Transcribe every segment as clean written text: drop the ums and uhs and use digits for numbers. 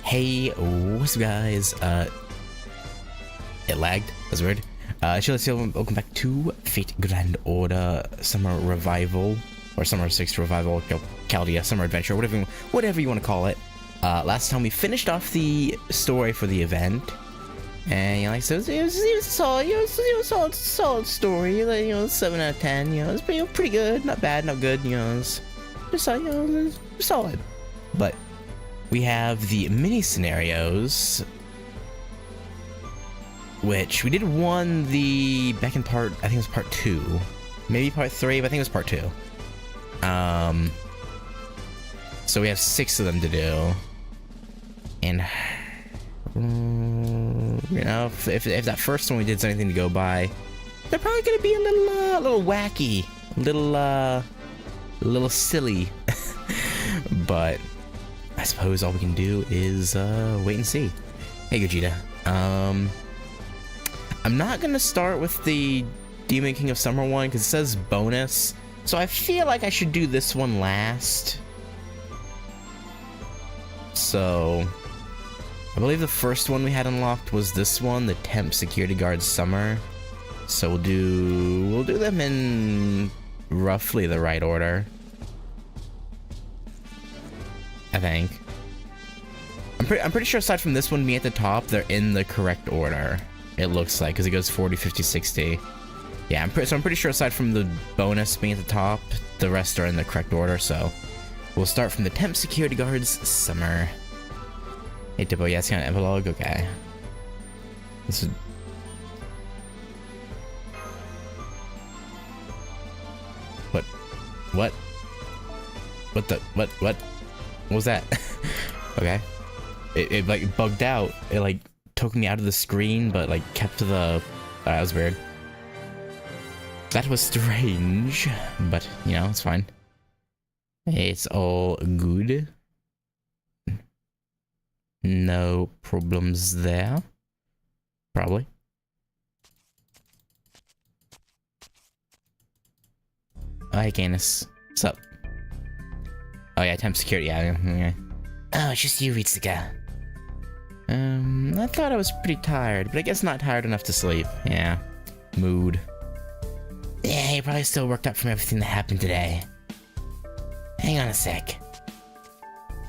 Hey, what's up guys? It lagged, that's weird. Welcome back to Fate Grand Order Summer Revival, or Summer 6 Revival, Chaldea, Summer Adventure, whatever you want to call it. Last time we finished off the story for the event, and you know, like, so it was solid, solid story, like, 7 out of 10, it was pretty good, not bad, not good, it was just, it was solid. But we have the mini scenarios, which we did back in part, I think it was part 2, maybe part 3, but I think it was part 2. So we have 6 of them to do, and if that first one we did is anything to go by, they're probably gonna be a little wacky, a little silly, but I suppose all we can do is wait and see. Hey Gogeta, I'm not gonna start with the Demon King of Summer one because it says bonus, so I feel like I should do this one last. So I believe the first one we had unlocked was this one, the Temp Security Guard Summer. So we'll do them in roughly the right order, I think. I'm pretty sure aside from this one being at the top, they're in the correct order. It looks like, because it goes 40, 50, 60. Yeah, I'm pretty sure aside from the bonus being at the top, the rest are in the correct order. So we'll start from the Temp Security Guards Summer. Hey Dippo, yeah, it's kind of epilogue. Okay. This is. What? What was that? Okay. It like bugged out. It like took me out of the screen, but like kept the. That was weird. That was strange, but it's fine. It's all good. No problems there. Probably. Oh, hey, Canis. What's up? Oh, yeah, temp security. Yeah. Oh, it's just you, Ritsuka. I thought I was pretty tired, but I guess not tired enough to sleep. Yeah. Mood. Yeah, you're probably still worked up from everything that happened today. Hang on a sec.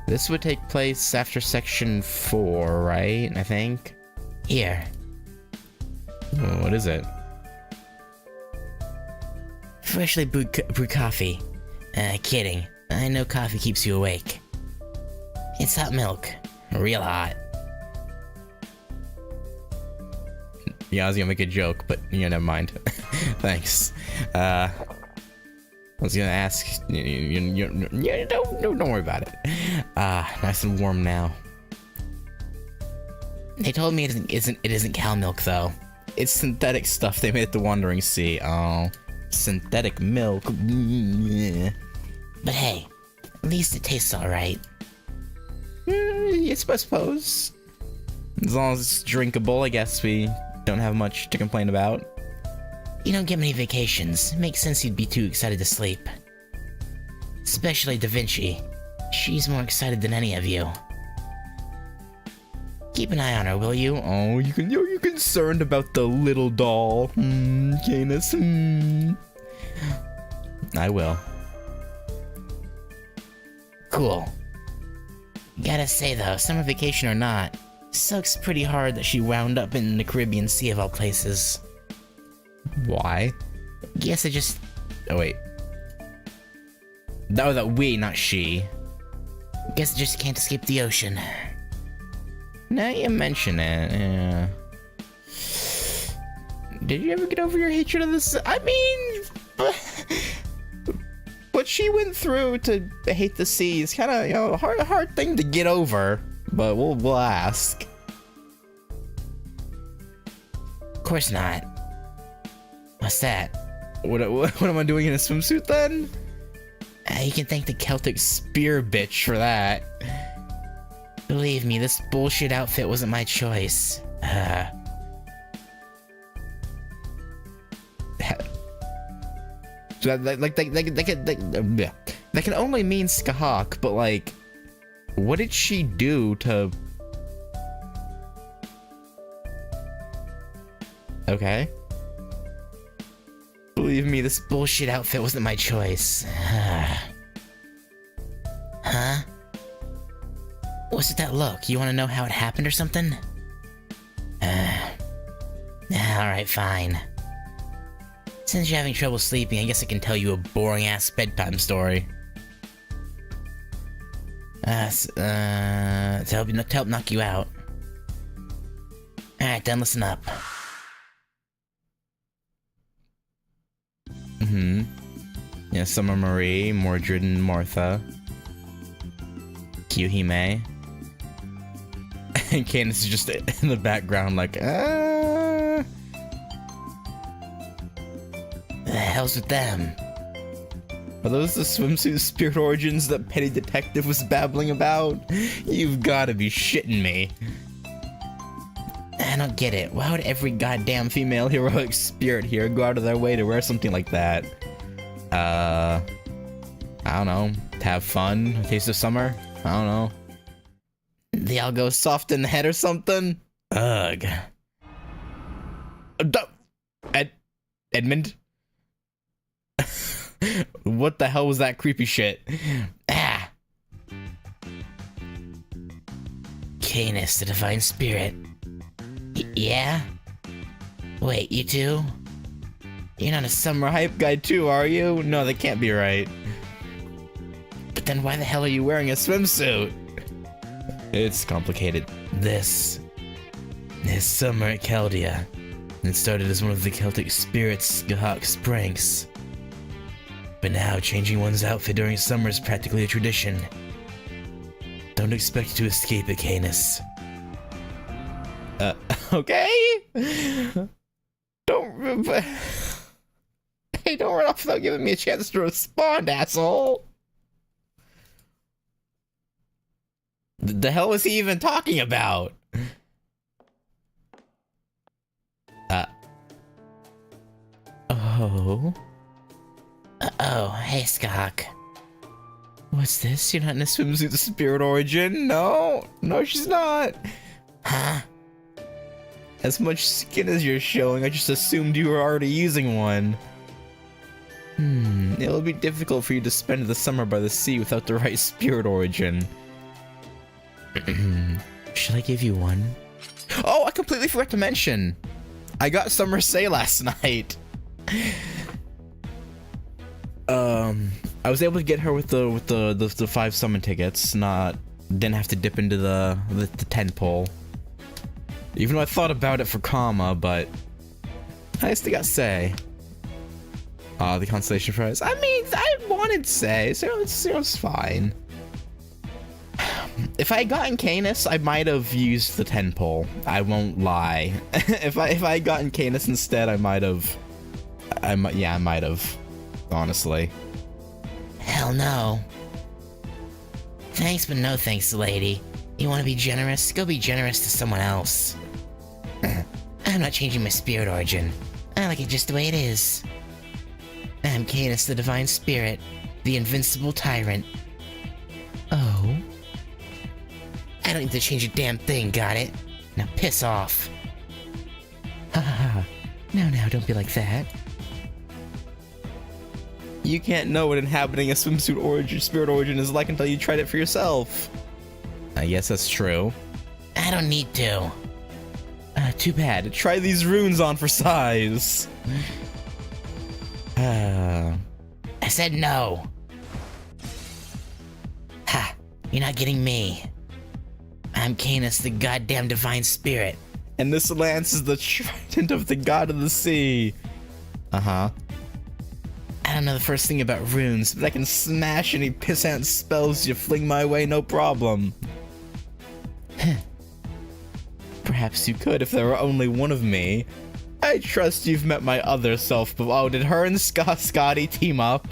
This would take place after section 4, right? I think. Here. Oh, what is it? Freshly brewed coffee. Kidding. I know coffee keeps you awake. It's hot milk. Real hot. Yeah, I was gonna make a joke, but never mind. Thanks. I was gonna ask. Don't worry about it. Nice and warm now. They told me it isn't cow milk though. It's synthetic stuff they made at the Wandering Sea. Oh, synthetic milk. But hey, at least it tastes alright. Yes, I suppose. As long as it's drinkable, I guess we don't have much to complain about. You don't get many vacations. It makes sense you'd be too excited to sleep. Especially Da Vinci. She's more excited than any of you. Keep an eye on her, will you? Oh, you're concerned about the little doll. Canis. I will. Cool. Gotta say though, summer vacation or not, sucks pretty hard that she wound up in the Caribbean Sea of all places. Why? Guess I just... Oh wait. That we, not she. Guess I just can't escape the ocean. Now you mention it, yeah. Did you ever get over your hatred of this? I mean... what she went through to hate the sea is kind of, a hard thing to get over. But we'll ask. Of course not. What's that? What am I doing in a swimsuit then? You can thank the Celtic spear bitch for that. Believe me, this bullshit outfit wasn't my choice. That can only mean Skahak, but like, what did she do to Okay. Believe me, this bullshit outfit wasn't my choice. Huh? What's with that look? You want to know how it happened or something? Alright, fine. Since you're having trouble sleeping, I guess I can tell you a boring-ass bedtime story. To help knock you out. Alright, then listen up. Yeah, Summer Marie, Mordred and Martha. Kyuhime. And Candace is just in the background like, The hell's with them? Are those the swimsuit spirit origins that Petty Detective was babbling about? You've gotta be shitting me. I don't get it. Why would every goddamn female heroic spirit here go out of their way to wear something like that? I don't know. To have fun? A taste of summer? I don't know. They all go soft in the head or something? Ugh. Edmund? What the hell was that creepy shit? Canis, the divine spirit. Yeah? Wait, you too? You're not a summer hype guy too, are you? No, that can't be right. But then why the hell are you wearing a swimsuit? It's complicated. This summer at Chaldea. It started as one of the Celtic spirits' GACHA pranks. But now, changing one's outfit during summer is practically a tradition. Don't expect to escape it, Canis. Okay? Hey, don't run off without giving me a chance to respond, asshole! The hell was he even talking about? Oh, hey, Skok. What's this? You're not in a swimsuit of spirit origin? No, she's not. Huh? As much skin as you're showing, I just assumed you were already using one. It'll be difficult for you to spend the summer by the sea without the right spirit origin. Should I give you one? Oh, I completely forgot to mention. I got Summer Say last night. I was able to get her with the 5 summon tickets. Didn't have to dip into the 10 pole. Even though I thought about it for Karma, but I still got Say. The constellation prize. I mean, I wanted Say, so it's fine. If I had gotten Canis, I might have used the 10 pole. I won't lie. if I had gotten Canis instead, I might have. Honestly. Hell no. Thanks, but no thanks, lady. You want to be generous? Go be generous to someone else. I'm not changing my spirit origin. I like it just the way it is. I'm Canis, the divine spirit, the invincible tyrant. Oh? I don't need to change a damn thing, got it? Now piss off. Ha ha ha. Now, don't be like that. You can't know what inhabiting a swimsuit spirit origin is like until you tried it for yourself. I guess that's true. I don't need to. Too bad. Try these runes on for size. I said no. Ha! You're not getting me. I'm Canis, the goddamn divine spirit. And this lance is the trident of the god of the sea. Uh-huh. I don't know the first thing about runes, but I can smash any pissant spells you fling my way, no problem. Perhaps you could if there were only one of me. I trust you've met my other self, but oh, did her and Scotty team up?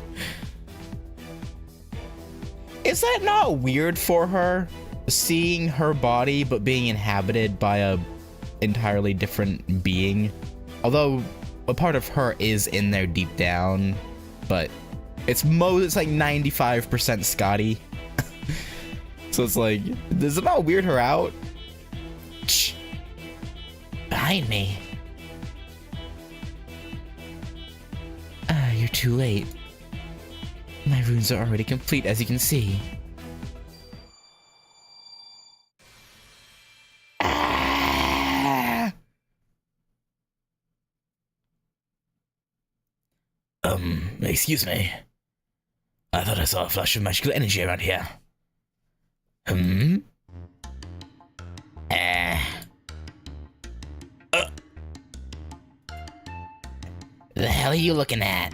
Is that not weird for her? Seeing her body, but being inhabited by a entirely different being? Although, a part of her is in there deep down, but it's like 95% Scotty. So it's like, does it not weird her out? Shh. Behind me. too late. My runes are already complete, as you can see. Ah! Excuse me. I thought I saw a flash of magical energy around here. The hell are you looking at?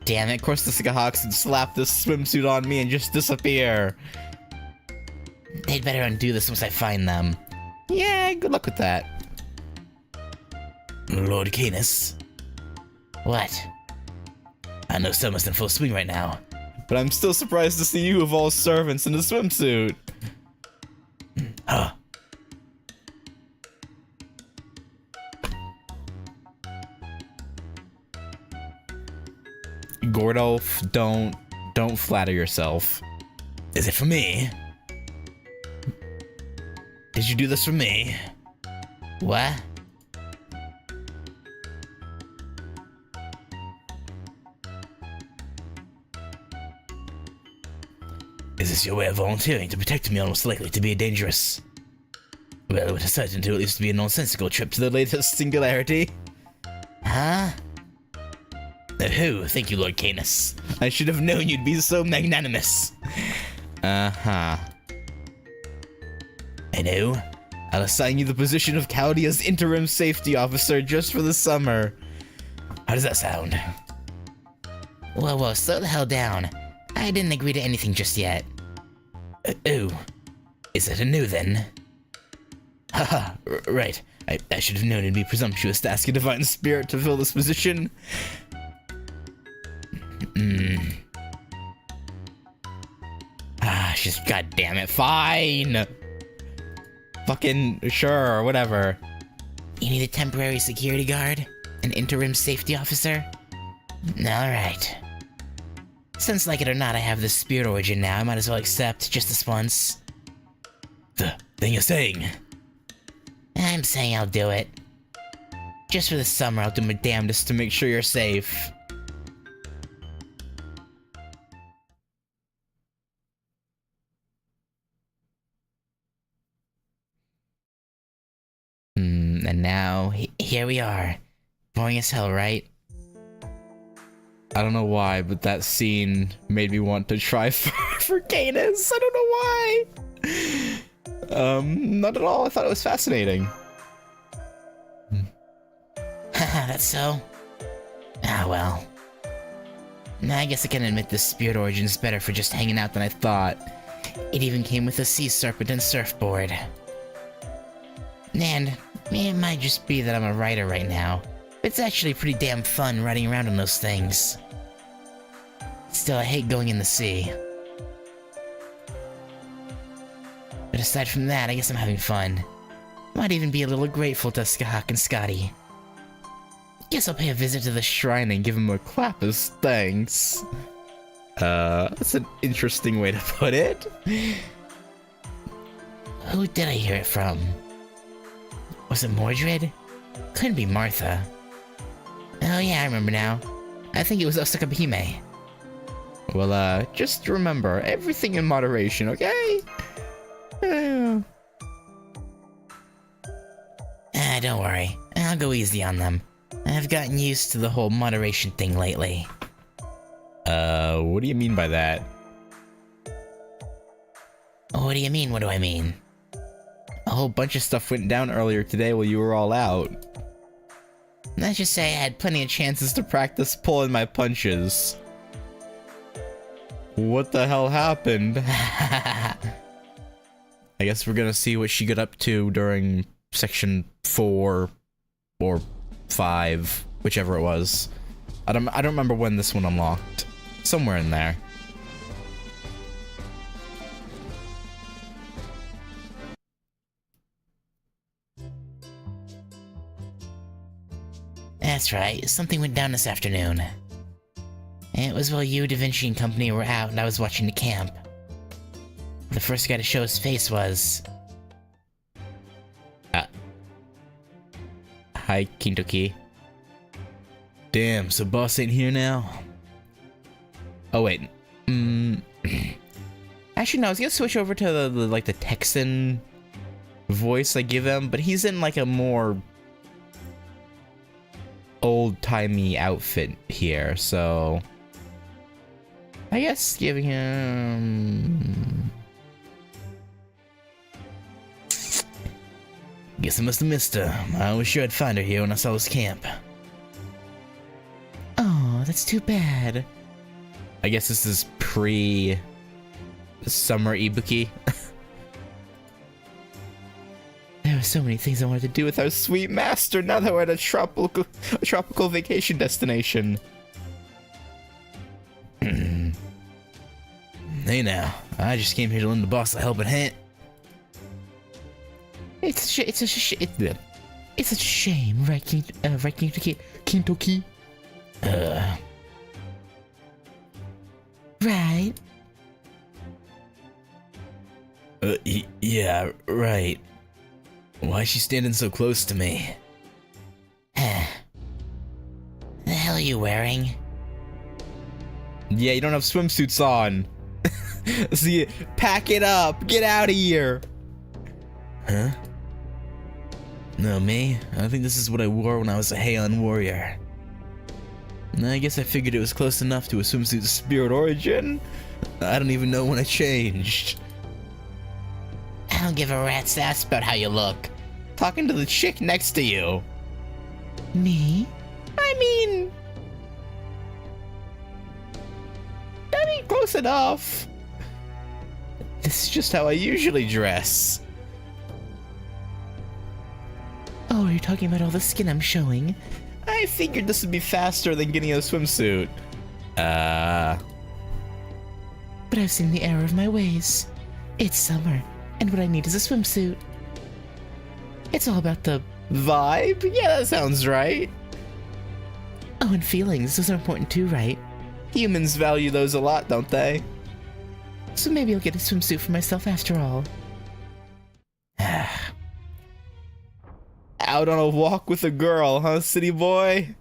Damn it, of course the Skahawks would slap this swimsuit on me and just disappear. They'd better undo this once I find them. Yeah, good luck with that. Lord Canis. What? I know summer's in full swing right now, but I'm still surprised to see you of all servants in a swimsuit. Huh. Gordolf, don't flatter yourself. Is it for me? Did you do this for me? What? Is this your way of volunteering to protect me on what's likely to be a dangerous... Well, it was certain to at least be a nonsensical trip to the latest singularity. Huh? Oh, thank you, Lord Canis. I should have known you'd be so magnanimous. Uh-huh. I know. I'll assign you the position of Chaldea's interim safety officer just for the summer. How does that sound? Whoa, slow the hell down. I didn't agree to anything just yet. Oh. Is it a no then? Haha, right. I should have known it'd be presumptuous to ask a divine spirit to fill this position. She's goddammit fine. Fucking sure, whatever. You need a temporary security guard? An interim safety officer? Alright. Since like it or not I have the spirit origin now, I might as well accept just this once. The thing you're saying? I'm saying I'll do it. Just for the summer, I'll do my damnedest to make sure you're safe. And now, here we are. Boring as hell, right? I don't know why, but that scene made me want to try for Canis. I don't know why. Not at all. I thought it was fascinating. That's so? Ah, well. I guess I can admit the spirit origin's better for just hanging out than I thought. It even came with a sea serpent and surfboard. And it might just be that I'm a writer right now. It's actually pretty damn fun riding around on those things. Still, I hate going in the sea. But aside from that, I guess I'm having fun. Might even be a little grateful to Skahak and Scotty. Guess I'll pay a visit to the shrine and give him a clap as thanks. That's an interesting way to put it. Who did I hear it from? Was it Mordred? Couldn't be Martha. Oh yeah, I remember now. I think it was Osaka Hime. Well, just remember, everything in moderation, okay? Don't worry. I'll go easy on them. I've gotten used to the whole moderation thing lately. What do you mean by that? What do you mean, what do I mean? A whole bunch of stuff went down earlier today while you were all out. Let's just say I had plenty of chances to practice pulling my punches. What the hell happened? I guess we're gonna see what she got up to during section 4 or 5, whichever it was. I don't remember when this one unlocked. Somewhere in there. That's right, something went down this afternoon. It was while you, Da Vinci and company were out and I was watching the camp. The first guy to show his face was... Hi, Kintoki. Damn, so boss ain't here now? Oh wait. Actually, no, I was gonna switch over to the Texan voice I give him, but he's in like a more old-timey outfit here, so I guess giving him... Guess I must have missed her. I was sure I'd find her here when I saw this camp. Oh, that's too bad. I guess this is pre-summer Ibuki. There were so many things I wanted to do with our sweet master now that we're at a tropical vacation destination. Hey now, I just came here to lend the boss a helping hand. It's such a shame, right, Kintoki? Right? Yeah, right. Why is she standing so close to me? The hell are you wearing? Yeah, you don't have swimsuits on. See, pack it up. Get out of here. Huh? No, me? I think this is what I wore when I was a Heian warrior. I guess I figured it was close enough to a swimsuit's spirit origin. I don't even know when I changed. I don't give a rat's ass about how you look. Talking to the chick next to you. Me? I mean, close enough. This is just how I usually dress. Oh, are you talking about all the skin I'm showing? I figured this would be faster than getting a swimsuit. But I've seen the error of my ways. It's summer, and what I need is a swimsuit. It's all about the vibe? Yeah, that sounds right. Oh, and feelings. Those are important too, right? Humans value those a lot, don't they? So maybe I'll get a swimsuit for myself after all. Out on a walk with a girl, huh, city boy?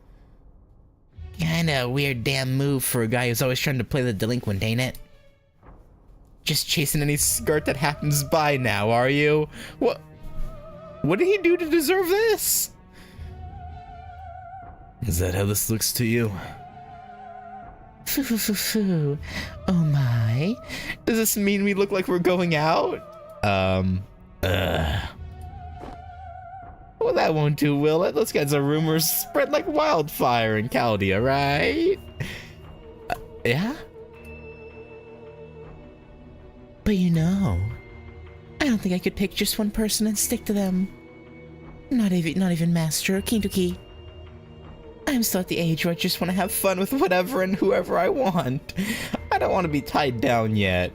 Kinda a weird damn move for a guy who's always trying to play the delinquent, ain't it? Just chasing any skirt that happens by now, are you? What did he do to deserve this? Is that how this looks to you? Foo. Oh my. Does this mean we look like we're going out? Well, that won't do, will it? Those kinds of rumors spread like wildfire in Chaldea, right? Yeah? But you know, I don't think I could pick just one person and stick to them. Not even Master or Kintoki. I'm still at the age where I just want to have fun with whatever and whoever I want. I don't want to be tied down yet.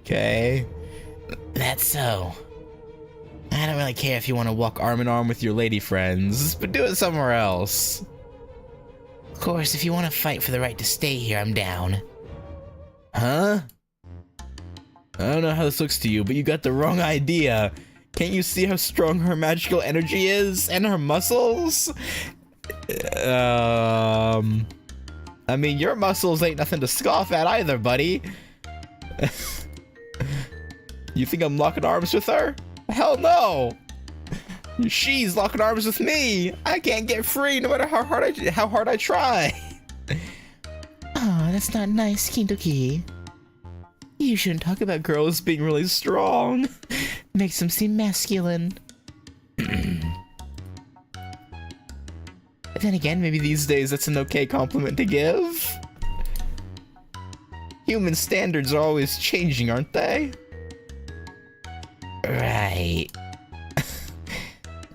Okay. That's so. I don't really care if you want to walk arm in arm with your lady friends, but do it somewhere else. Of course, if you want to fight for the right to stay here, I'm down. Huh? I don't know how this looks to you, but you got the wrong idea. Can't you see how strong her magical energy is? And her muscles? I mean, your muscles ain't nothing to scoff at either, buddy. You think I'm locking arms with her? Hell no! She's locking arms with me! I can't get free no matter how hard I try! Oh, that's not nice, Kintoki. You shouldn't talk about girls being really strong. Makes them seem masculine. Then again, maybe these days that's an okay compliment to give. Human standards are always changing, aren't they? Right.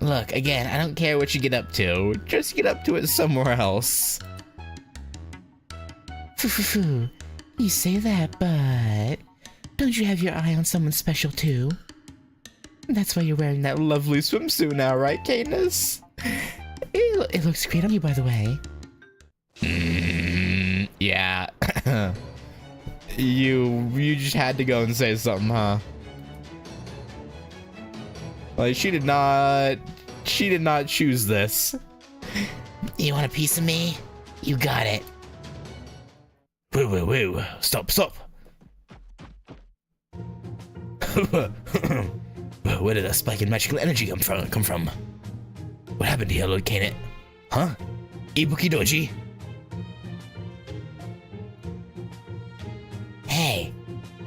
Look, again, I don't care what you get up to. Just get up to it somewhere else. You say that, but don't you have your eye on someone special too? That's why you're wearing that lovely swimsuit now, right, Cadence? It looks great on you, by the way. Yeah. You just had to go and say something, huh? Like, she did not She did not choose this. You want a piece of me? You got it. Woo, woo, woo. Stop, stop. Where did that spike in magical energy come from? What happened here, Lord Kanet? Huh? Ibuki Doji? Hey,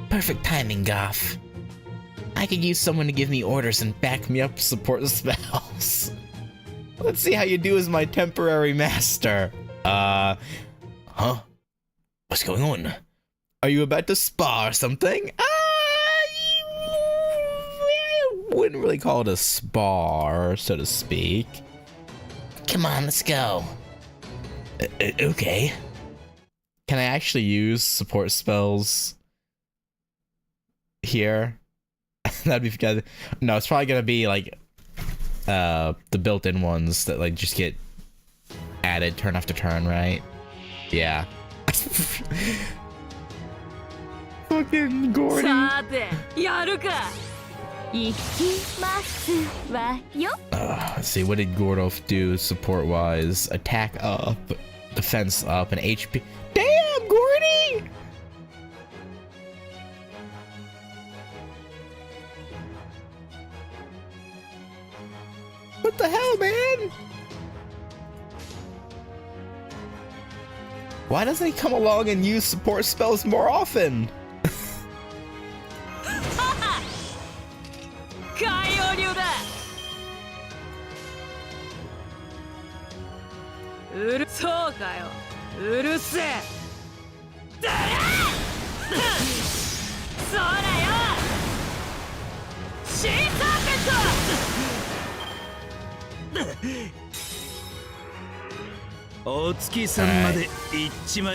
perfect timing, Goff. I could use someone to give me orders and back me up support spells. Let's see how you do as my temporary master. Huh? What's going on? Are you about to spar or something? I wouldn't really call it a spar, so to speak. Come on, let's go. Okay. Can I actually use support spells here? That'd be good. No, it's probably gonna be like the built-in ones that like just get added turn after turn, right? Yeah. Fucking Gordy. Let's see, what did Gordolf do support-wise? Attack up, defense up, and HP. Damn, Gordy! What the hell, man? Why doesn't he come along and use support spells more often?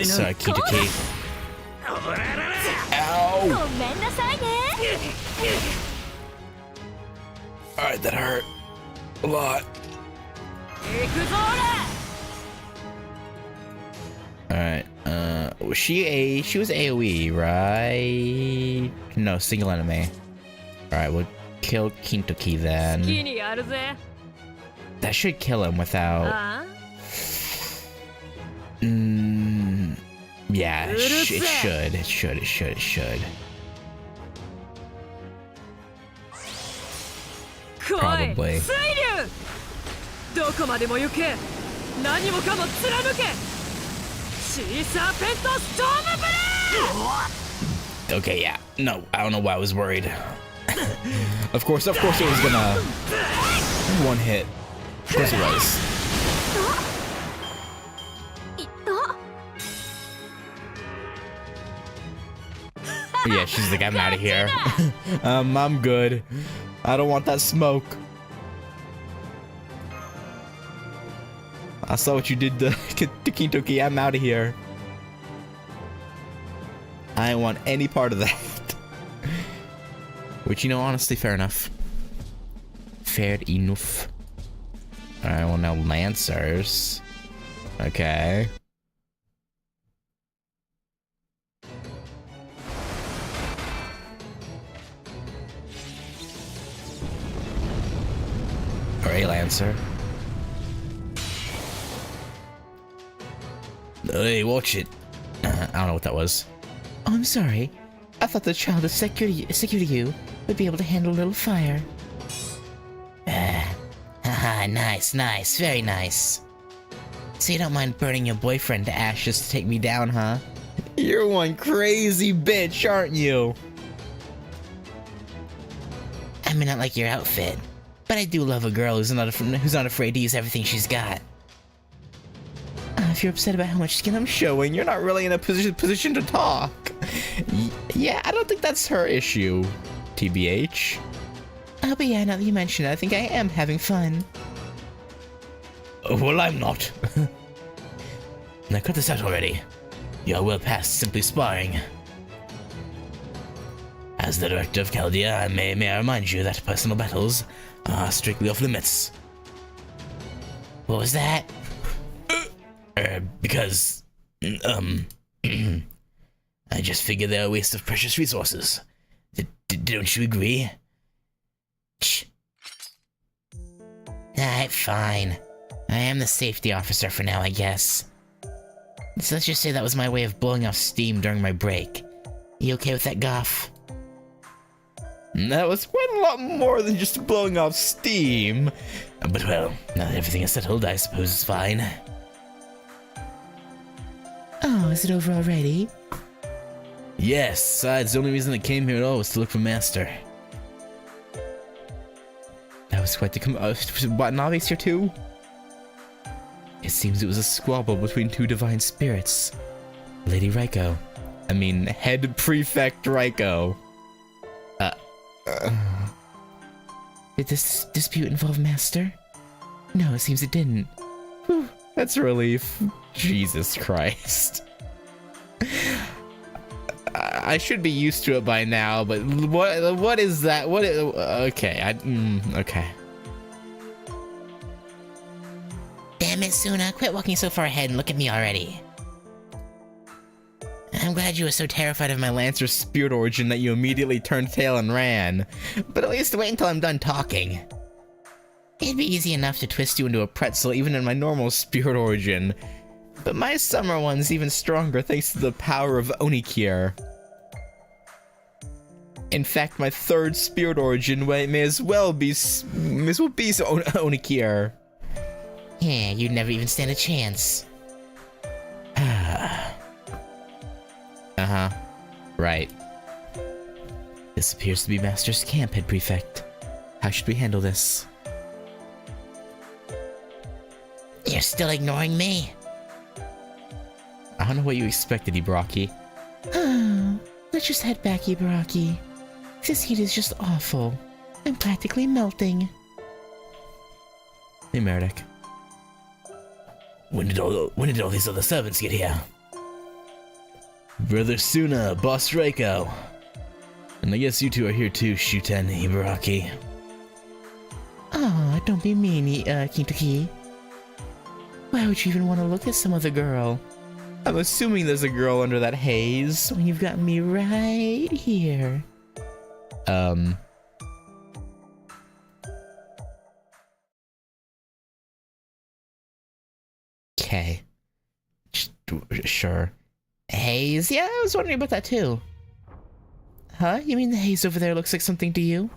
Sorry, Kitty. Ow! Alright, that hurt a lot. Alright, she was AoE, right? No, single enemy. Alright, we'll kill Kintoki then. That should kill him without... yeah, it should. Probably. Okay, yeah. No, I don't know why I was worried. Of course it was gonna one hit. Of course it was. Yeah, she's like, I'm out of here. I'm good. I don't want that smoke. I saw what you did to Kintoki. I'm out of here. I don't want any part of that. Which, you know, honestly, fair enough. Fair enough. Alright, well, now Lancers. Okay. Alright, Lancer. Hey, watch it. I don't know what that was. Oh, I'm sorry. I thought the child of security you would be able to handle a little fire. Haha, nice, very nice. So you don't mind burning your boyfriend to ashes to take me down, huh? You're one crazy bitch, aren't you? I mean, not like your outfit, but I do love a girl who's not afraid to use everything she's got. If you're upset about how much skin I'm showing, you're not really in a position to talk. Yeah, I don't think that's her issue, TBH. Oh, but yeah, now that you mention it, I think I am having fun. Well, I'm not. Now cut this out already. You're well past simply sparring. As the director of Chaldea, may I remind you that personal battles are strictly off limits. What was that? Because, I just figure they're a waste of precious resources. Don't you agree? Alright, fine. I am the safety officer for now, I guess. So let's just say that was my way of blowing off steam during my break. You okay with that, Goff? That was quite a lot more than just blowing off steam. But well, now that everything is settled, I suppose it's fine. Oh, is it over already? Yes, besides, the only reason I came here at all was to look for Master. That was quite the what, novice here too? It seems it was a squabble between two divine spirits. Lady Raiko. I mean, Head Prefect Raiko. Did this dispute involve Master? No, it seems it didn't. Whew, that's a relief. Jesus Christ. I should be used to it by now, but what is that? Okay, okay. Damn it, Suna, quit walking so far ahead and look at me already. I'm glad you were so terrified of my Lancer's spirit origin that you immediately turned tail and ran. But at least wait until I'm done talking. It'd be easy enough to twist you into a pretzel even in my normal spirit origin. But my summer one's even stronger thanks to the power of Onikir. In fact, my third spirit origin may as well be Onikir. Yeah, you'd never even stand a chance. Uh-huh. Right. This appears to be Master's camp, Head Prefect. How should we handle this? You're still ignoring me? I don't know what you expected, Ibaraki. Let's just head back, Ibaraki. This heat is just awful. I'm practically melting. Hey, Meredith. When did all these other servants get here? Brother Suna, Boss Reiko. And I guess you two are here too, Shuten, Ibaraki. Aw, don't be mean, Kintoki. Why would you even want to look at some other girl? I'm assuming there's a girl under that haze. When you've got me right here. Okay. Sure. Haze? Yeah, I was wondering about that too. Huh? You mean the haze over there looks like something to you?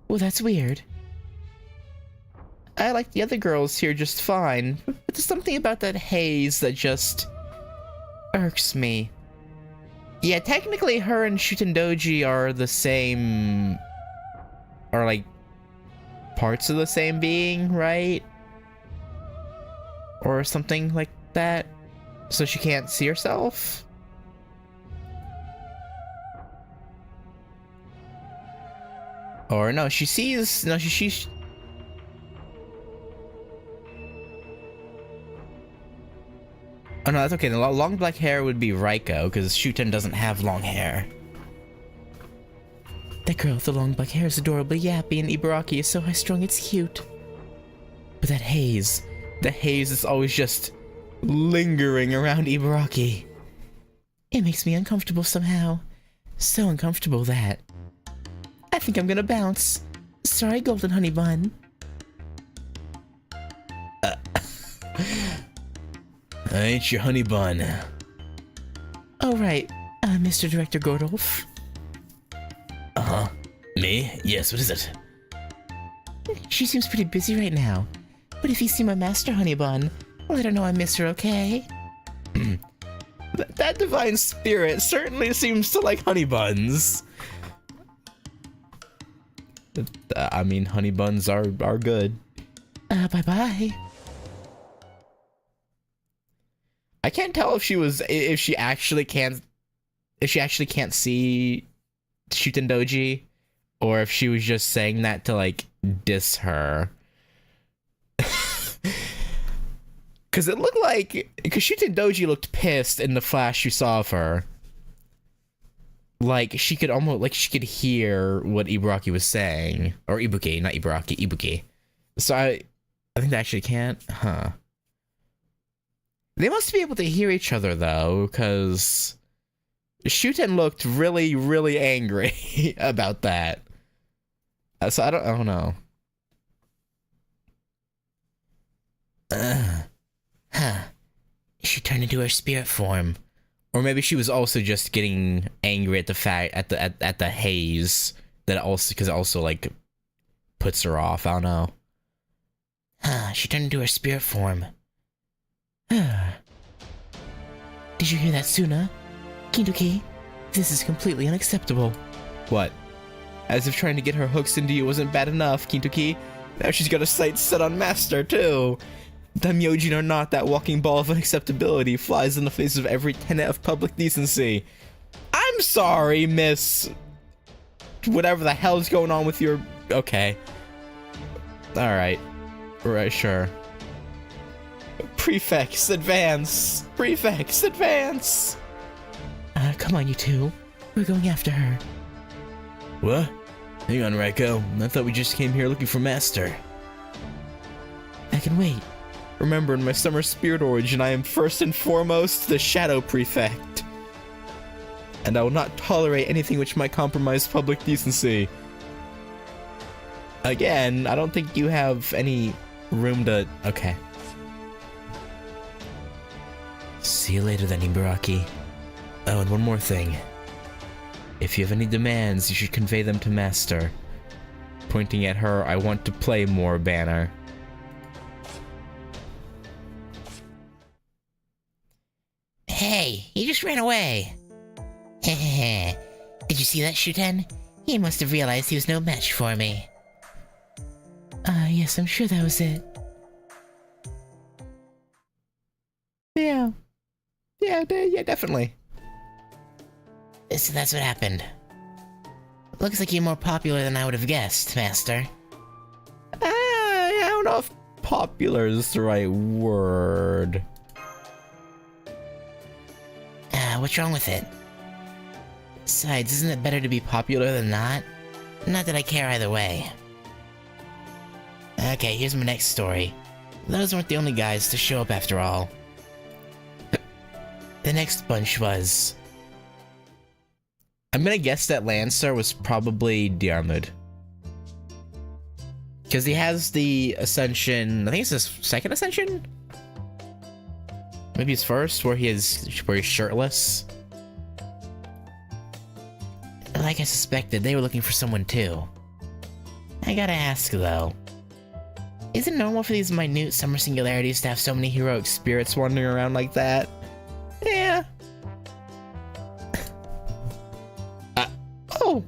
Well, that's weird. I like the other girls here just fine, but there's something about that haze that just irks me. Yeah, technically her and Shutendoji are the same, are like parts of the same being, right? Or something like that. So she can't see herself? Or no, she sees, no, she's oh no, that's okay. The long black hair would be Raiko, because Shuten doesn't have long hair. That girl with the long black hair is adorably yappy, and Ibaraki is so high-strung it's cute. But that haze, the haze is always just lingering around Ibaraki. It makes me uncomfortable somehow. So uncomfortable that I think I'm gonna bounce. Sorry, Golden Honey Bun. I ain't your honey bun. Oh, right. Mr. Director Gordolf. Uh-huh. Me? Yes, what is it? She seems pretty busy right now. But if you see my Master Honey Bun, let her know I miss her, okay? That divine spirit certainly seems to like honey buns. I mean, honey buns are good. Bye-bye. I can't tell if she actually can't see Shutendoji, or if she was just saying that to like diss her. Cause it looked like, cause Shutendoji looked pissed in the flash you saw of her. Like she could hear what Ibaraki was saying, or Ibuki, not Ibaraki, Ibuki. So I think they actually can't, huh? They must be able to hear each other though, because Shuten looked really, really angry about that. So I don't know. Huh. She turned into her spirit form. Or maybe she was also just getting angry at the fact at the haze that also because it also like puts her off. I don't know. Huh, she turned into her spirit form. Did you hear that, Suna? Kintoki, this is completely unacceptable. What? As if trying to get her hooks into you wasn't bad enough, Kintoki. Now she's got a sight set on Master, too. Daimyojin are not. That walking ball of unacceptability flies in the face of every tenet of public decency. I'm sorry, miss. Whatever the hell is going on with your... Okay. Alright. Right, sure. Prefects, advance! Prefects, advance! Come on, you two. We're going after her. What? Hang on, Raiko. I thought we just came here looking for Master. I can wait. Remember, in my summer spirit origin, I am first and foremost the Shadow Prefect. And I will not tolerate anything which might compromise public decency. Again, I don't think you have any room to... Okay. See you later then, Ibaraki. Oh, and one more thing. If you have any demands, you should convey them to Master. Pointing at her, I want to play more banner. Hey, he just ran away. Did you see that, Shuten? He must have realized he was no match for me. Yes, I'm sure that was it. Yeah. Yeah, definitely. So that's what happened. Looks like you're more popular than I would have guessed, Master. I don't know if popular is the right word. What's wrong with it? Besides, isn't it better to be popular than not? Not that I care either way. Okay, here's my next story. Those weren't the only guys to show up after all. The next bunch was... I'm gonna guess that Lancer was probably Diarmid. Because he has the Ascension... I think it's his second Ascension? Maybe his first, where he's shirtless. Like I suspected, they were looking for someone too. I gotta ask though, is it normal for these minute summer singularities to have so many heroic spirits wandering around like that? Yeah. Oh.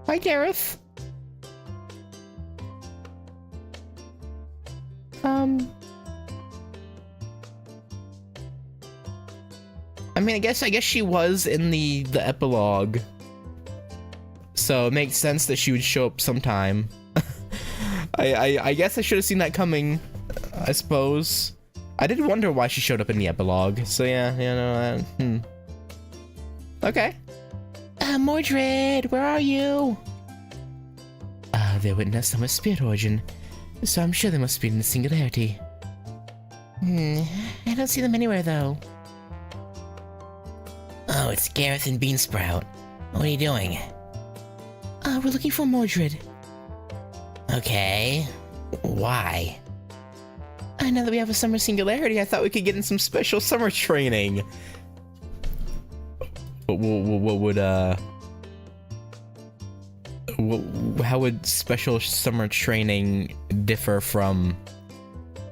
Hi, Gareth. I mean, I guess she was in the epilogue, so it makes sense that she would show up sometime. I guess I should have seen that coming. I suppose. I did wonder why she showed up in the epilogue. So yeah, Okay. Mordred, where are you? They witnessed some spirit origin, so I'm sure they must be in the singularity. I don't see them anywhere though. Oh, it's Gareth and Beansprout. What are you doing? We're looking for Mordred. Okay. Why? Now that we have a summer singularity, I thought we could get in some special summer training. What would how would special summer training differ from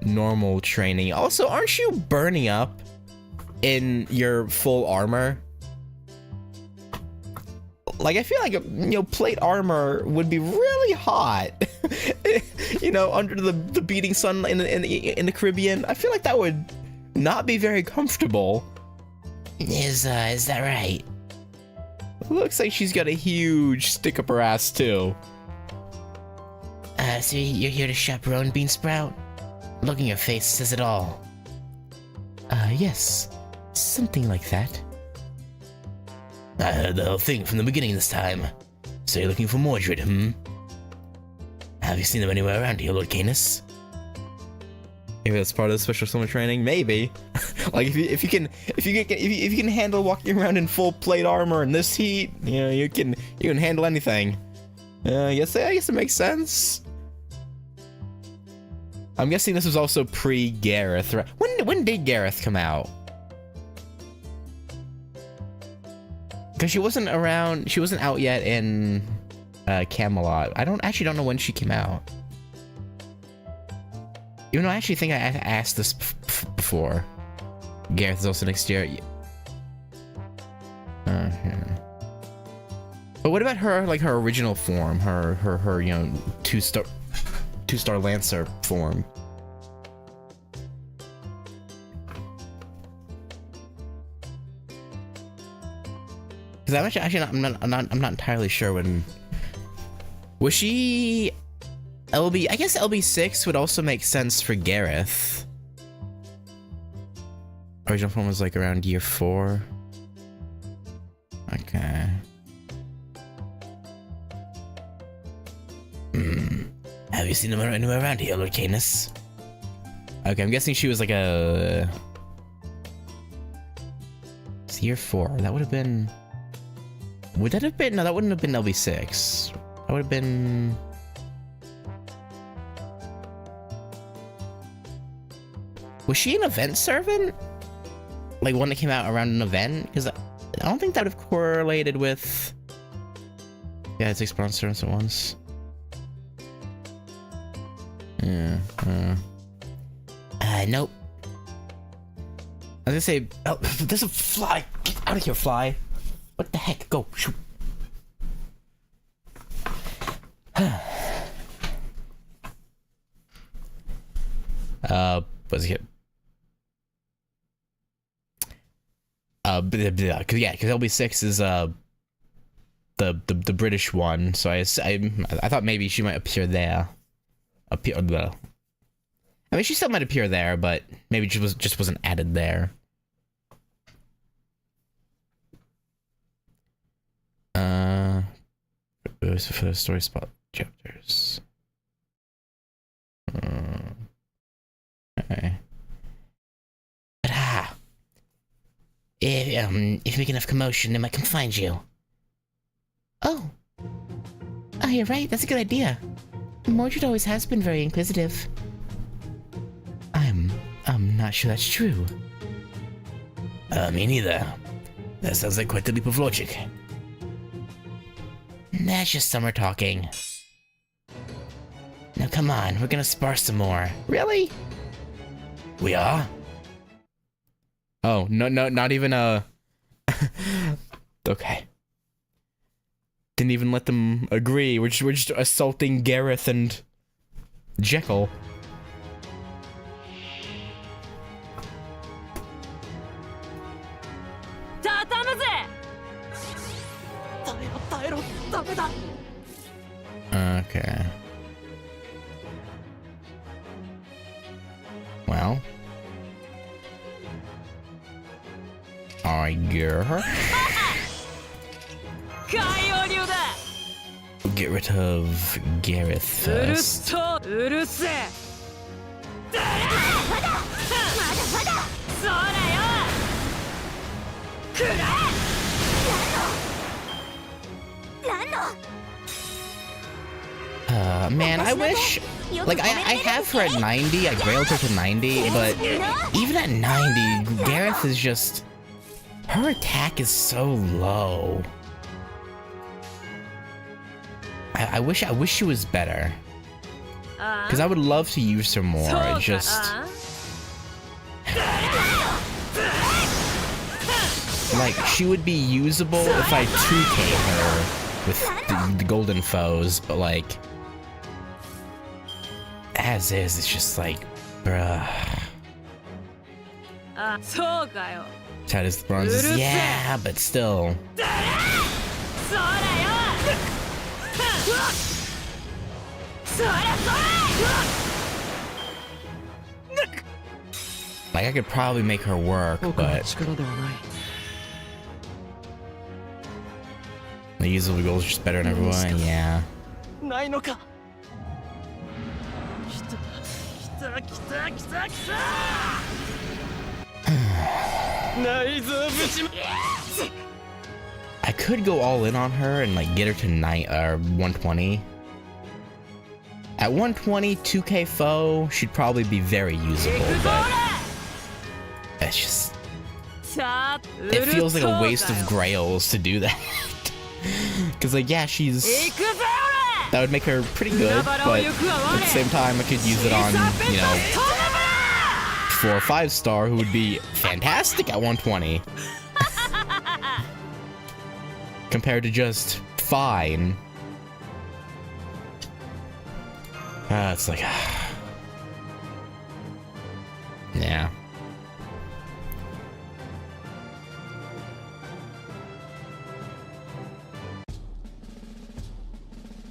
normal training? Also, aren't you burning up in your full armor? Like, I feel like, plate armor would be really hot. Under the beating sun in the Caribbean. I feel like that would not be very comfortable. Is that right? Looks like she's got a huge stick up her ass, too. So you're here to chaperone Beansprout? Look in your face says it all. Yes. Something like that. I heard the whole thing from the beginning this time. So you're looking for Mordred, Have you seen them anywhere around here, Lord Canis? Maybe that's part of the special summer training. Maybe, like if you can handle walking around in full plate armor in this heat, you can handle anything. I guess it makes sense. I'm guessing this was also pre-Gareth, right? When did Gareth come out? Because she wasn't around. She wasn't out yet in Camelot. I actually don't know when she came out. Even though I actually think I asked this before. Gareth is also next year. But what about her, like her original form, her you know, two-star Lancer form? Because I'm not entirely sure when. Was she LB? I guess LB6 would also make sense for Gareth. Original form was like around year 4. Okay. Have you seen them anywhere around here, Lord Canis? Okay, I'm guessing she was like a... It's year 4. That would have been... Would that have been... No, that wouldn't have been LB6. That would have been... Was she an event servant? Like one that came out around an event? Because I don't think that would have correlated with... Yeah, it's 6 bronze servants at once. Yeah. Nope. I was gonna say, oh, there's a fly. Get out of here, fly. What the heck? Go. Shoot. What's it? Cause LB6 is the British one, so I thought maybe she might appear there. I mean, she still might appear there, but maybe she just wasn't added there. For the story spot chapters. Okay. But if you make enough commotion, they might come find you. Oh, you're right. That's a good idea. Mordred always has been very inquisitive. I'm not sure that's true. Me neither. That sounds like quite the leap of logic. That's just summer talking. Now come on, we're gonna spar some more. Really? We are? Oh, no, not even a... Okay. Didn't even let them agree. We're just assaulting Gareth and Jekyll. Okay. Well. I guess. Get rid of Gareth first. Man, I wish... Like, I have her at 90, I grailed her to 90, but even at 90, Gareth is just... Her attack is so low. I wish she was better. Because I would love to use her more, I just... Like, she would be usable if I 2K her with the golden foes, but like... As is, it's just like, bruh. Tight as the bronzes, yeah, but still. Like, I could probably make her work, but... The usable goal is just better than everyone, yeah. I could go all in on her and like get her to 120. At 120, 2k foe, she'd probably be very usable, but it's just, it feels like a waste of grails to do that. Because like, yeah, that would make her pretty good, but at the same time I could use it on, you know, 4 or 5 star who would be fantastic at 120. Compared to just fine. It's like, yeah.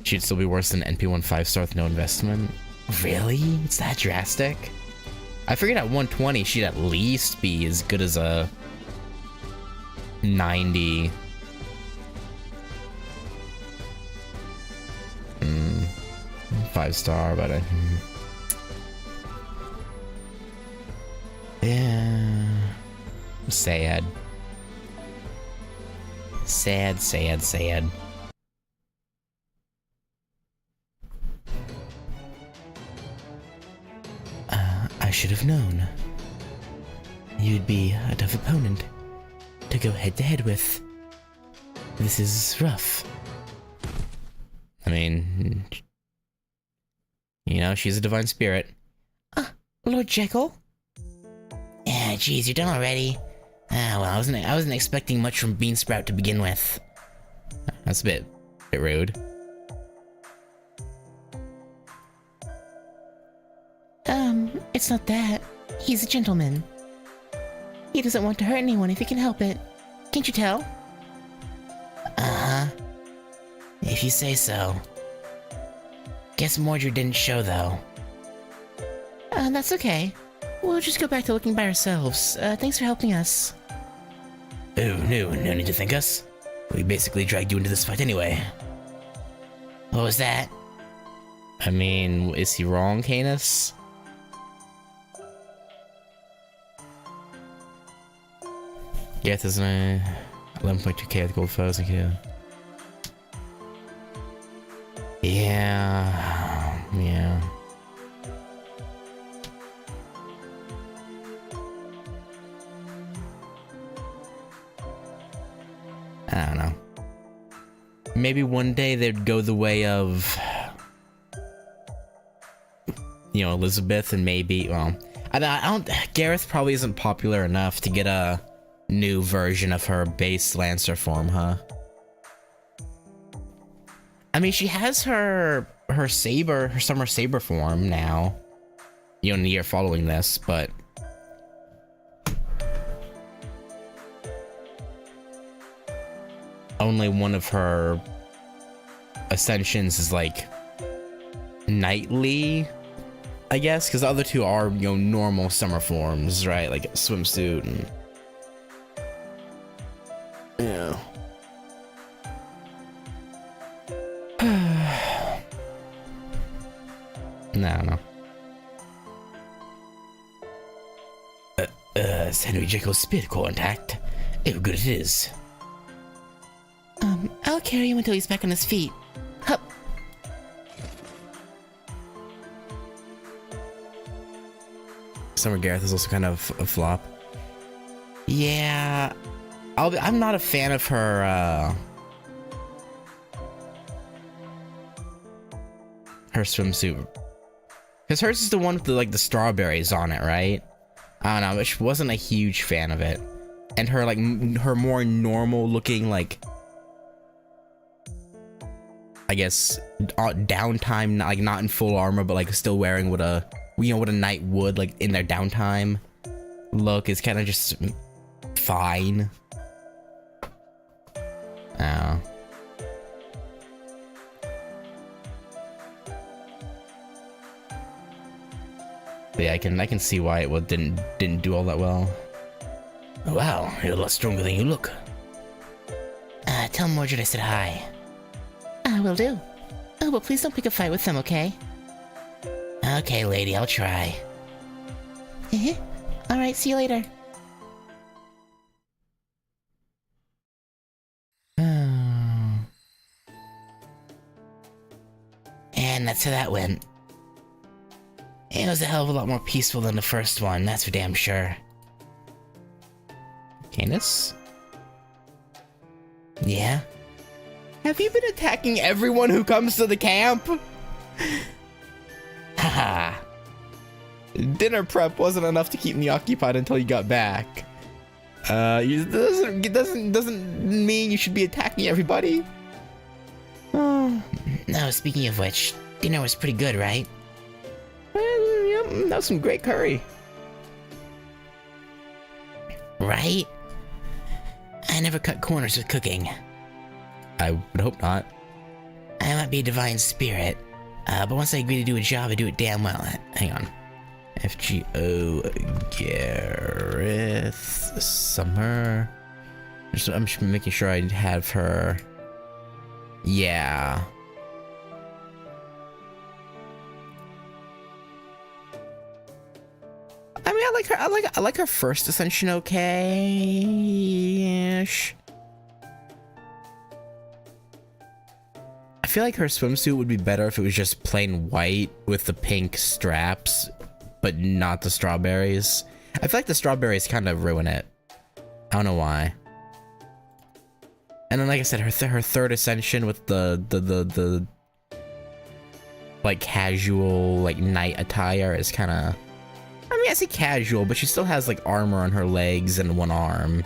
She'd still be worse than NP1 5-star with no investment. Really? It's that drastic? I figured at 120 she'd at least be as good as a 90. 5-star, but yeah, sad. I should have known. You'd be a tough opponent to go head to head with. This is rough. I mean, you know, she's a divine spirit. Lord Jekyll? Yeah, geez, you're done already. Well, I wasn't expecting much from Beansprout to begin with. That's a bit rude. It's not that. He's a gentleman. He doesn't want to hurt anyone if he can help it. Can't you tell? Uh-huh. If you say so. Guess Mordred didn't show, though. That's okay. We'll just go back to looking by ourselves. Thanks for helping us. Oh, no need to thank us. We basically dragged you into this fight anyway. What was that? I mean, is he wrong, Canis? Yeah, there's an 11.2k with gold foes. Yeah. I don't know. Maybe one day they'd go the way of, you know, Elizabeth, and maybe, well, I don't, Gareth probably isn't popular enough to get a new version of her base Lancer form, huh? I mean, she has her summer saber form now, you know, in the year following this, but only one of her ascensions is like nightly, I guess, because the other two are, you know, normal summer forms, right? Like a swimsuit and yeah. No. It's Henry Jekyll's spear contact. Oh, good it is. I'll carry him until he's back on his feet. Hup. Summer Gareth is also kind of a flop. Yeah, I'm not a fan of her, her swimsuit. Because hers is the one with the, like, the strawberries on it, right? I don't know, but she wasn't a huge fan of it. And her, like, her more normal looking, like, I guess, downtime, like, not in full armor, but, like, still wearing what a, you know, what a knight would, like, in their downtime look is kind of just fine. Oh. But yeah, I can see why it didn't do all that well. Wow, you're a lot stronger than you look. Tell Mordred I said hi. Will do. Oh, but please don't pick a fight with them, okay? Okay, lady, I'll try. Alright, see you later. that's how that went. It was a hell of a lot more peaceful than the first one, that's for damn sure. Canis? Yeah? Have you been attacking everyone who comes to the camp? Haha. Dinner prep wasn't enough to keep me occupied until you got back. Doesn't mean you should be attacking everybody. No, speaking of which, dinner was pretty good, right? Yeah, that was some great curry. Right? I never cut corners with cooking. I would hope not. I might be a divine spirit, but once I agree to do a job, I do it damn well. Hang on. FGO Gareth Summer. I'm just making sure I have her. Yeah. I mean, I like her. I like her first ascension. Okay-ish. I feel like her swimsuit would be better if it was just plain white with the pink straps, but not the strawberries. I feel like the strawberries kind of ruin it. I don't know why. And then, like I said, her third ascension with the like casual like night attire is kind of. I mean, I say casual, but she still has like armor on her legs and one arm.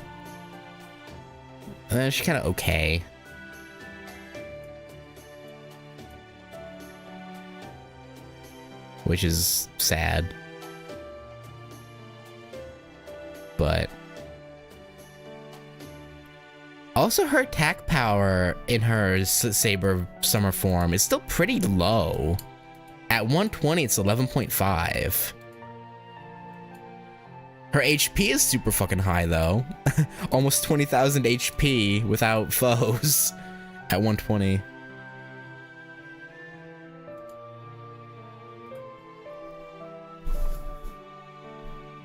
She's kind of okay. Which is sad. But also her attack power in her Saber Summer form is still pretty low. At 120, it's 11.5. Her HP is super fucking high though. Almost 20,000 HP without foes at 120.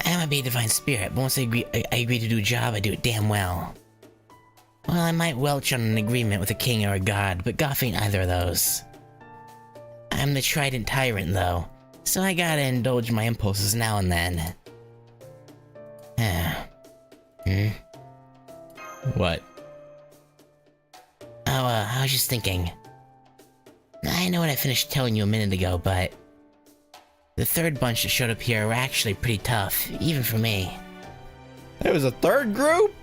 I might be a divine spirit, but once I agree to do a job, I do it damn well. Well, I might welch on an agreement with a king or a god, but Goff ain't either of those. I'm the trident tyrant, though, so I gotta indulge my impulses now and then. What? Oh, I was just thinking. I know what I finished telling you a minute ago, but the third bunch that showed up here were actually pretty tough, even for me. There was a third group?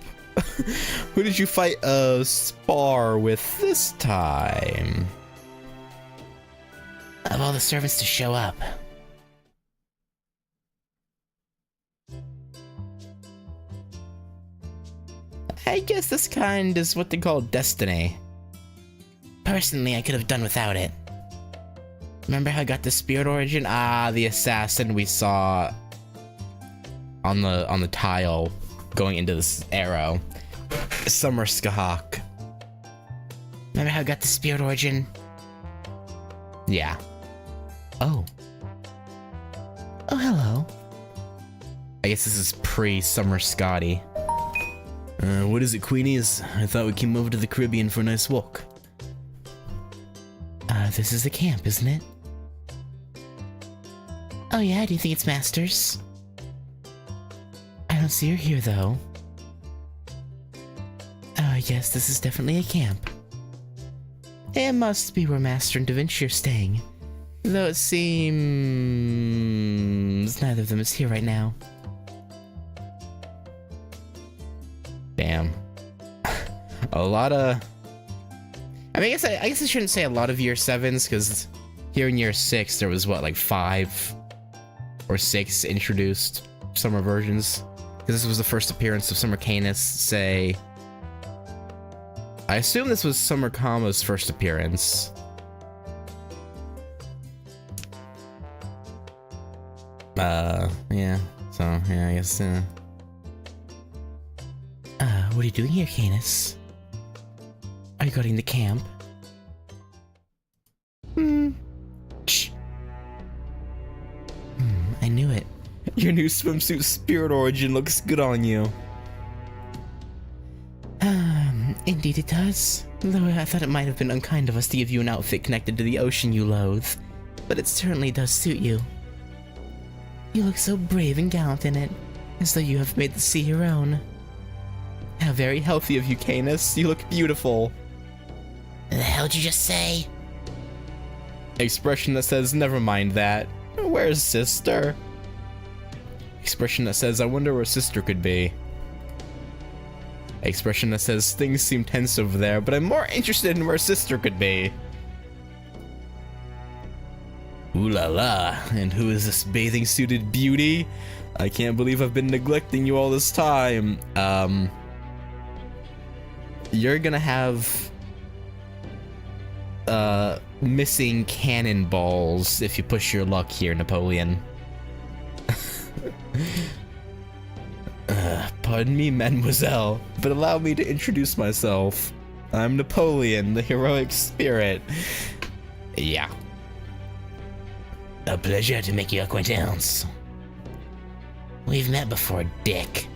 Who did you fight a spar with this time? Of all the servants to show up. I guess this kind is what they call destiny. Personally, I could have done without it. Remember how I got the spirit origin? Ah, the assassin we saw on the tile going into this arrow. Summer Skahawk. Remember how I got the spirit origin? Yeah. Oh. Oh, hello. I guess this is pre-Summer Scotty. What is it, Queenies? I thought we came over to the Caribbean for a nice walk. This is the camp, isn't it? Oh yeah, do you think it's Master's? I don't see her here, though. Yes, this is definitely a camp. It must be where Master and Da Vinci are staying. Though it seems neither of them is here right now. Damn. A lot of... I mean, I guess I shouldn't say a lot of year 7s, because here in year 6 there was, what, like 5 or 6 introduced summer versions? Because this was the first appearance of Summer Canis, say... I assume this was Summer Kama's first appearance. Yeah. So, yeah, I guess, What are you doing here, Canis? Are you guarding the camp? Shh. I knew it. Your new swimsuit spirit origin looks good on you. Indeed it does. Though I thought it might have been unkind of us to give you an outfit connected to the ocean you loathe. but it certainly does suit you. You look so brave and gallant in it, as though you have made the sea your own. How very healthy of you, Canis. You look beautiful. The hell'd you just say? Expression that says, never mind that. Where's sister? Expression that says, I wonder where sister could be. Expression that says, things seem tense over there, but I'm more interested in where sister could be. Ooh la la, and who is this bathing suited beauty? I can't believe I've been neglecting you all this time. You're gonna have missing cannonballs if you push your luck here, Napoleon. Pardon me, mademoiselle, but allow me to introduce myself. I'm Napoleon, the heroic spirit. Yeah. A pleasure to make your acquaintance. We've met before, Dick.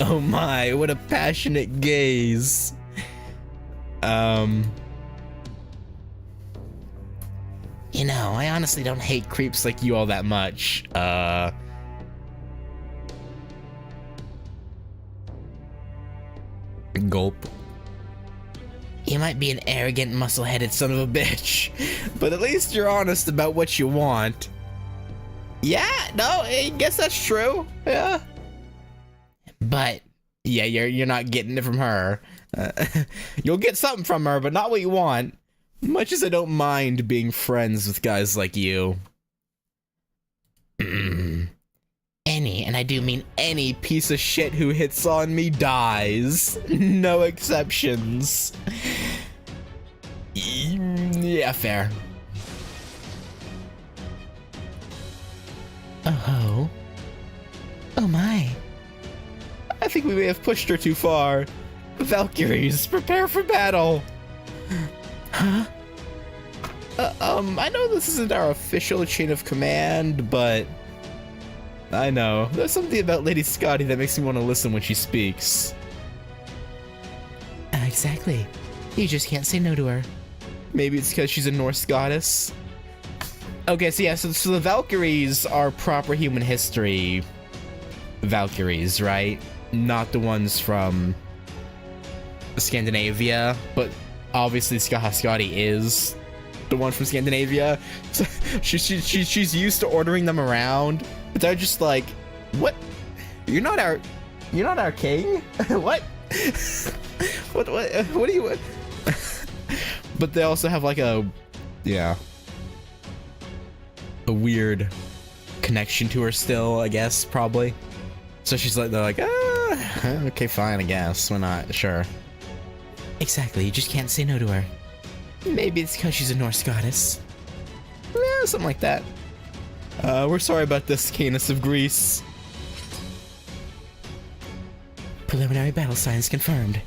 Oh my, what a passionate gaze. You know, I honestly don't hate Hate creeps like you all that much. Gulp. You might be an arrogant, muscle-headed son of a bitch, But at least you're honest about what you want. Yeah, no, I guess that's true. Yeah. but Yeah, you're not getting it from her. You'll get something from her, but not what you want. Much as I don't mind being friends with guys like you. any, and I do mean Any piece of shit who hits on me dies. No exceptions. Yeah, fair. Oh. Oh my. I think we may have pushed her too far. Valkyries, prepare for battle. Huh? I know this isn't our official chain of command, but I know. There's something about Lady Scotty that makes me want to listen when she speaks. Exactly. You just can't say no to her. Maybe it's because she's a Norse goddess. Okay, so yeah, so the Valkyries are proper human history Valkyries, right? Not the ones from Scandinavia, but obviously Scotty is the one from Scandinavia. So she's used to ordering them around, but they're just like, what? You're not our king? What? What do you? But they also have like a weird connection to her still, I guess, probably. So they're like, okay, fine, I guess. Why not? Sure. Exactly, you just can't say no to her. Maybe it's because she's a Norse goddess. Yeah, something like that. We're sorry about this, Canis of Greece. Preliminary battle signs confirmed.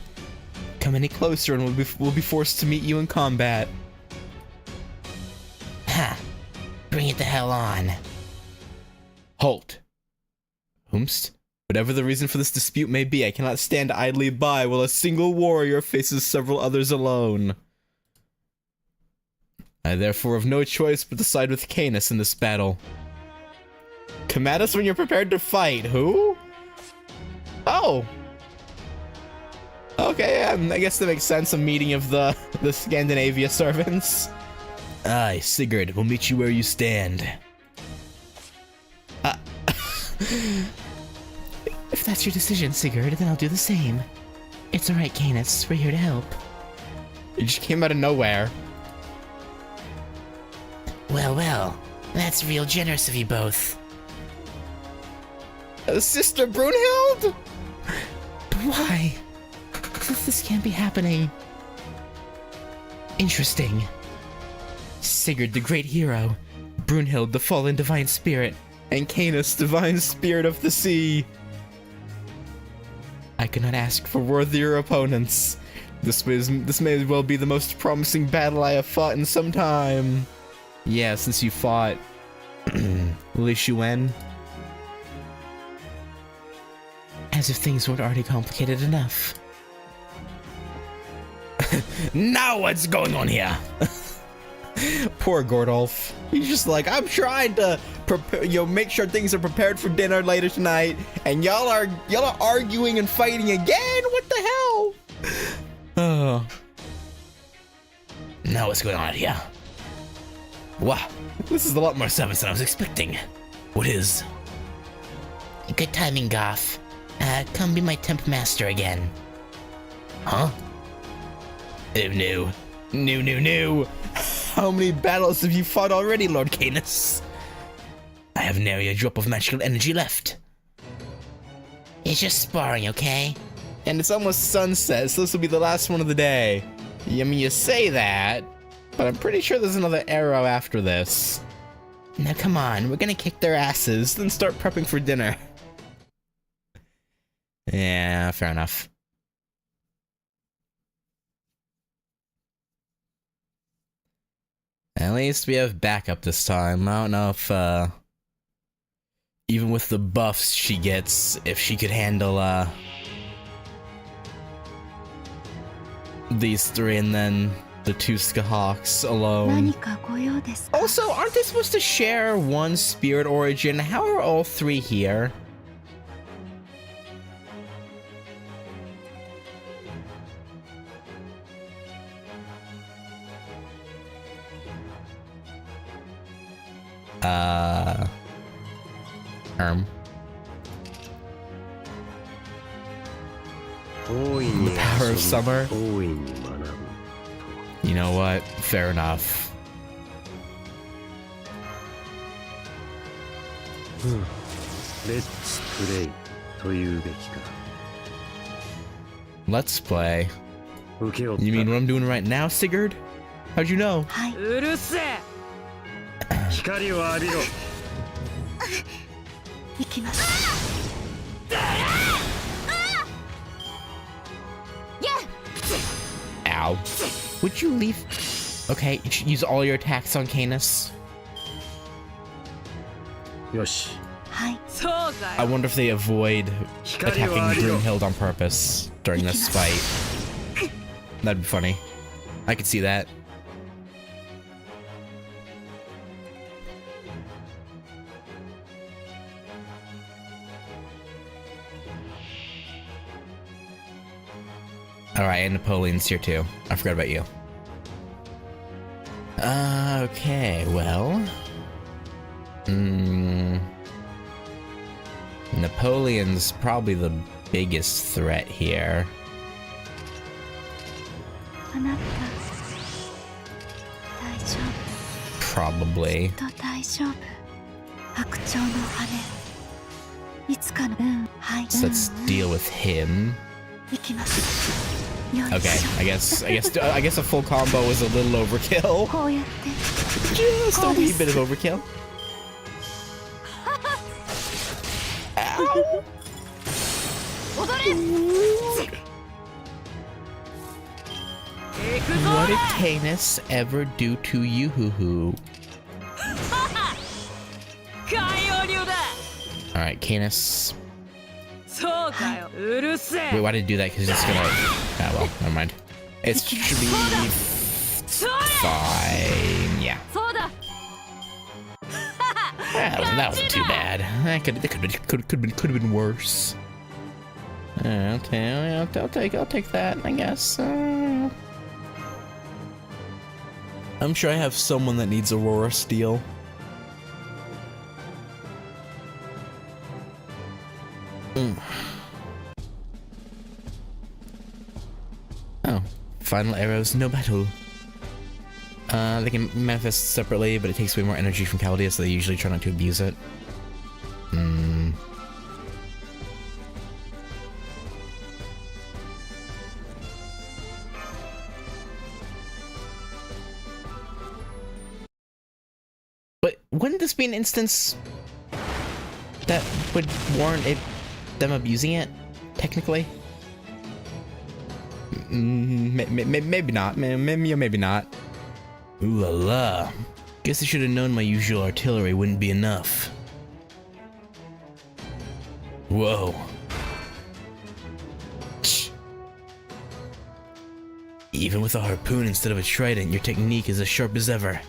Come any closer and we'll be forced to meet you in combat. ha, bring it the hell on. Halt. Whomst? Whatever the reason for this dispute may be, I cannot stand idly by while a single warrior faces several others alone. I therefore have no choice but to side with Canis in this battle. Come at us when you're prepared to fight. Who? Oh. Okay, I guess that makes sense. A meeting of the Scandinavia servants. Aye, Sigurd, we'll meet you where you stand. If that's your decision, Sigurd, then I'll do the same. It's alright, Canis. We're here to help. You just came out of nowhere. Well, that's real generous of you both. Sister Brunhild? But why? This can't be happening. Interesting. Sigurd, the great hero. Brunhild, the fallen divine spirit. And Canis, divine spirit of the sea. I could not ask for Worthier opponents. This may well be the most promising battle I have fought in some time. Yeah, since you fought Li Shuen. as if things weren't already complicated enough. Now what's going on here? Poor Gordolf. He's just like, I'm trying to prepare, make sure things are prepared for dinner later tonight, and y'all are arguing and fighting again. What the hell? Oh. Now what's going on here? Wow, this is a lot more service than I was expecting. What is? Good timing, Goff. Come be my temp master again. Huh? Oh no. No. How many battles have you fought already, Lord Canis? I have nary a drop of magical energy left. It's just sparring, okay? And it's almost sunset, so this will be the last one of the day. I mean, you say that, but I'm pretty sure there's another arrow after this. Now come on, we're gonna kick their asses, Then start prepping for dinner. Yeah, fair enough. At least we have backup this time. I don't know if, even with the buffs she gets, if she could handle, these three and then the two Skahawks alone. Also, aren't they supposed to share one spirit origin? How are all three here? The power of summer? You know what? Fair enough. Let's play. You mean what I'm doing right now, Sigurd? How'd you know? Ow. Would you leave? Okay, you should use all your attacks on Canis. I wonder if they avoid attacking Brunhild on purpose during this fight. That'd be funny. I could see that. Alright, and Napoleon's here too. I forgot about you. Okay, well... Napoleon's probably the biggest threat here. Probably. So let's deal with him. Okay, I guess a full combo is a little overkill. Just a wee bit of overkill. Ow. What did Canis ever do to you, hoo-hoo? Alright, Canis. Wait, why did it do that? Because it's gonna... Ah, well, never mind. It should be... fine, yeah. That wasn't too bad. That could have been worse. I'll take that, I guess. I'm sure I have someone that needs Aurora Steel. Oh, final arrows, no battle. They can manifest separately, but it takes way more energy from Chaldea, so they usually try not to abuse it. But wouldn't this be an instance that would warrant them abusing it, technically? Maybe not. Maybe not. Ooh la la. Guess I should have known my usual artillery wouldn't be enough. Whoa. Even with a harpoon instead of a trident, your technique is as sharp as ever.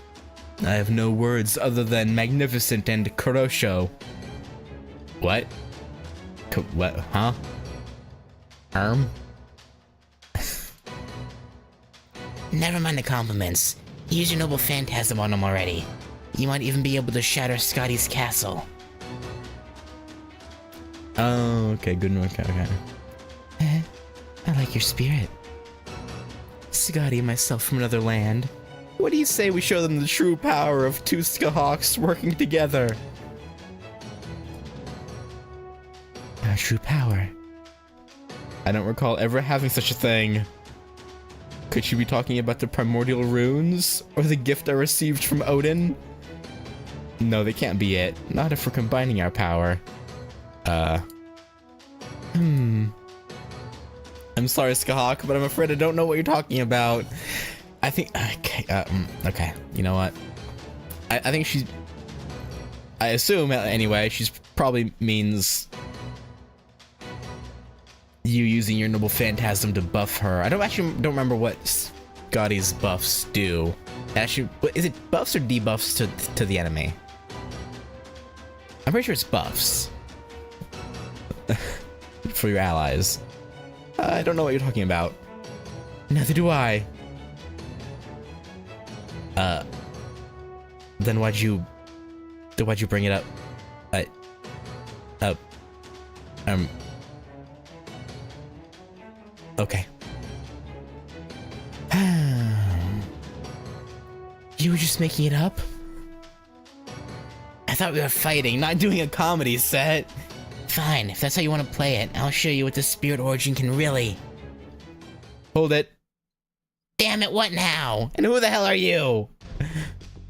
I have no words other than magnificent and Kurosho. What? What? Huh? Never mind the compliments. Use your noble phantasm on him already. You might even be able to shatter Scotty's castle. Oh, okay, good. Okay. I like your spirit. Scotty and myself from another land. What do you say we show them the true power of two Skahawks working together? Our true power. I don't recall ever having such a thing. Could she be talking about the primordial runes? Or the gift I received from Odin? No, they can't be it. Not if we're combining our power. I'm sorry, Skahawk, but I'm afraid I don't know what you're talking about. I think... Okay, you know what? I think she's... I assume, anyway, she's probably means... you using your noble phantasm to buff her. I don't remember what Scotty's buffs do. Actually, is it buffs or debuffs to the enemy? I'm pretty sure it's buffs. For your allies. I don't know what you're talking about. Neither do I. Then why'd you bring it up? Okay. You were just making it up? I thought we were fighting, not doing a comedy set. Fine, if that's how you want to play it, I'll show you what the spirit origin can really... Hold it. Damn it, what now? And who the hell are you?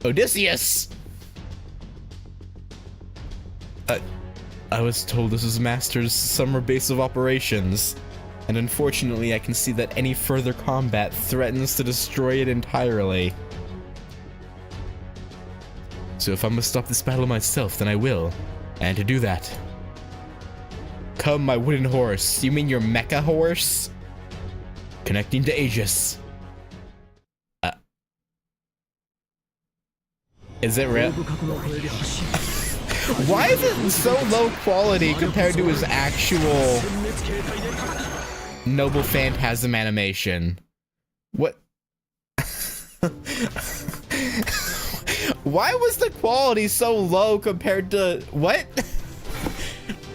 Odysseus! I was told this is Master's summer base of operations, and unfortunately I can see that any further combat threatens to destroy it entirely. So if I must stop this battle myself, then I will. And to do that... Come, my wooden horse. You mean your mecha horse? Connecting to Aegis. Is it real? Why is it so low quality compared to his actual noble phantasm animation? What? Why was the quality so low compared to what?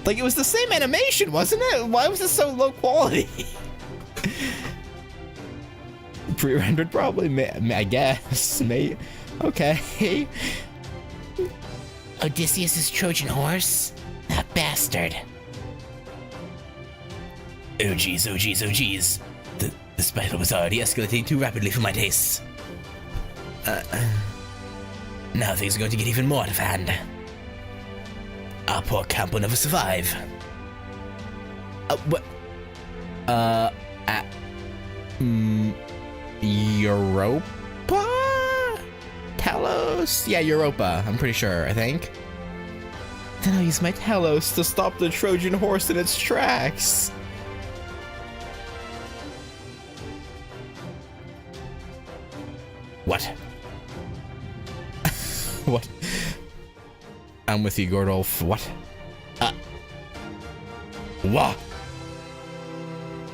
Like, it was the same animation, wasn't it? Why was it so low quality? Pre-rendered, probably. I guess. Okay. Odysseus's Trojan horse? That bastard. Oh geez. This battle was already escalating too rapidly for my tastes. Now things are going to get even more out of hand. Our poor camp will never survive. What? Europa? Talos? Yeah, Europa. I'm pretty sure, I think. Then I'll use my Talos to stop the Trojan horse in its tracks. What? What? I'm with you, Gordolf. What? What?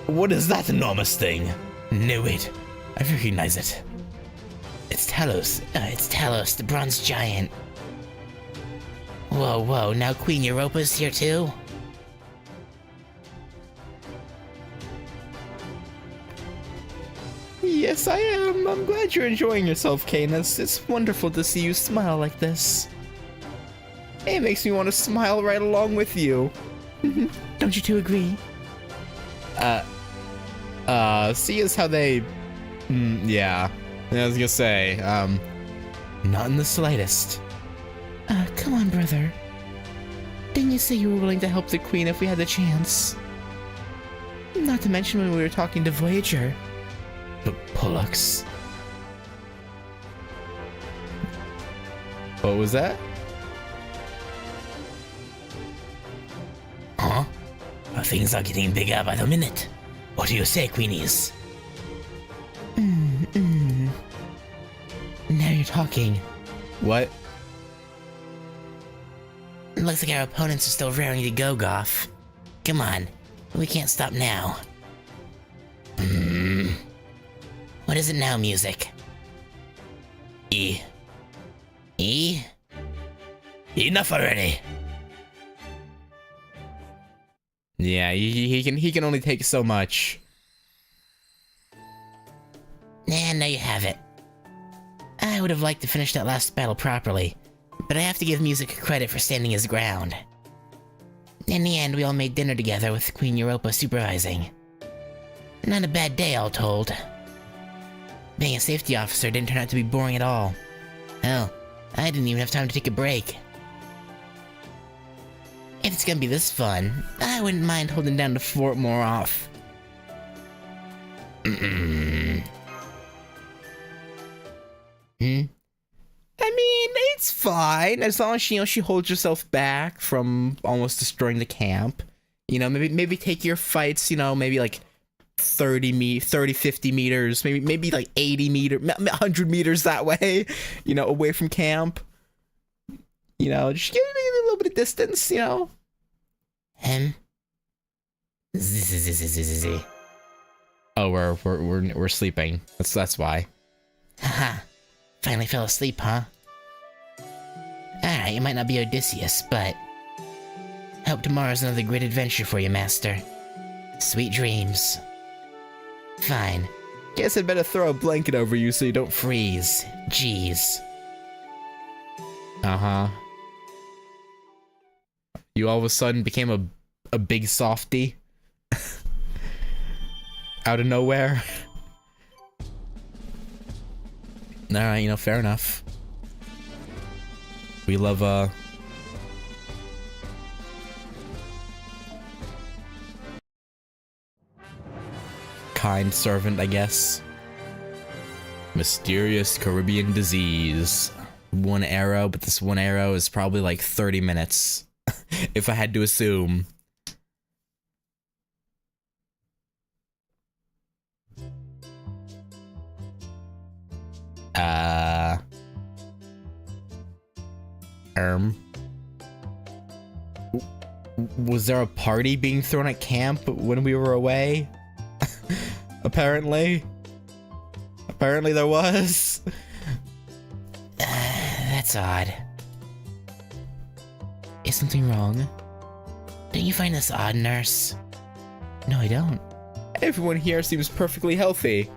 What is that enormous thing? No, wait. I recognize it. It's Talos. It's Talos, the bronze giant. Whoa, now Queen Europa's here too? Yes, I am. I'm glad you're enjoying yourself, Canis. It's wonderful to see you smile like this. It makes me want to smile right along with you. Don't you two agree? See is how they... yeah. I was gonna say, not in the slightest. Come on, brother. Didn't you say you were willing to help the Queen if we had the chance? Not to mention when we were talking to Voyager. But Pollux... What was that? Huh? Things are getting bigger by the minute. What do you say, Queenies? Now you're talking. What? Looks like our opponents are still raring to go, Goff. Come on, we can't stop now. What is it now, music? E. E? Enough already! Yeah, he can only take so much. And there you have it. I would have liked to finish that last battle properly, but I have to give music credit for standing his ground. In the end, we all made dinner together with Queen Europa supervising. Not a bad day, all told. Being a safety officer didn't turn out to be boring at all. Hell, I didn't even have time to take a break. If it's gonna be this fun, I wouldn't mind holding down the fort more off. I mean, it's fine as long as she holds herself back from almost destroying the camp. You know, maybe take your fights, you know, maybe like 30, 50 meters, maybe like 80 meters, 100 meters that way, you know, away from camp. You know, just give it a little bit of distance, you know. Oh, we're sleeping. That's why. Haha. Finally fell asleep, huh? Alright, you might not be Odysseus, but hope tomorrow's another great adventure for you, Master. Sweet dreams. Fine. Guess I'd better throw a blanket over you so you don't Freeze. Jeez. Uh-huh. You all of a sudden became a big softy. Out of nowhere. Alright, you know, fair enough. We love, kind servant, I guess. Mysterious Caribbean disease. One arrow, but this one arrow is probably like 30 minutes. If I had to assume. Was there a party being thrown at camp when we were away? Apparently there was. That's odd. Is something wrong? Don't you find this odd, nurse? No, I don't. Everyone here seems perfectly healthy.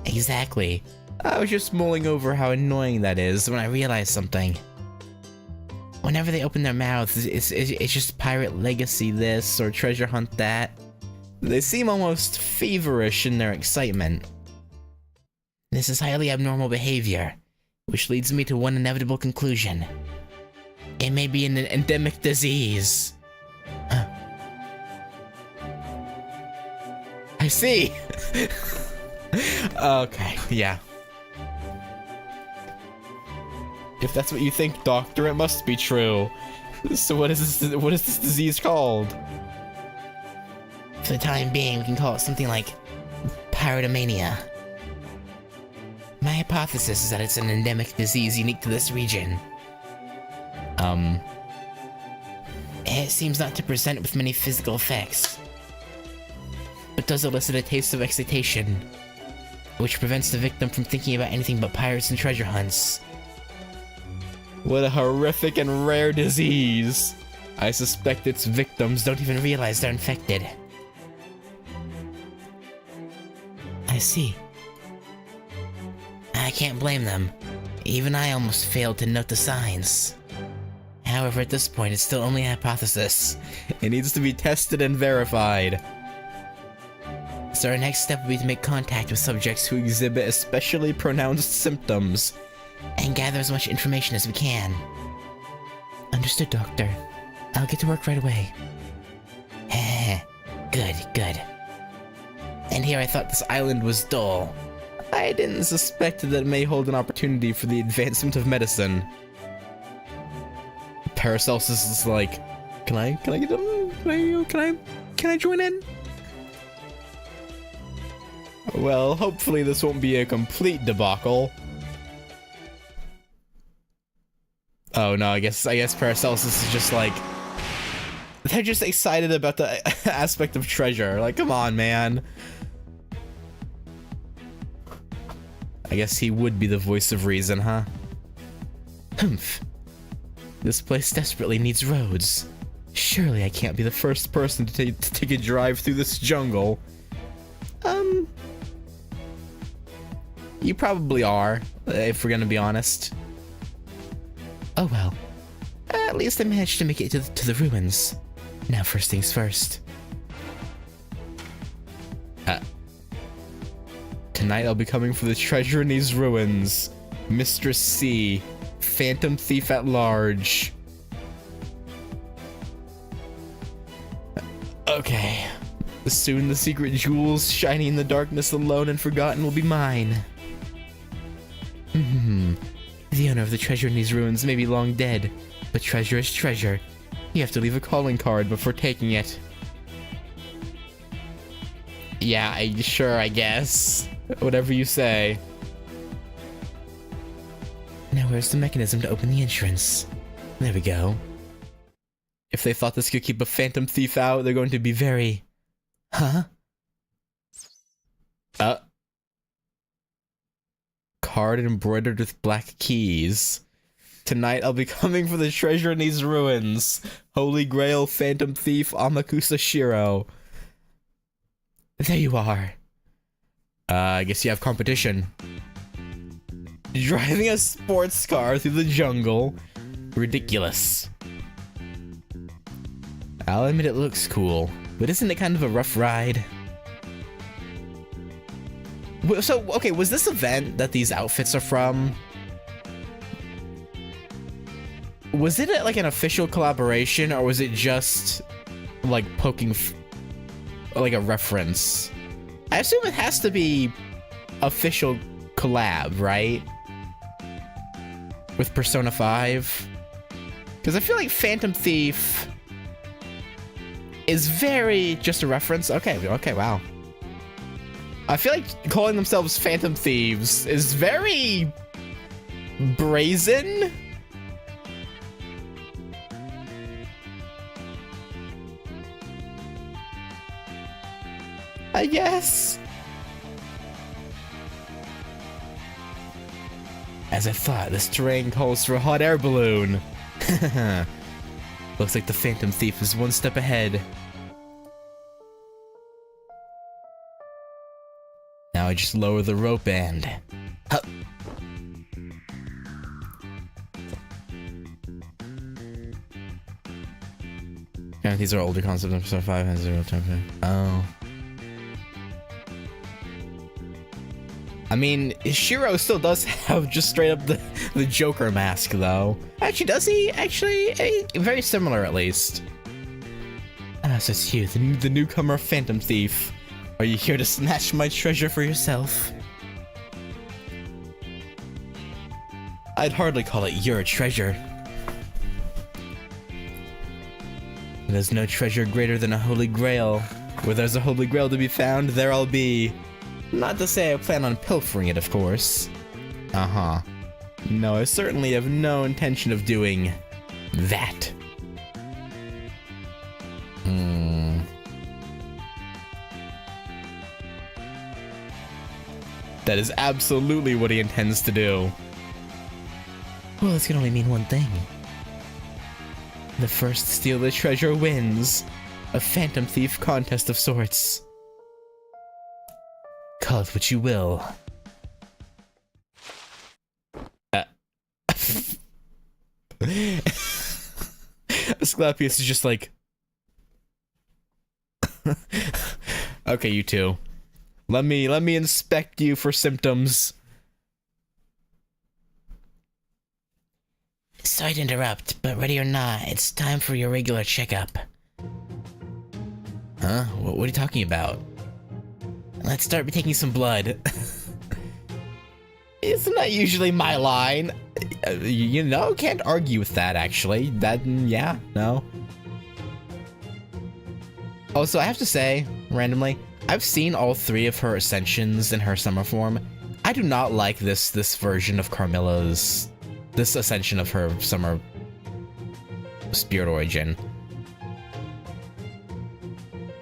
Exactly. I was just mulling over how annoying that is when I realized something. Whenever they open their mouths, it's just pirate legacy this or treasure hunt that. They seem almost feverish in their excitement. This is highly abnormal behavior, which leads me to one inevitable conclusion. It may be an endemic disease. Huh. I see. Okay, yeah. If that's what you think, Doctor, it must be true. So what is this disease called? For the time being, we can call it something like piratomania. My hypothesis is that it's an endemic disease unique to this region. It seems not to present with many physical effects, but does elicit a taste of excitation, which prevents the victim from thinking about anything but pirates and treasure hunts. What a horrific and rare disease. I suspect its victims Don't even realize they're infected. I see. I can't blame them. Even I almost failed to note the signs. However, at this point, it's still only a hypothesis. It needs to be tested and verified. So our next step will be to make contact with subjects Who exhibit especially pronounced symptoms. and gather as much information as we can. Understood, Doctor. I'll get to work right away. Good. And here I thought this island was dull. I didn't suspect that it may hold an opportunity for the advancement of medicine. Paracelsus is like, can I get them? Can I join in? Well, hopefully this won't be a complete debacle. Oh no, I guess Paracelsus is just like... They're just excited about the aspect of treasure. Like, come on, man. I guess he would be the voice of reason, huh? Humph. This place desperately needs roads. Surely I can't be the first person to take a drive through this jungle. You probably are, if we're gonna be honest. Oh well. At least I managed to make it to the ruins. Now first things first. Tonight I'll be coming for the treasure in these ruins. Mistress C. Phantom Thief at Large. Okay. Soon the secret jewels shining in the darkness alone and forgotten will be mine. The owner of the treasure in these ruins may be long dead, but treasure is treasure. You have to leave a calling card before taking it. Yeah, sure, I guess. Whatever you say. Now where's the mechanism to open the entrance? There we go. If they thought this could keep a phantom thief out, they're going to be very... Huh? Card embroidered with black keys. Tonight I'll be coming for the treasure in these ruins. Holy Grail Phantom Thief Amakusa Shiro. There you are. I guess you have competition. Driving a sports car through the jungle. Ridiculous. I'll admit it looks cool, but isn't it kind of a rough ride? So, okay, was this event that these outfits are from? Was it like an official collaboration, or was it just like poking like a reference? I assume it has to be official collab, right? With Persona 5? Because I feel like Phantom Thief is very just a reference. Okay, wow. I feel like calling themselves Phantom Thieves is very brazen. I guess. As I thought, this terrain calls for a hot air balloon. Looks like the Phantom Thief is one step ahead. Now I just lower the rope and... Hup. Yeah, these are older concepts. Episode 5 has 0 time. Oh. I mean, Shiro still does have just straight up the Joker mask, though. Actually, does he? Actually, very similar, at least. Ah, so it's you, the newcomer Phantom Thief. Are you here to snatch my treasure for yourself? I'd hardly call it your treasure. There's no treasure greater than a holy grail. Where there's a holy grail to be found, there I'll be. Not to say I plan on pilfering it, of course. Uh-huh. No, I certainly have no intention of doing that. That is absolutely what he intends to do. Well, this can only mean one thing. The first to steal the treasure wins. A Phantom Thief contest of sorts. Call it what you will. Asclepius is just like... Okay, you two. Let me inspect you for symptoms. Sorry to interrupt, but ready or not, it's time for your regular checkup. Huh? What are you talking about? Let's start by taking some blood. Isn't that usually my line? You know, can't argue with that, actually. Yeah, no. Also, I have to say, randomly, I've seen all 3 of her ascensions in her summer form. I do not like this version of Carmilla's, this ascension of her summer spirit origin.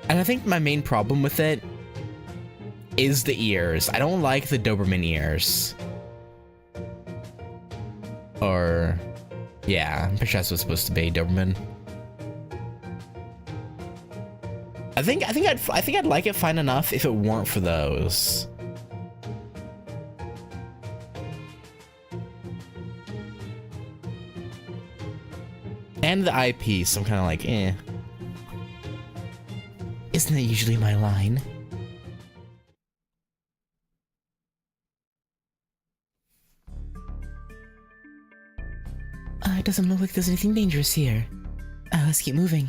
And I think my main problem with it is the ears. I don't like the Doberman ears. Or, yeah, I'm pretty sure that's what's supposed to be, Doberman. I think I'd like it fine enough if it weren't for those. And the eyepiece, I'm kind of like, eh. Isn't that usually my line? It doesn't look like there's anything dangerous here. Let's keep moving.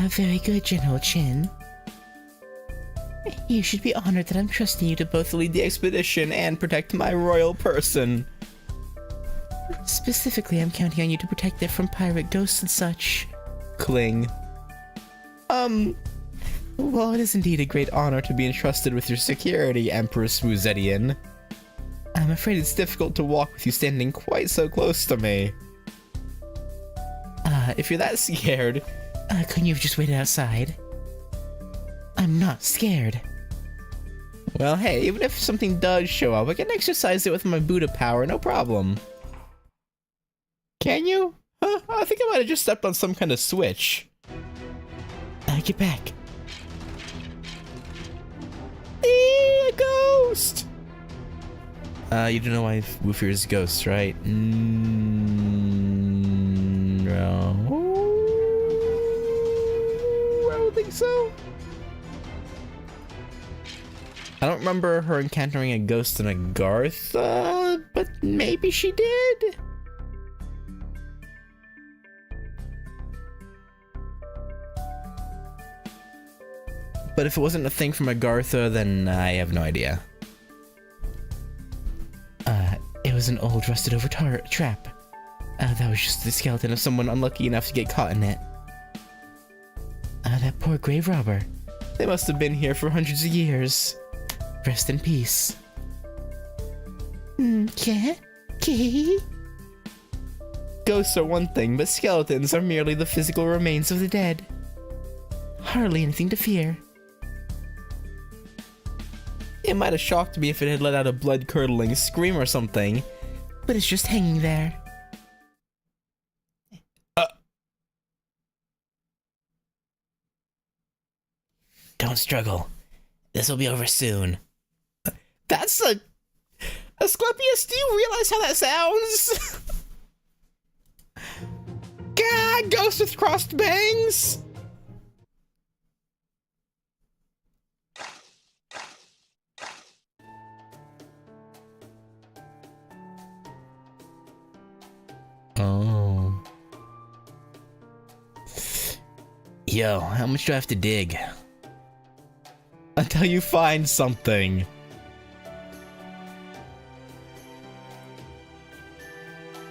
Very good, General Chin. You should be honored that I'm trusting you to both lead the expedition and protect my royal person. Specifically, I'm counting on you to protect it from pirate ghosts and such. Cling. Well, it is indeed a great honor to be entrusted with your security, Empress Wuzetian. I'm afraid it's difficult to walk with you standing quite so close to me. If you're that scared, couldn't you have just waited outside? I'm not scared. Well, hey, even if something does show up, I can exercise it with my Buddha power, no problem. Can you? Huh? I think I might have just stepped on some kind of switch. Get back. A ghost! You don't know why Wu fears ghosts, right? No. I don't think so. I don't remember her encountering a ghost in a Garth, but maybe she did. But if it wasn't a thing from Agartha, then I have no idea. It was an old rusted over trap. That was just the skeleton of someone unlucky enough to get caught in it. That poor grave robber. They must have been here for hundreds of years. Rest in peace. Ghosts are one thing, but skeletons are merely the physical remains of the dead. Hardly anything to fear. It might have shocked me if it had let out a blood-curdling scream or something, but it's just hanging there. Don't struggle. This will be over soon. That's Asclepius, do you realize how that sounds? God, ghost with crossed bangs! Oh. Yo, how much do I have to dig? Until you find something.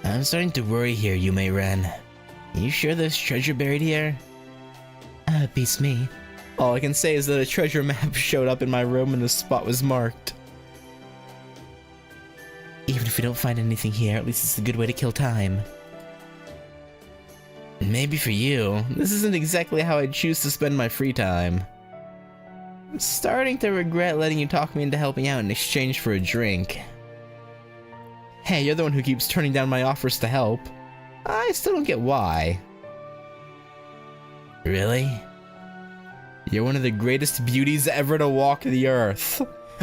I'm starting to worry here, Yume Ren. You sure there's treasure buried here? Beats me. All I can say is that a treasure map showed up in my room and the spot was marked. Even if we don't find anything here, at least it's a good way to kill time. Maybe for you. This isn't exactly how I'd choose to spend my free time. I'm starting to regret letting you talk me into helping out in exchange for a drink. Hey, you're the one who keeps turning down my offers to help. I still don't get why. Really? You're one of the greatest beauties ever to walk the earth.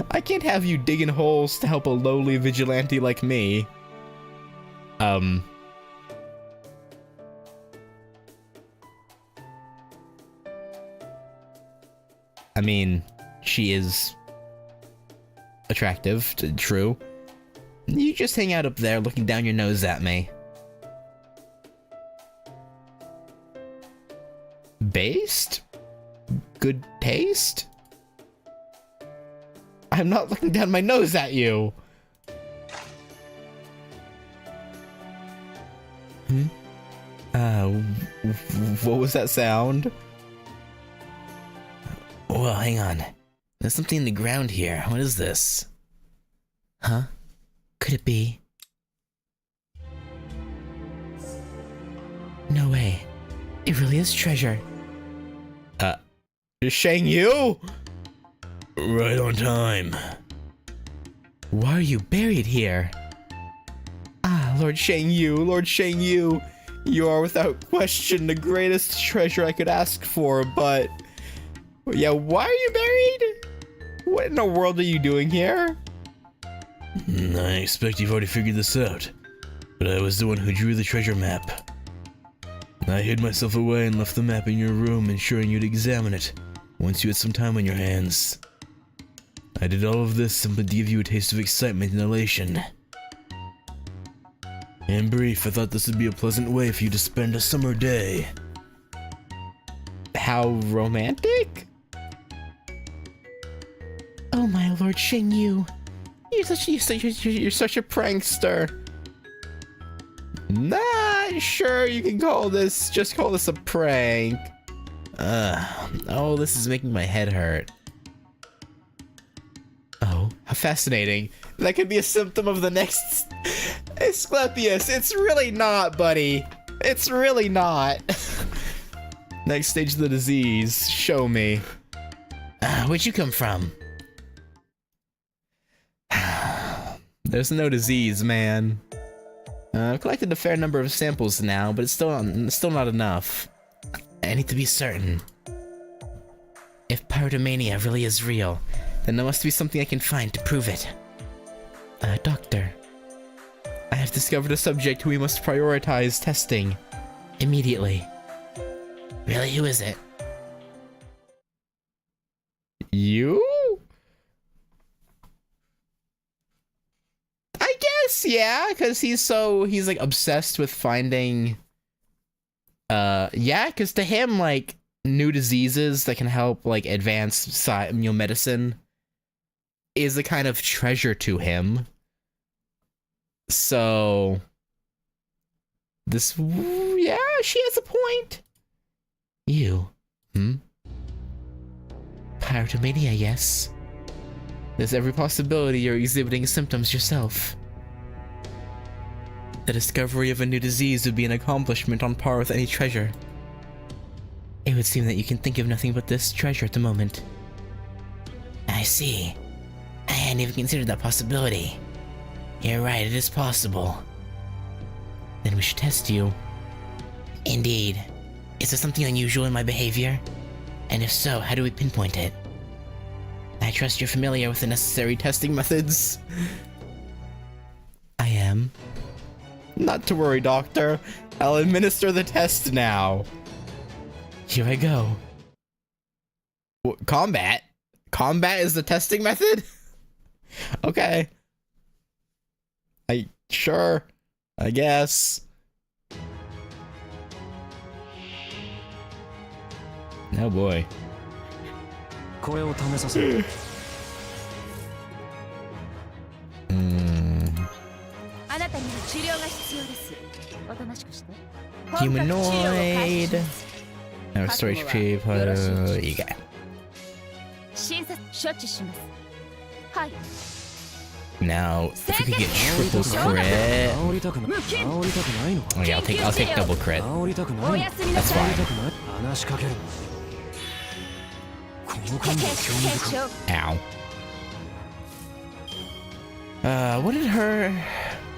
I can't have you digging holes to help a lowly vigilante like me. I mean, she is attractive, true. You just hang out up there looking down your nose at me. Based? Good taste? I'm not looking down my nose at you. What was that sound? Whoa, hang on. There's something in the ground here. What is this? Huh? Could it be? No way. It really is treasure. Shang Yu? Right on time. Why are you buried here? Ah, Lord Shang Yu, Lord Shang Yu. You are without question the greatest treasure I could ask for, but... Yeah, why are you buried? What in the world are you doing here? I expect you've already figured this out, but I was the one who drew the treasure map. I hid myself away and left the map in your room, ensuring you'd examine it once you had some time on your hands. I did all of this simply to give you a taste of excitement and elation. In brief, I thought this would be a pleasant way for you to spend a summer day. How romantic? Oh my Lord Shang Yu, you're such a prankster. Not sure you can call this, just call this a prank. Oh, this is making my head hurt. Oh, how fascinating. That could be a symptom of the next Asclepius. It's really not, buddy. It's really not. Next stage of the disease. Show me. Where'd you come from? There's no disease, man. I've collected a fair number of samples now, but it's still not enough. I need to be certain. If pyrotomania really is real, then there must be something I can find to prove it. Doctor. I have discovered a subject who we must prioritize testing. Immediately. Really, who is it? You? I guess, yeah, because he's like obsessed with finding yeah, because to him, like, new diseases that can help like advance medicine is a kind of treasure to him. So this, yeah, she has a point. You? Pyrotomania, yes. There's every possibility you're exhibiting symptoms yourself. The discovery of a new disease would be an accomplishment on par with any treasure. It would seem that you can think of nothing but this treasure at the moment. I see. I hadn't even considered that possibility. You're right, it is possible. Then we should test you. Indeed. Is there something unusual in my behavior? And if so, how do we pinpoint it? I trust you're familiar with the necessary testing methods. I am. Not to worry, Doctor. I'll administer the test now. Here I go. Combat? Combat is the testing method? Okay. Sure. I guess. Oh boy. Humanoid. Now restore HP. You got it. Now, if we could get triple crit. Oh yeah, I'll take double crit. That's fine. Ow. What did her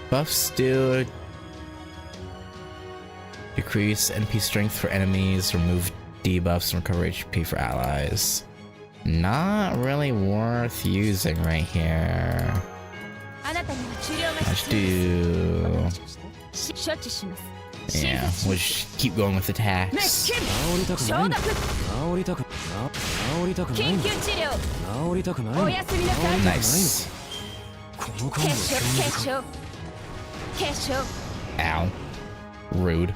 buffs do? Decrease NP strength for enemies, remove debuffs, and recover HP for allies. Not really worth using right here. Let's do... Yeah, we'll just keep going with attacks. Nice. Ow. Rude.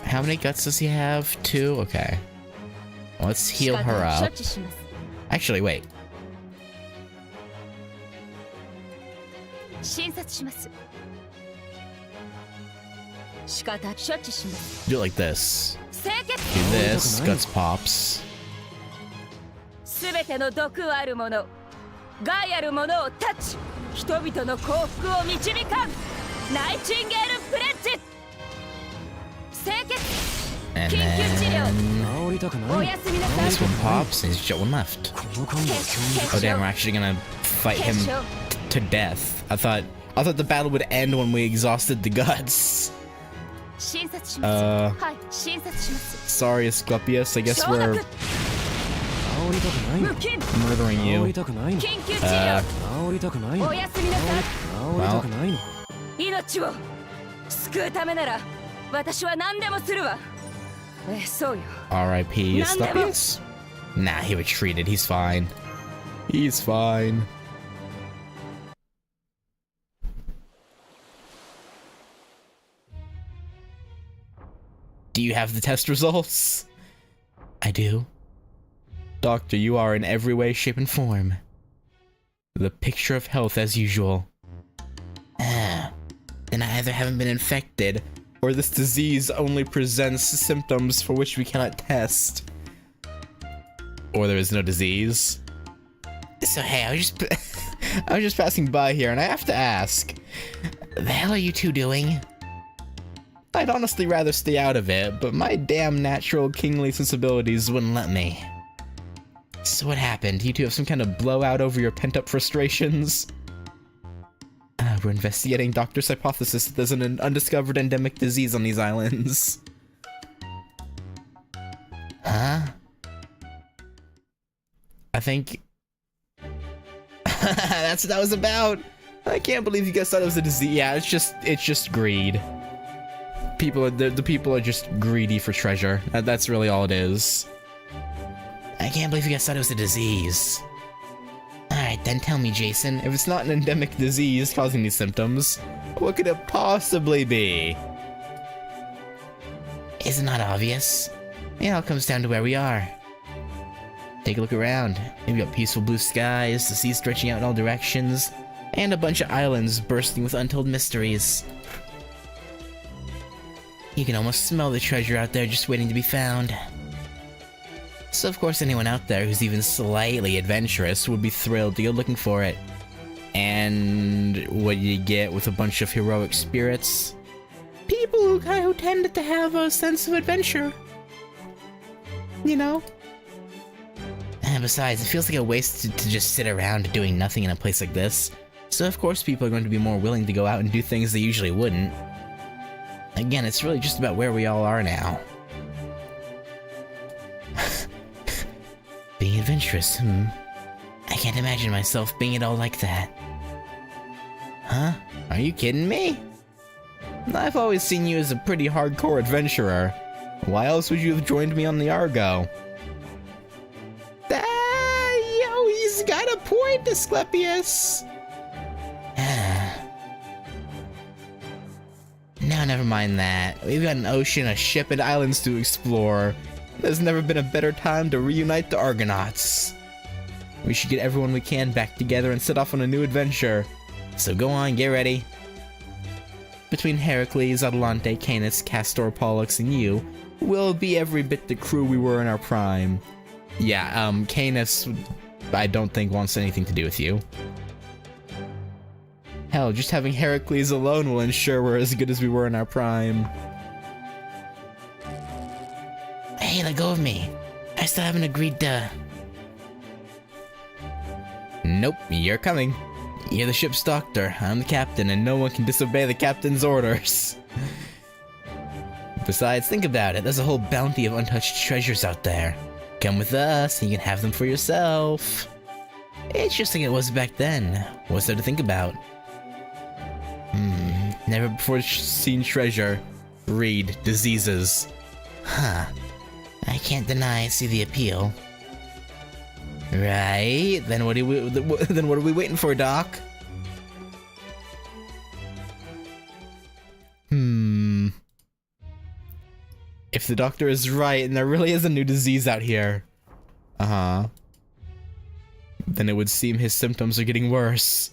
How many guts does he have? 2? Okay. Let's heal her up. Actually, wait. Do it like this. Do this, guts pops. すべての毒あるもの害あるものを断ち人々の幸福を導かんナイチンゲールプレッジ清潔 And 緊急治療 then おやすみなさい this one pops and he's chilling left. Oh damn, we're actually gonna fight him to death. I thought the battle would end when we exhausted the guts. 診察しますはい診察します Sorry, Asclepius. I guess we're 無菌 murdering you. 緊急治療おやすみなさい Well, 命を救うためなら私は何でもするわそうよ R.I.P. Asclepius? Nah, he retreated. He's fine. He's fine. Do you have the test results? I do. Doctor, you are in every way, shape, and form the picture of health as usual. Ah, then I either haven't been infected, Or this disease only presents symptoms for which we cannot test. Or there is no disease. so hey, I I was just passing by here, and I have to ask. the hell are you two doing? I'd honestly rather stay out of it, but my damn natural kingly sensibilities wouldn't let me. So what happened? You two have some kind of blowout over your pent-up frustrations? We're investigating Doctor's hypothesis that there's an undiscovered endemic disease on these islands. Huh? I think... That's what that was about! I can't believe you guys thought it was a disease. Yeah, it's just greed. The people are just greedy for treasure. That's really all it is. I can't believe you guys thought it was a disease. Alright, then tell me, Jason. If it's not an endemic disease causing these symptoms, what could it possibly be? Is it not obvious? It all comes down to where we are. Take a look around. We've got peaceful blue skies, the sea stretching out in all directions, and a bunch of islands bursting with untold mysteries. You can almost smell the treasure out there just waiting to be found. So of course anyone out there who's even slightly adventurous would be thrilled to go looking for it. And what you get with a bunch of heroic spirits? People who tend to have a sense of adventure. You know? And besides, it feels like a waste to just sit around doing nothing in a place like this. So of course people are going to be more willing to go out and do things they usually wouldn't. Again, it's really just about where we all are now. Being adventurous, I can't imagine myself being at all like that. Huh? Are you kidding me? I've always seen you as a pretty hardcore adventurer. Why else would you have joined me on the Argo? Yo, he's got a point, Asclepius! No, never mind that. We've got an ocean, a ship, and islands to explore. There's never been a better time to reunite the Argonauts. We should get everyone we can back together and set off on a new adventure. So go on, get ready. Between Heracles, Atalante, Canis, Castor, Pollux, and you, we'll be every bit the crew we were in our prime. Yeah, Canis, I don't think wants anything to do with you. Hell, just having Heracles alone will ensure we're as good as we were in our prime. Hey, let go of me. I still haven't agreed to... Nope, you're coming. You're the ship's doctor, I'm the captain, and no one can disobey the captain's orders. Besides, think about it, there's a whole bounty of untouched treasures out there. Come with us, and you can have them for yourself. It's just like it was back then. What's there to think about? Never before seen treasure. Breed, diseases. Huh. I can't deny I see the appeal. Right? Then what are we waiting for, Doc? If the doctor is right and there really is a new disease out here, then it would seem his symptoms are getting worse.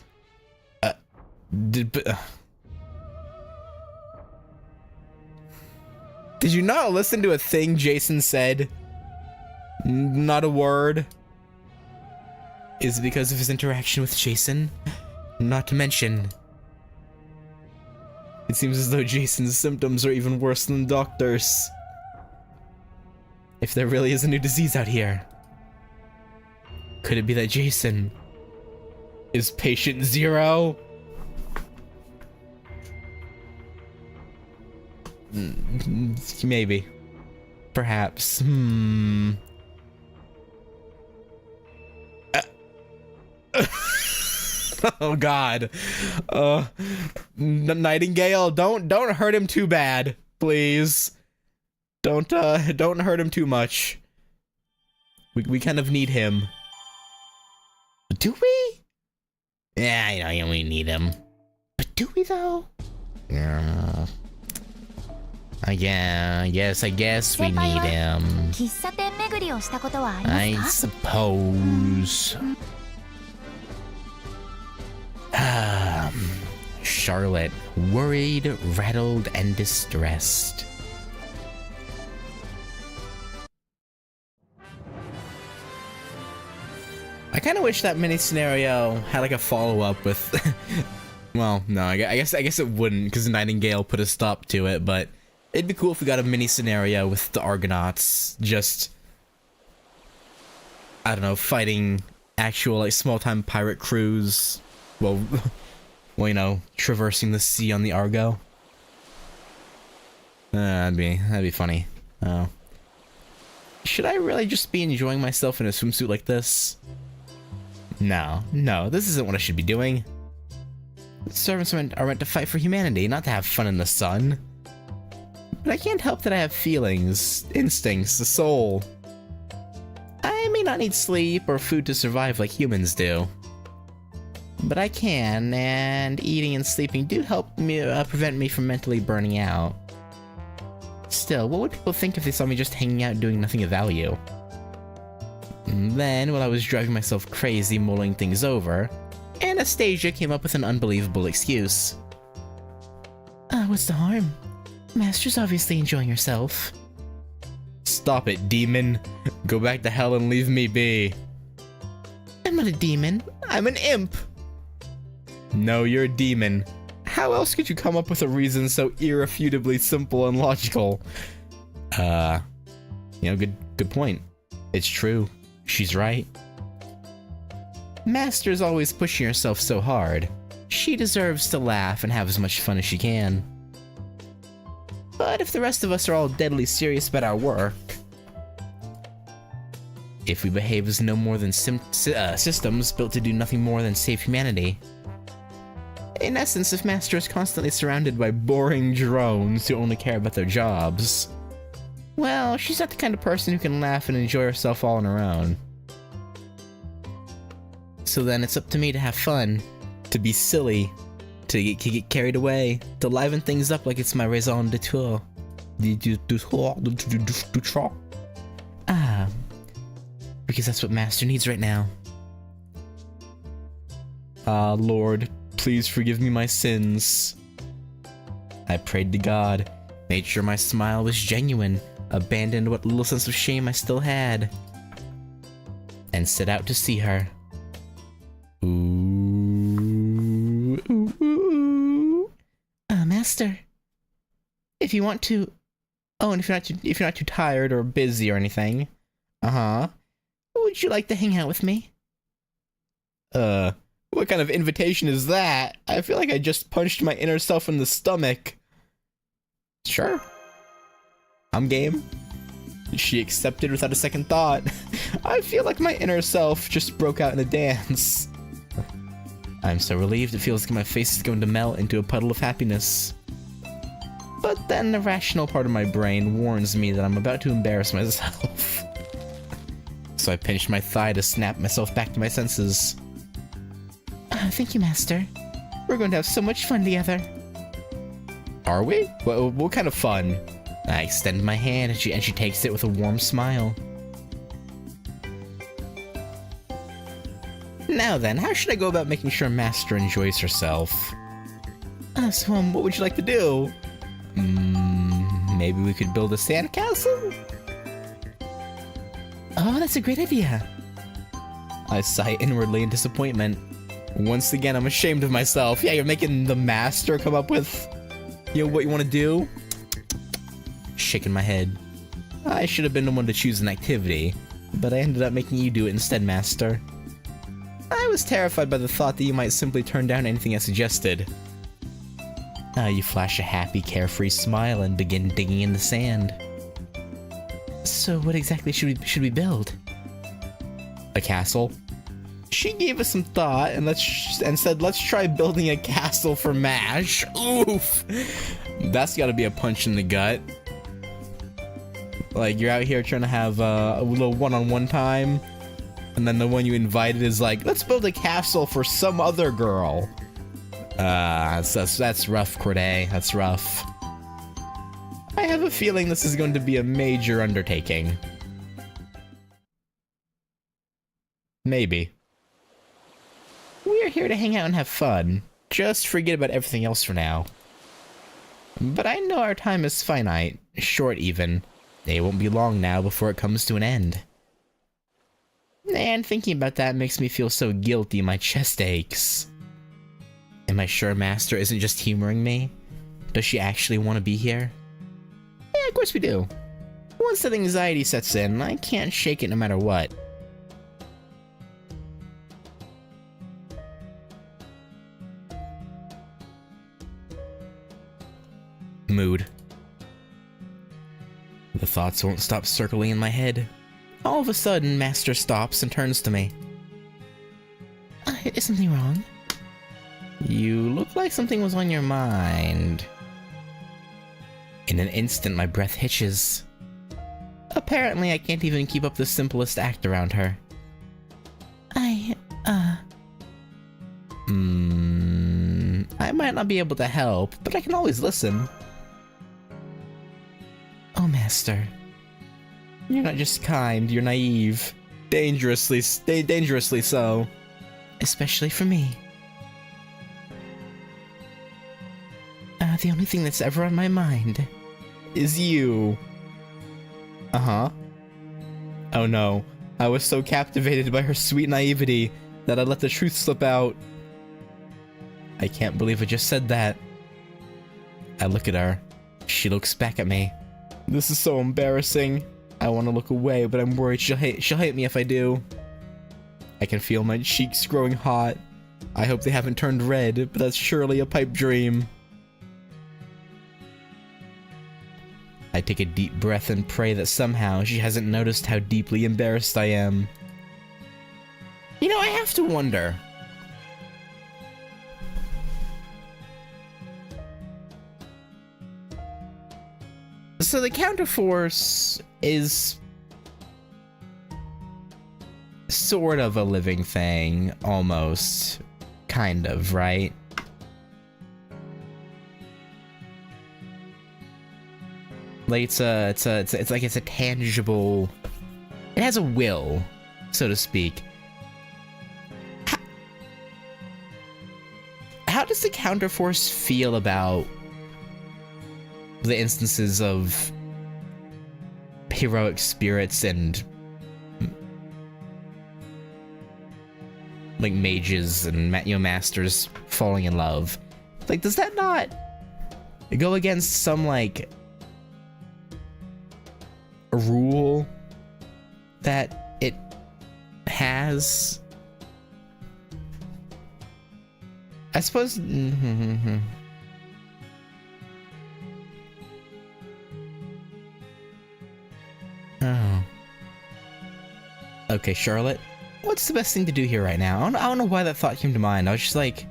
Did you not listen to a thing Jason said? Not a word. Is it because of his interaction with Jason? Not to mention, it seems as though Jason's symptoms are even worse than the doctor's. If there really is a new disease out here, could it be that Jason is patient zero? Maybe. Perhaps. Oh God. Nightingale, don't hurt him too bad, please. Don't hurt him too much. We kind of need him. Do we? Yeah, we need him. But do we though? Yeah. I guess we need him. 喫茶店巡りをしたことはあり I ますか suppose. Charlotte, worried, rattled, and distressed. I kind of wish that mini scenario had like a follow-up with well, no, I guess it wouldn't, because Nightingale put a stop to it, but it'd be cool if we got a mini scenario with the Argonauts just, I don't know, fighting actual like small-time pirate crews. Well, traversing the sea on the Argo. That'd be funny. Oh. Should I really just be enjoying myself in a swimsuit like this? No, this isn't what I should be doing. Servants are meant to fight for humanity, not to have fun in the sun. But I can't help that I have feelings, instincts, a soul. I may not need sleep or food to survive like humans do. But I can, and eating and sleeping do help me prevent me from mentally burning out. Still, what would people think if they saw me just hanging out doing nothing of value? And then, while I was driving myself crazy mulling things over, Anastasia came up with an unbelievable excuse. What's the harm? Master's obviously enjoying herself. Stop it, demon. Go back to hell and leave me be. I'm not a demon. I'm an imp. No, you're a demon. How else could you come up with a reason so irrefutably simple and logical? Good point. It's true. She's right. Master's always pushing herself so hard. She deserves to laugh and have as much fun as she can. But if the rest of us are all deadly serious about our work, if we behave as no more than systems built to do nothing more than save humanity, in essence, if Master is constantly surrounded by boring drones who only care about their jobs, well, she's not the kind of person who can laugh and enjoy herself all on her own. So then it's up to me to have fun, to be silly, to get carried away, to liven things up like it's my raison d'etre. Because that's what Master needs right now. Lord, please forgive me my sins. I prayed to God, made sure my smile was genuine, abandoned what little sense of shame I still had, and set out to see her. Ooh, ooh, ooh. Master, if you want to, and if you're not too tired or busy or anything, would you like to hang out with me? What kind of invitation is that? I feel like I just punched my inner self in the stomach. Sure. I'm game. She accepted without a second thought. I feel like my inner self just broke out in a dance. I'm so relieved it feels like my face is going to melt into a puddle of happiness. But then the rational part of my brain warns me that I'm about to embarrass myself. So I pinched my thigh to snap myself back to my senses. Thank you, Master. We're going to have so much fun together. Are we? What kind of fun? I extend my hand and she takes it with a warm smile. Now then, how should I go about making sure Master enjoys herself? So, what would you like to do? Maybe we could build a sandcastle? Oh, that's a great idea. I sigh inwardly in disappointment. Once again, I'm ashamed of myself. Yeah, you're making the master come up with, what you want to do? Shaking my head. I should have been the one to choose an activity, but I ended up making you do it instead, master. I was terrified by the thought that you might simply turn down anything I suggested. You flash a happy, carefree smile and begin digging in the sand. So what exactly should we build? A castle. She gave us some thought and said, let's try building a castle for MASH. Oof! That's gotta be a punch in the gut. Like, you're out here trying to have a little one-on-one time, and then the one you invited is like, let's build a castle for some other girl. That's rough, Chaldea. That's rough. I have a feeling this is going to be a major undertaking. Maybe. We're here to hang out and have fun. Just forget about everything else for now. But I know our time is finite, short even. It won't be long now before it comes to an end. And thinking about that makes me feel so guilty my chest aches. Am I sure Master isn't just humoring me? Does she actually want to be here? Yeah, of course we do. Once that anxiety sets in, I can't shake it no matter what. Mood. The thoughts won't stop circling in my head. All of a sudden, Master stops and turns to me. Is something wrong? You look like something was on your mind. In an instant, my breath hitches. Apparently, I can't even keep up the simplest act around her. I might not be able to help, but I can always listen. Oh, Master. You're not just kind, you're naive. Dangerously so. Especially for me. The only thing that's ever on my mind is you. Uh-huh. Oh no, I was so captivated by her sweet naivety that I let the truth slip out. I can't believe I just said that. I look at her. She looks back at me. This is so embarrassing. I want to look away, but I'm worried she'll hate me if I do. I can feel my cheeks growing hot. I hope they haven't turned red, but that's surely a pipe dream. I take a deep breath and pray that somehow she hasn't noticed how deeply embarrassed I am. You know, I have to wonder. So the counterforce is sort of a living thing, almost, kind of, right? Like it's a tangible. It has a will, so to speak. How does the counterforce feel about the instances of heroic spirits and like mages and masters falling in love? Like, does that not go against some like a rule that it has? I suppose. Oh. Okay, Charlotte. What's the best thing to do here right now? I don't know why that thought came to mind. I was just like,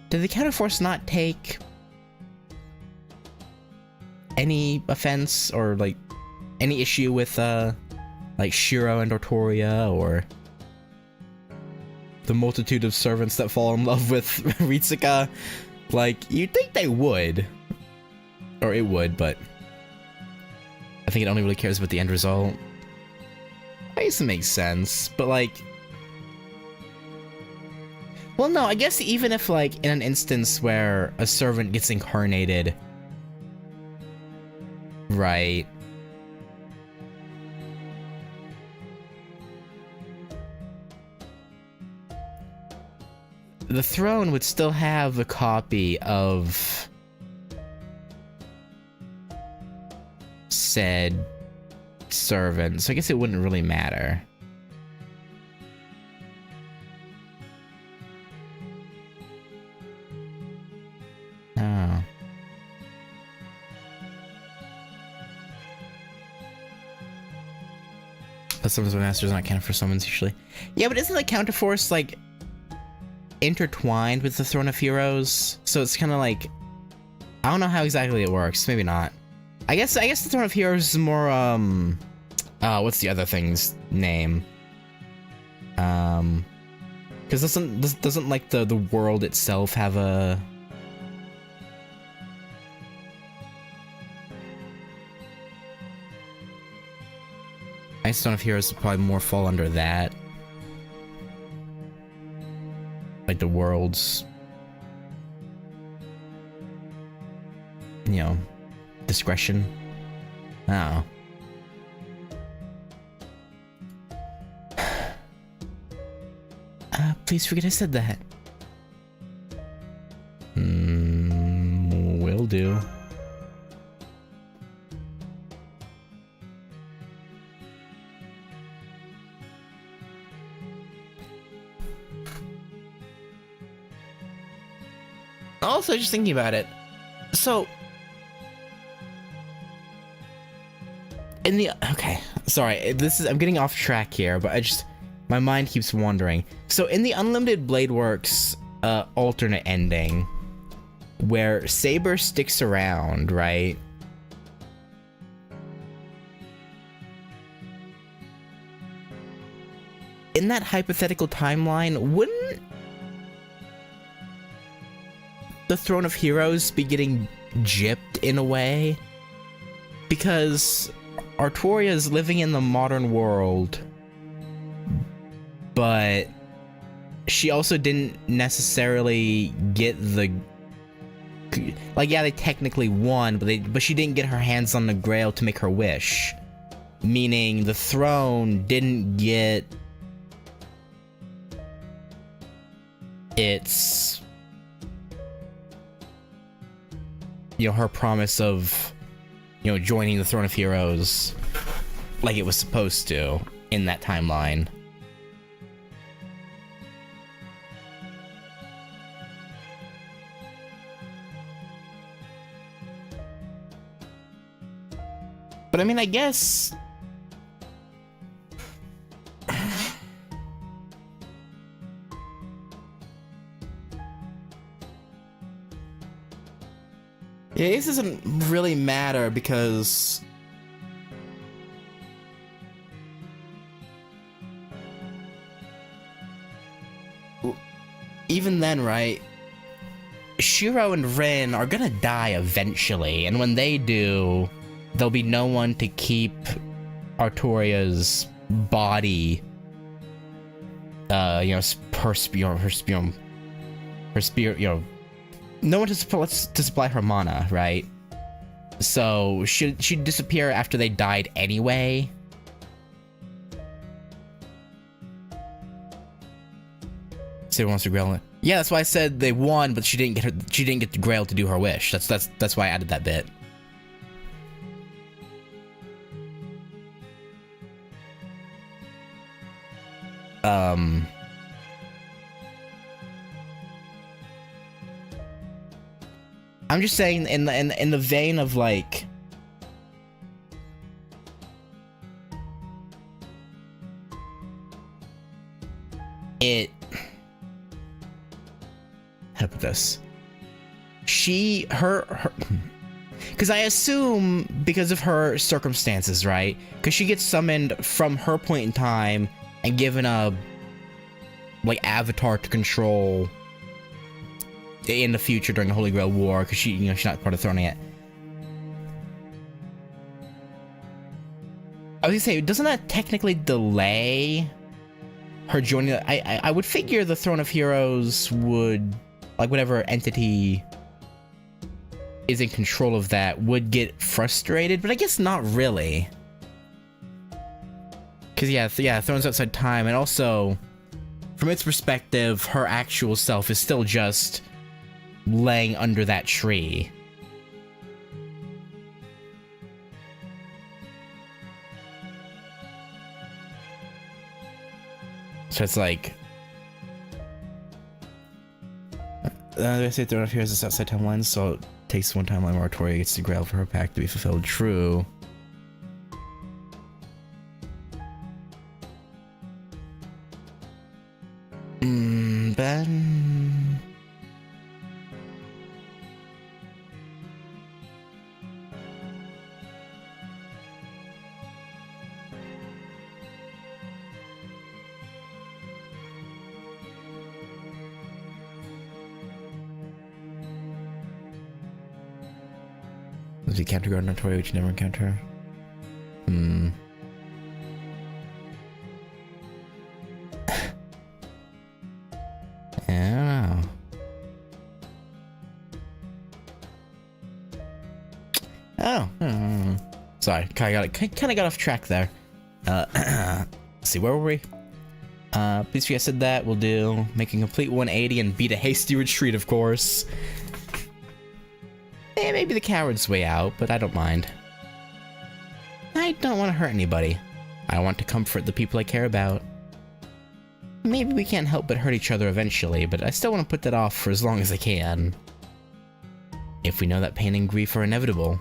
did the counterforce not take any offense or like any issue with like Shiro and Ortoria, or the multitude of servants that fall in love with Ritsuka? Like, you'd think they would, or it would, but I think it only really cares about the end result. I guess it makes sense, but like, well, no, I guess even if like in an instance where a servant gets incarnated, right? the throne would still have a copy of said servant, so I guess it wouldn't really matter. Oh. But summons masters not counted for summons usually. Yeah, but isn't the counterforce like intertwined with the Throne of Heroes? So it's kind of like, I don't know how exactly it works. Maybe not. I guess the Throne of Heroes is more what's the other thing's name? Because doesn't like the world itself have a Throne of Heroes would probably more fall under that. Like the world's, you know, discretion. I don't know. Please forget I said that. Will do. Also, just thinking about it, so in the sorry, I'm getting off track here, but my mind keeps wandering. So in the Unlimited Blade Works alternate ending, where Saber sticks around, right? In that hypothetical timeline, wouldn't the Throne of Heroes be getting gypped in a way? Because Artoria is living in the modern world, but she also didn't necessarily get the, like, yeah, they technically won, but she didn't get her hands on the Grail to make her wish. Meaning the throne didn't get its, you know, her promise of, you know, joining the Throne of Heroes like it was supposed to in that timeline. But I mean, I guess yeah, this doesn't really matter because even then, right, Shiro and Rin are gonna die eventually, and when they do, there'll be no one to keep Artoria's body, you know, her spirit, you know, no one to supply her mana, right? So she'd disappear after they died anyway. Saber wants to Grail it. Yeah, that's why I said they won, but she didn't get the Grail to do her wish. That's why I added that bit. I'm just saying in the vein of like it, how to put this? Her because I assume because of her circumstances, right? Because she gets summoned from her point in time and given a like avatar to control in the future during the Holy Grail War, because she's not part of the throne yet. I was gonna say, doesn't that technically delay her joining? I would figure the Throne of Heroes would, like, whatever entity is in control of that would get frustrated, but I guess not really. Because yeah, Throne's outside time, and also from its perspective, her actual self is still just laying under that tree. So it's like, they say they're not here as this outside timeline, so it takes one timeline where Artoria gets to grail for her pact to be fulfilled. True. But does he encounter Garden Artoria, which you never encounter? I don't know. Oh, sorry, kind of got off track there. Let's see, where were we? Please forget I said that. We'll do make a complete 180 and beat a hasty retreat, of course. Maybe the coward's way out, but I don't mind. I don't want to hurt anybody. I want to comfort the people I care about. Maybe we can't help but hurt each other eventually, but I still want to put that off for as long as I can. If we know that pain and grief are inevitable,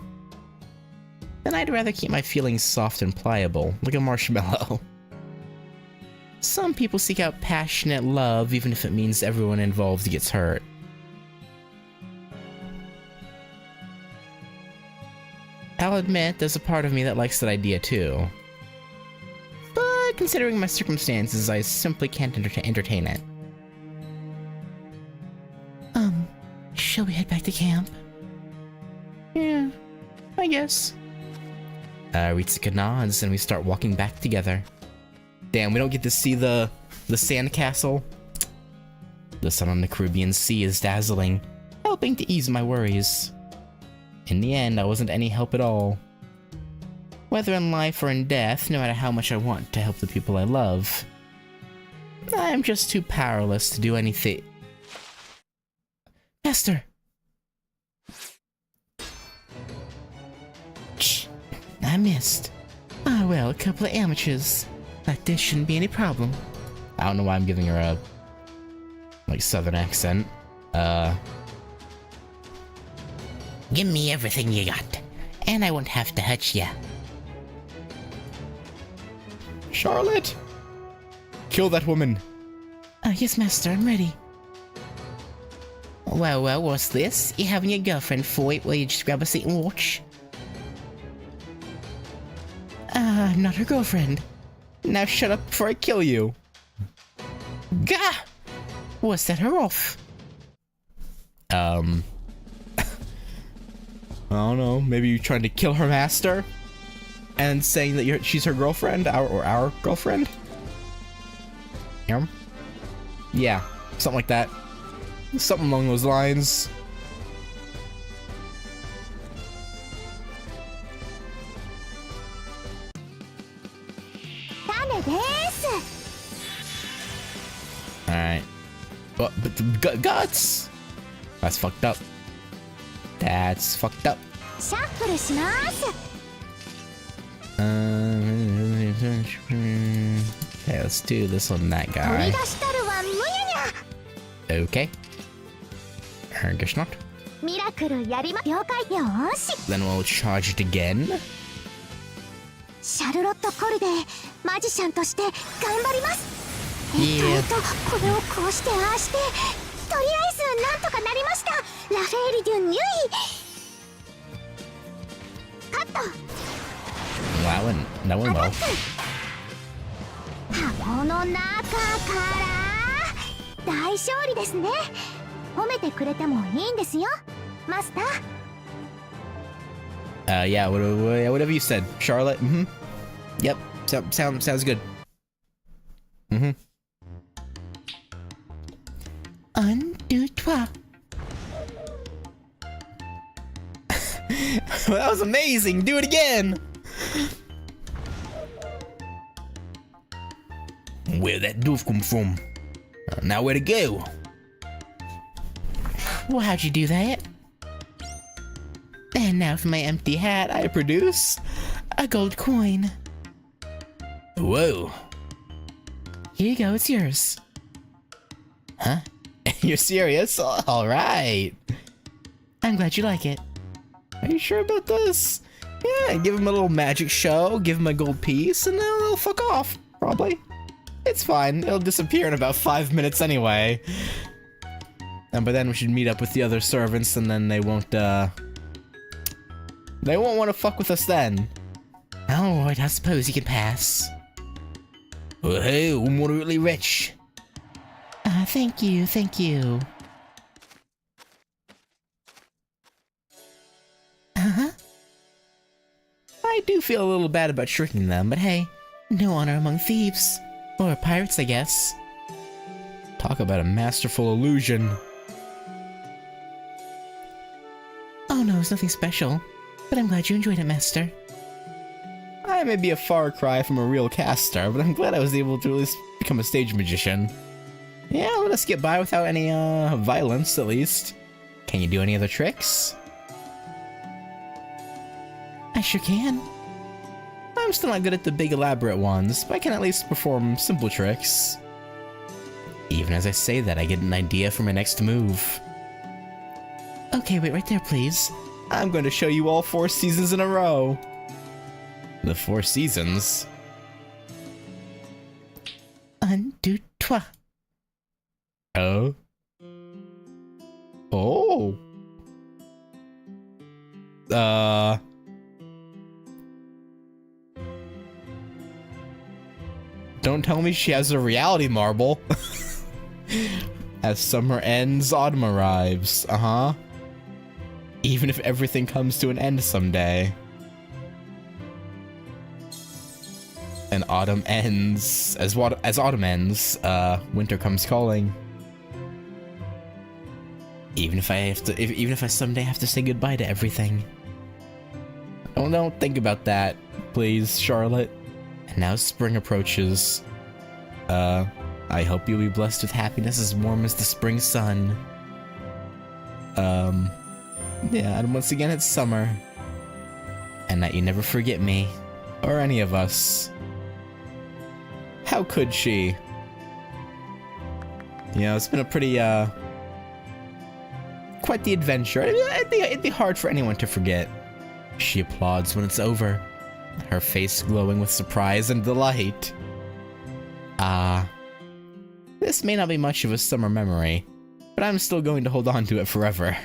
then I'd rather keep my feelings soft and pliable, like a marshmallow. Some people seek out passionate love even if it means everyone involved gets hurt. I'll admit, there's a part of me that likes that idea too. But considering my circumstances, I simply can't entertain it. Shall we head back to camp? Yeah, I guess. Ritsuka nods and we start walking back together. Damn, we don't get to see the sandcastle. The sun on the Caribbean Sea is dazzling, helping to ease my worries. In the end, I wasn't any help at all. Whether in life or in death, no matter how much I want to help the people I love, I'm just too powerless to do anything. Master! Shh, I missed. Ah well, a couple of amateurs. Like this shouldn't be any problem. I don't know why I'm giving her a, like, southern accent. Give me everything you got, and I won't have to hurt ya. Charlotte! Kill that woman! Yes, master, I'm ready. Well, what's this? You having your girlfriend for it? Will you just grab a seat and watch? I'm not her girlfriend. Now shut up before I kill you! Gah! Well, set her off. I don't know, maybe you're trying to kill her master? And saying that she's her girlfriend? Our girlfriend? Yeah, something like that. Something along those lines. Alright. But the guts! That's fucked up. That's fucked up. Okay, let's do this on that guy. Okay. I guess not. Then we'll charge it again. Yeah. Wow, that went well. Yeah, whatever you said, Charlotte. Yep, sounds good. Un, deux, trois. That was amazing. Do it again. Where that doof come from? Now where to go? Well, how'd you do that? And now for my empty hat, I produce a gold coin. Whoa. Here you go, it's yours. Huh? You're serious? All right. I'm glad you like it. Are you sure about this? Yeah, give him a little magic show, give him a gold piece, and then they'll fuck off. Probably. It's fine. It'll disappear in about 5 minutes anyway. And by then we should meet up with the other servants, and then they won't want to fuck with us then. Alright, I suppose you can pass. Oh, hey, I'm moderately rich. Thank you, thank you. Uh-huh. I do feel a little bad about tricking them, but hey. No honor among thieves. Or pirates, I guess. Talk about a masterful illusion. Oh no, it's nothing special. But I'm glad you enjoyed it, Master. I may be a far cry from a real caster, but I'm glad I was able to at least become a stage magician. Yeah, let us get by without any, violence, at least. Can you do any other tricks? I sure can. I'm still not good at the big elaborate ones, but I can at least perform simple tricks. Even as I say that, I get an idea for my next move. Okay, wait right there, please. I'm going to show you all 4 seasons in a row. The 4 seasons? 1, 2, 3. Oh? Oh? Don't tell me she has a reality marble. As summer ends, autumn arrives. Uh-huh. Even if everything comes to an end someday. And autumn ends. As autumn ends, winter comes calling. Even if I someday have to say goodbye to everything. Oh, don't think about that, please, Charlotte. And now spring approaches. I hope you'll be blessed with happiness as warm as the spring sun. Yeah, and once again it's summer. And that you never forget me. Or any of us. How could she? You know, it's been a pretty, quite the adventure. It'd be hard for anyone to forget. She applauds when it's over. Her face glowing with surprise and delight. This may not be much of a summer memory, but I'm still going to hold on to it forever.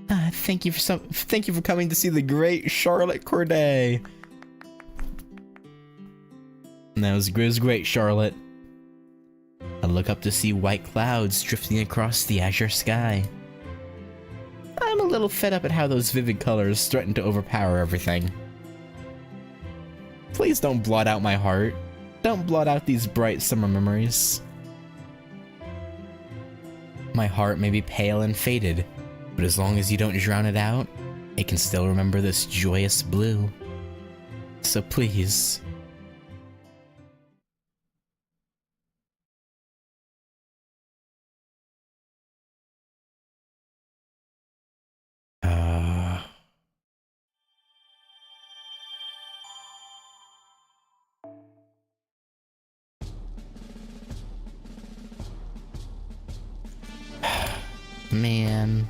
Thank you Thank you for coming to see the great Charlotte Corday. That was great, Charlotte. I look up to see white clouds drifting across the azure sky. I'm a little fed up at how those vivid colors threaten to overpower everything. Please don't blot out my heart. Don't blot out these bright summer memories. My heart may be pale and faded, but as long as you don't drown it out, it can still remember this joyous blue. So please. Man.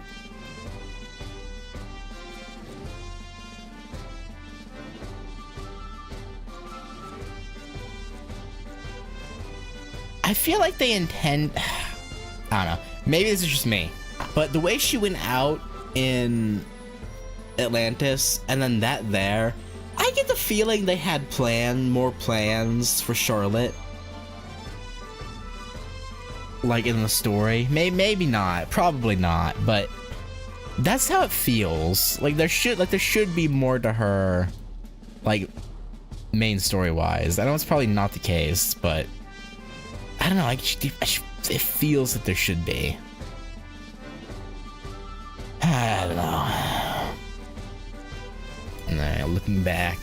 I feel like they intend... I don't know. Maybe this is just me. But the way she went out in Atlantis and then that there, I get the feeling they had more plans for Charlotte. Like in the story. Maybe not. Probably not. But that's how it feels. Like there should be more to her, like main story wise. I know it's probably not the case, but I don't know. It feels like there should be. I don't know. Nah, looking back.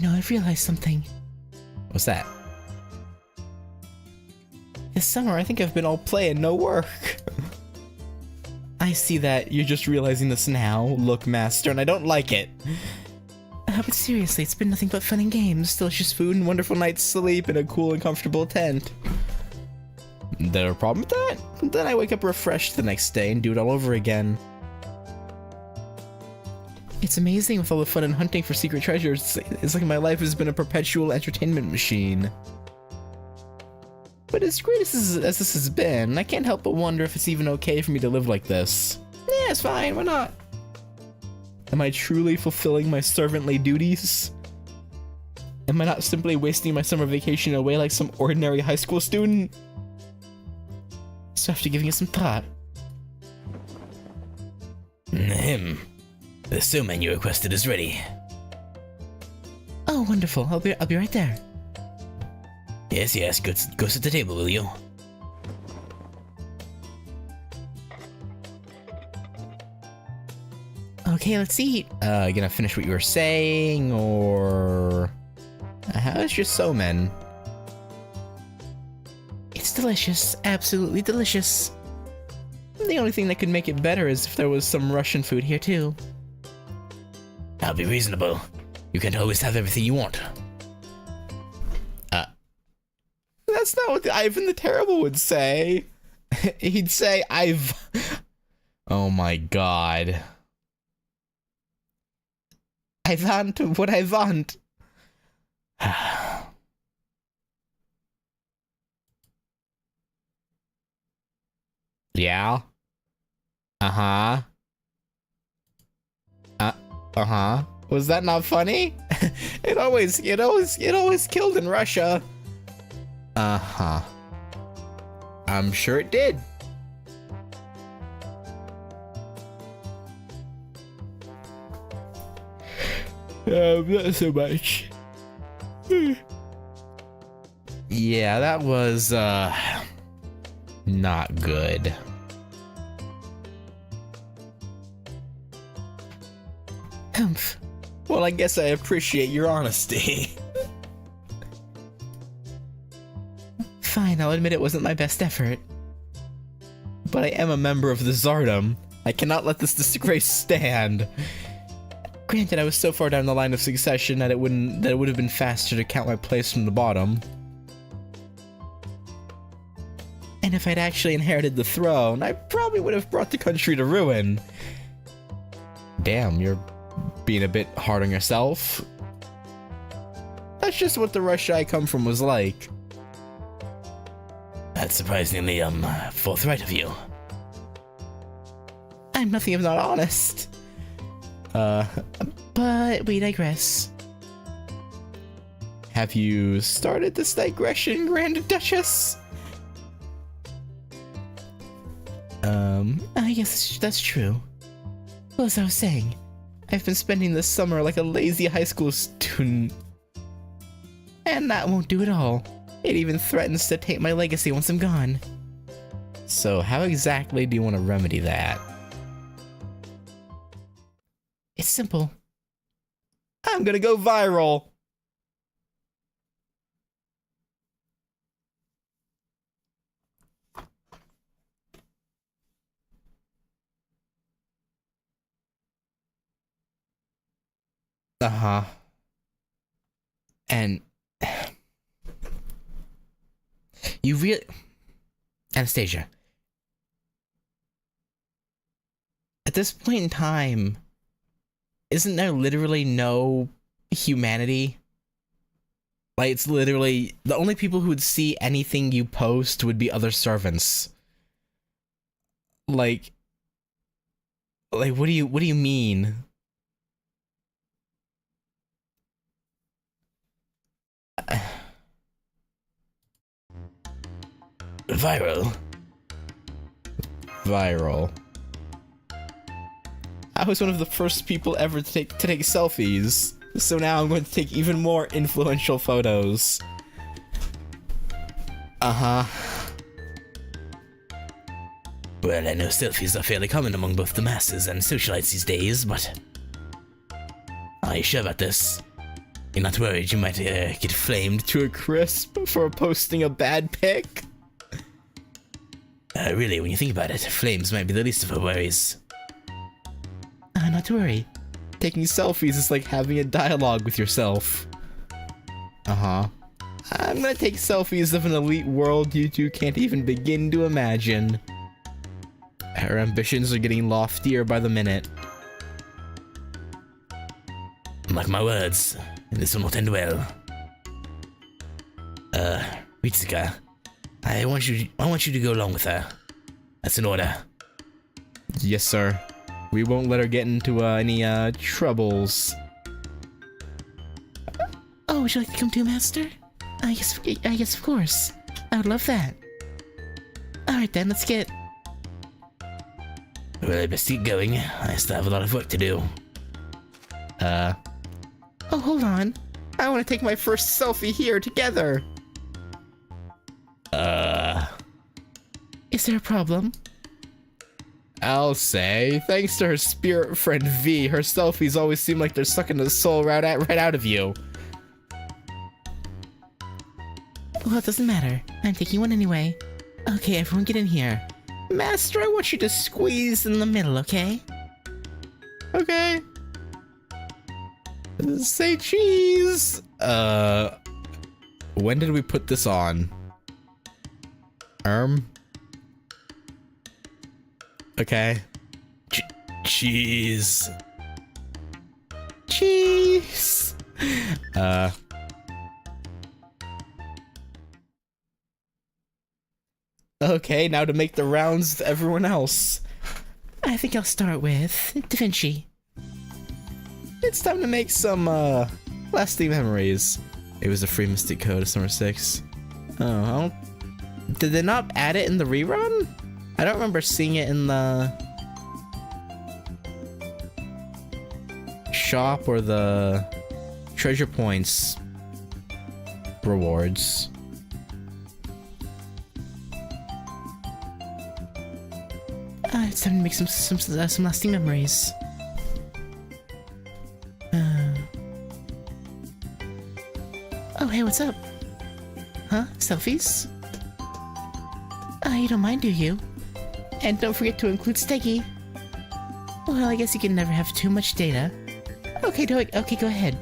I've realized something. What's that? This summer, I think I've been all play and no work. I see that. You're just realizing this now. Look, Master, and I don't like it. But seriously, it's been nothing but fun and games, delicious food, and wonderful night's sleep in a cool and comfortable tent. There a problem with that? Then I wake up refreshed the next day and do it all over again. It's amazing with all the fun and hunting for secret treasures. It's like my life has been a perpetual entertainment machine. But as great as this has been, I can't help but wonder if it's even okay for me to live like this. Yeah, it's fine, why not? Am I truly fulfilling my servantly duties? Am I not simply wasting my summer vacation away like some ordinary high school student? So after giving it some thought... The stew menu requested is ready. Oh, wonderful. I'll be right there. Yes, go sit at the table, will you? Okay, let's eat. You gonna finish what you were saying, or... How's your somen? It's delicious. Absolutely delicious. The only thing that could make it better is if there was some Russian food here, too. I'll be reasonable. You can't always have everything you want. That's not what Ivan the Terrible would say. He'd say, Oh my god. I want what I want. Yeah? Uh-huh. Uh-huh. Was that not funny? It always killed in Russia. Uh-huh. I'm sure it did. Not so much. Yeah, that was, not good. Humph. Well, I guess I appreciate your honesty. Fine, I'll admit it wasn't my best effort. But I am a member of the Tsardom. I cannot let this disgrace stand. Granted, I was so far down the line of succession that it would have been faster to count my place from the bottom. And if I'd actually inherited the throne, I probably would have brought the country to ruin. Damn, you're being a bit hard on yourself. That's just what the Russia I come from was like. That's surprisingly, forthright of you. I'm nothing if not honest. But we digress. Have you started this digression, Grand Duchess? I guess that's true. Well, as I was saying, I've been spending this summer like a lazy high school student. And that won't do at all. It even threatens to taint my legacy once I'm gone. So how exactly do you want to remedy that? It's simple. I'm gonna go viral! Uh-huh. And... You really... Anastasia. At this point in time, isn't there literally no humanity? Like, it's literally... The only people who would see anything you post would be other servants. Like, what do you mean? Viral. I was one of the first people ever to take selfies, so now I'm going to take even more influential photos. Uh-huh. Well, I know selfies are fairly common among both the masses and socialites these days, but... Are you sure about this? You're not worried you might get flamed to a crisp for posting a bad pic? Really, when you think about it, flames might be the least of our worries. Not to worry. Taking selfies is like having a dialogue with yourself. Uh-huh. I'm gonna take selfies of an elite world you two can't even begin to imagine. Our ambitions are getting loftier by the minute. Mark my words, this will not end well. Ritsuka, I want you to go along with her. That's an order. Yes, sir. We won't let her get into any troubles. Oh, would you like to come too, Master? Yes, of course. I would love that. Alright then, let's get... Well, I best keep going. I still have a lot of work to do. Oh, hold on. I want to take my first selfie here together. Is there a problem? I'll say, thanks to her spirit friend V, her selfies always seem like they're sucking the soul right out of you. Well, it doesn't matter. I'm taking one anyway. Okay, everyone get in here. Master, I want you to squeeze in the middle, okay? Okay. Say cheese! When did we put this on? Okay. Cheese. Cheese! Okay, now to make the rounds with everyone else. I think I'll start with Da Vinci. It's time to make some, lasting memories. It was a free Mystic Code of Summer 6. Oh, did they not add it in the rerun? I don't remember seeing it in the shop or the treasure points rewards. It's time to make some lasting memories. Oh, hey, what's up? Huh? Selfies? You don't mind, do you? And don't forget to include Steggy. Well, I guess you can never have too much data. Okay, okay, go ahead.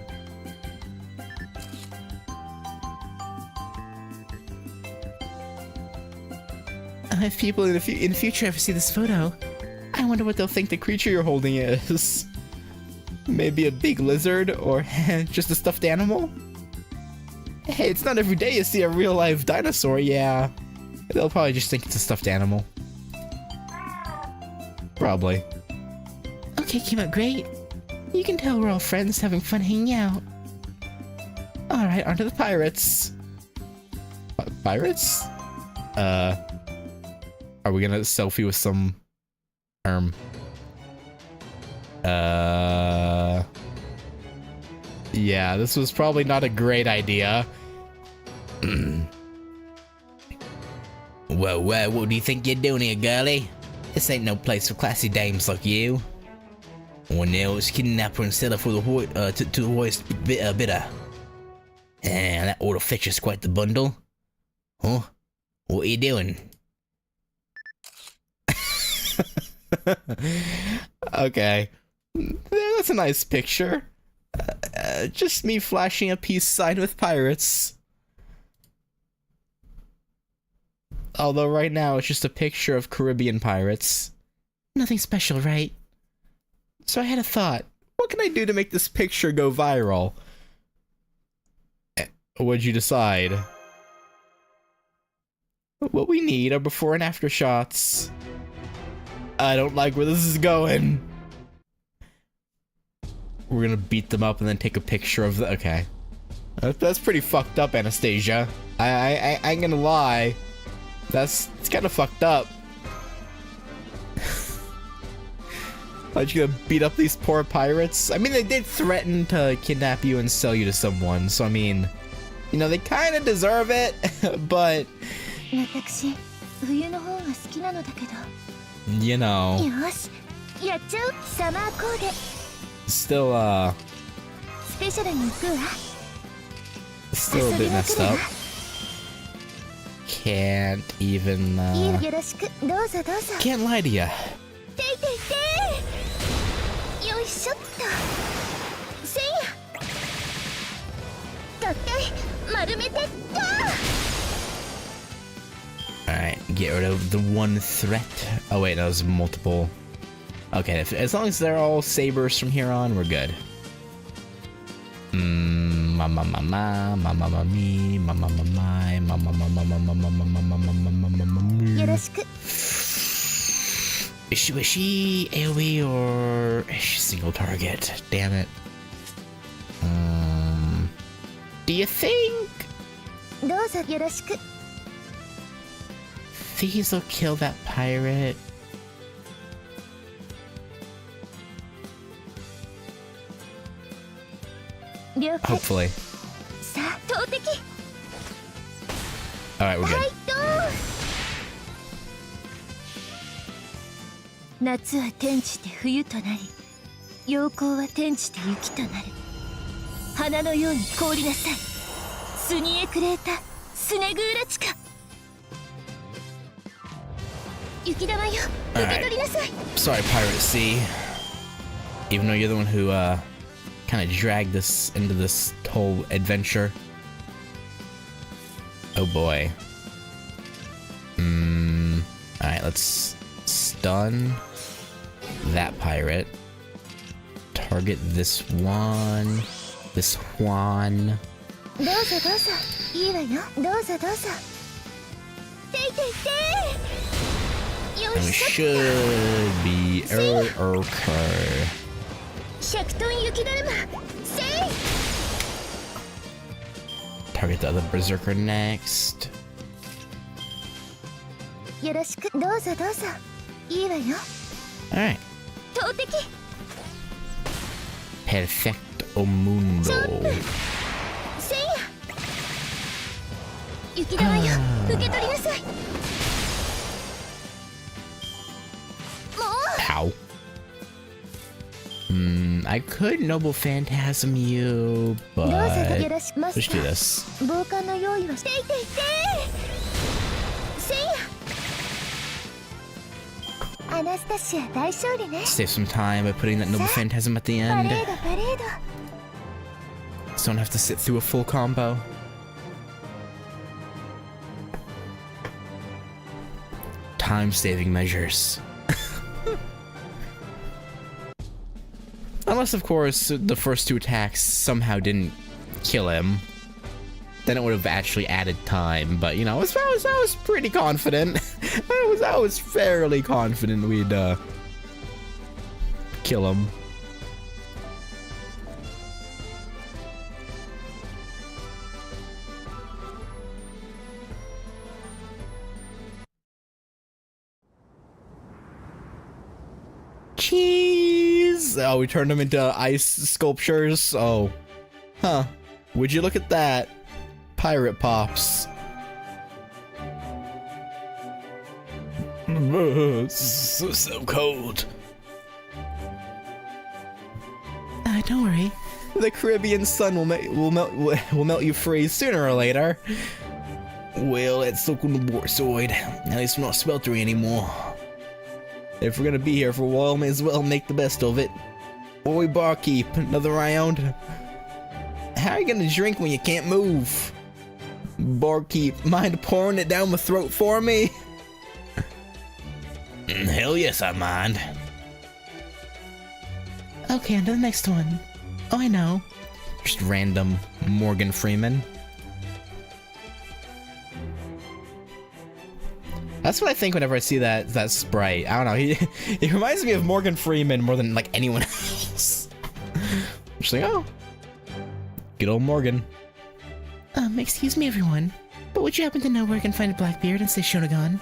If people in the future ever see this photo, I wonder what they'll think the creature you're holding is. Maybe a big lizard, or just a stuffed animal? Hey, it's not every day you see a real-life dinosaur, yeah. They'll probably just think it's a stuffed animal. Probably. Okay, came out great. You can tell we're all friends having fun hanging out. Alright, onto the pirates. Pirates? Are we gonna selfie with some... Yeah, this was probably not a great idea. Well, what do you think you're doing here, girlie? This ain't no place for classy dames like you. Or no, it's kidnap her and sell her for the to the highest bidder. And that ought to fetch us quite the bundle. Huh? What are you doing? Okay. That's a nice picture. Just me flashing a peace sign with pirates. Although right now it's just a picture of Caribbean pirates. Nothing special, right? So I had a thought. What can I do to make this picture go viral? What'd you decide? What we need are before and after shots. I don't like where this is going. We're gonna beat them up and then take a picture of the... Okay. That's pretty fucked up, Anastasia. I ain't gonna lie. It's kind of fucked up. Aren't you gonna beat up these poor pirates? I mean, they did threaten to kidnap you and sell you to someone, so I mean, you know, they kind of deserve it, but... You know... Still, Still a bit messed up. Can't even, よろしくどうぞどうぞ can't lie to ya. ていていてよいしょっとせいや取って丸めてっと Alright, get rid of the one threat. Oh wait, that was multiple. Okay, as long as they're all sabers from here on, we're good. Mama mama, mama mama me, mama mama my, mama mama mama mama mama mama mama よろ me. しく Is she AoE or is she single target? Damn it. Do you think どうぞよろしく these will kill that pirate? 了解 Hopefully. さあ投擲 Alright, we're は good. いどう夏は転じて冬となり陽光は転じて雪となる花のように凍りなさいスニエクレータスネグーラチカ雪玉よ受け取りなさい Sorry, Pirate C. Even though you're the one who, kind of dragged us into this whole adventure. Oh boy. Alright, let's stun that pirate. Target this one. This one. どうぞどうぞいいわよどうぞどうぞていていてよ And い we しょっ should be okay. と100トン雪だるませい Target the other berserker next. よろしくどうぞどうぞいいわよ Alright. 投擲 Perfecto mundo. せいや雪玉よ受け取りなさいも Ow. I could Noble Phantasm you, うどうぞ but よろしくマ let's ス do ター this. 防寒の用意はしていていてせいやアナスタシア大勝利ね Save some time by putting that Noble Phantasm at the パ end. レードパレード So don't have to sit through a full combo. Time-saving measures. Unless, of course, the first two attacks somehow didn't kill him. Then it would have actually added time. But, you know, I was pretty confident. I was fairly confident we'd, kill him. Cheese! Oh, we turned them into ice sculptures? Oh. Huh. Would you look at that? Pirate pops. So cold. Don't worry. The Caribbean sun will melt you freeze sooner or later. Well, that's so on the board side. At least we're not sweltering anymore. If we're gonna be here for a while, may as well make the best of it. Oi, barkeep, another round? How are you gonna drink when you can't move? Barkeep, mind pouring it down my throat for me? Hell yes, I mind. Okay, on to the next one. Oh, I know. Just random Morgan Freeman. That's what I think whenever I see that sprite. I don't know. He reminds me of Morgan Freeman more than like anyone else. Just like, oh, good old Morgan. Excuse me, everyone, but would you happen to know where I can find a Blackbeard and say Shonagon?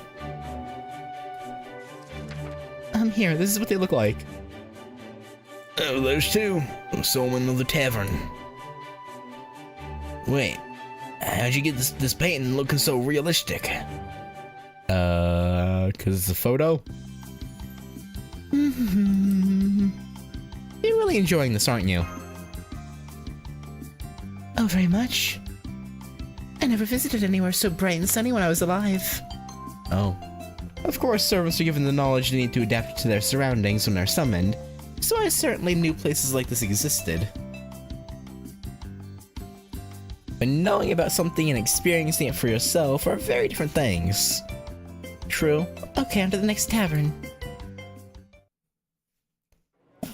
Here, this is what they look like. Oh, there's two. Saw one in the tavern. Wait, how'd you get this painting looking so realistic? Cause it's a photo? You're really enjoying this, aren't you? Oh, very much. never visited anywhere so bright and sunny when I was alive. Oh. Of course, servants are given the knowledge they need to adapt to their surroundings when they're summoned, so I certainly knew places like this existed. But knowing about something and experiencing it for yourself are very different things. True. Okay, on to the next tavern.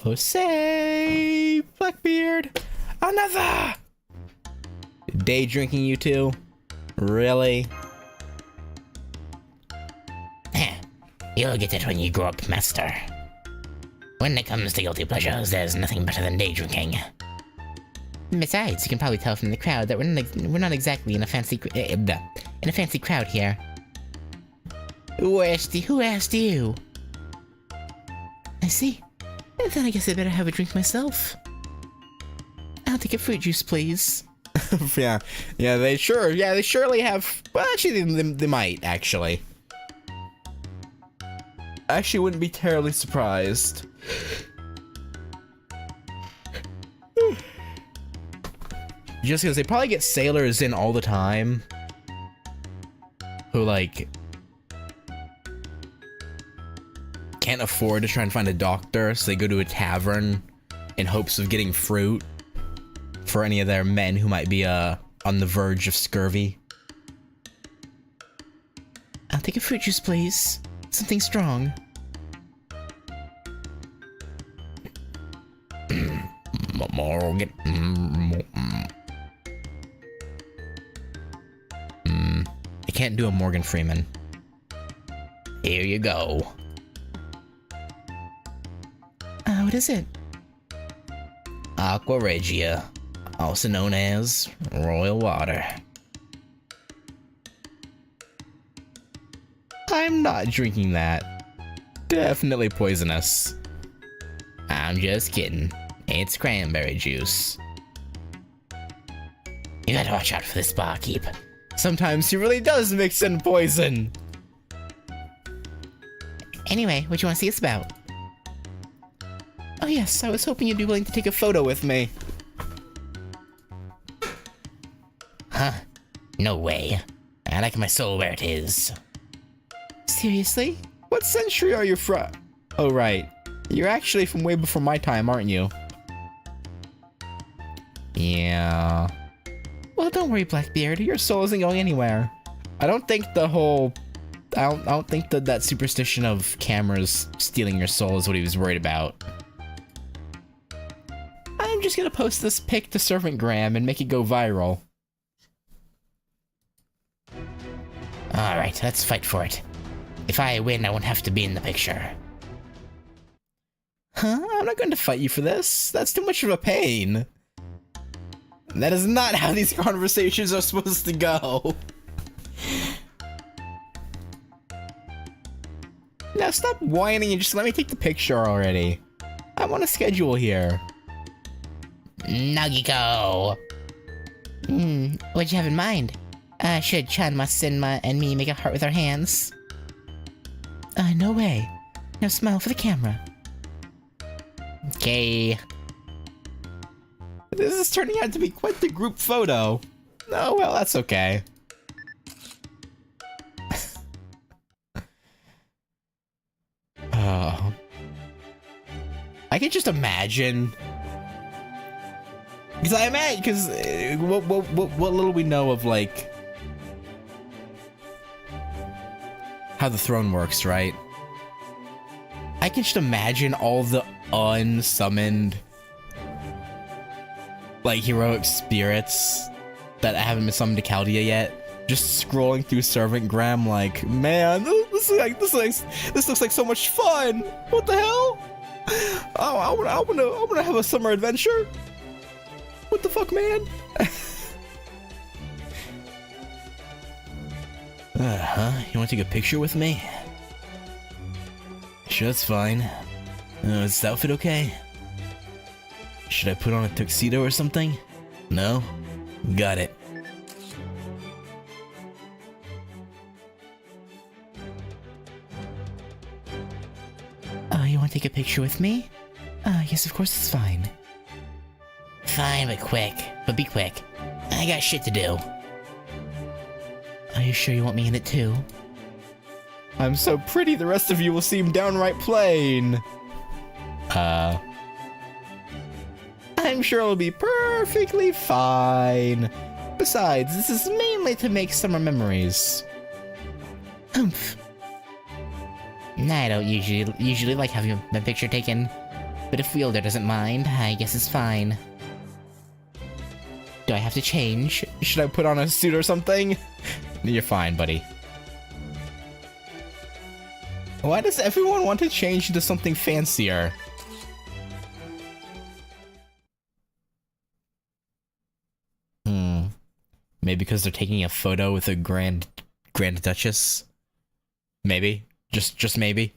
Oh, say, Blackbeard, another! Day drinking, you two? Really? You'll get it when you grow up, master. When it comes to guilty pleasures, there's nothing better than day drinking. Besides, you can probably tell from the crowd that we're not exactly in a fancy crowd here. Who asked you? I see. Then I guess I better have a drink myself. I'll take a fruit juice, please. Yeah, they surely have. Well, actually, they might actually. I actually wouldn't be terribly surprised. Just because they probably get sailors in all the time who, like, can't afford to try and find a doctor, so they go to a tavern in hopes of getting fruit for any of their men who might be on the verge of scurvy. I'll take a fruit juice, please. Something strong. I can't do a Morgan Freeman. Here you go. What is it? Aqua Regia, also known as Royal Water. I'm not drinking that. Definitely poisonous. I'm just kidding. It's cranberry juice. You gotta watch out for this barkeep. Sometimes he really does mix in poison. Anyway, what you want to see us about? Oh yes, I was hoping you'd be willing to take a photo with me. Huh? No way. I like my soul where it is. Seriously? What century are you from? Oh right, you're actually from way before my time, aren't you? Yeah. Well, don't worry, Blackbeard. Your soul isn't going anywhere. I don't think the whole... I don't think that superstition of cameras stealing your soul is what he was worried about. I'm just gonna post this pic to Servant Graham and make it go viral. Alright, let's fight for it. If I win, I won't have to be in the picture. Huh? I'm not going to fight you for this. That's too much of a pain. That is not how these conversations are supposed to go. Now stop whining and just let me take the picture already. I want a schedule here. Nagiko! What'd you have in mind? Should Chanma, Senma, and me make a heart with our hands? No way. Now smile for the camera. Okay. This is turning out to be quite the group photo. Oh, well, that's okay. Oh. I can just imagine. Because what little we know of, like, how the throne works, right? I can just imagine all the unsummoned, like, heroic spirits that haven't been summoned to Chaldea yet, just scrolling through Servant Graham like, man, this looks like so much fun. What the hell? Oh, I wanna have a summer adventure. What the fuck, man? You want to take a picture with me? Sure, that's fine. Is this outfit okay? Should I put on a tuxedo or something? No? Got it. You want to take a picture with me? Yes, of course, it's fine. Fine, but quick. But be quick. I got shit to do. Are you sure you want me in it too? I'm so pretty, the rest of you will seem downright plain. I'm sure it'll be perfectly fine. Besides, this is mainly to make summer memories. Oomph. I don't usually like having my picture taken, but if Wielder doesn't mind, I guess it's fine. Do I have to change? Should I put on a suit or something? You're fine, buddy. Why does everyone want to change into something fancier? Maybe because they're taking a photo with a Grand Duchess? Maybe. Just maybe.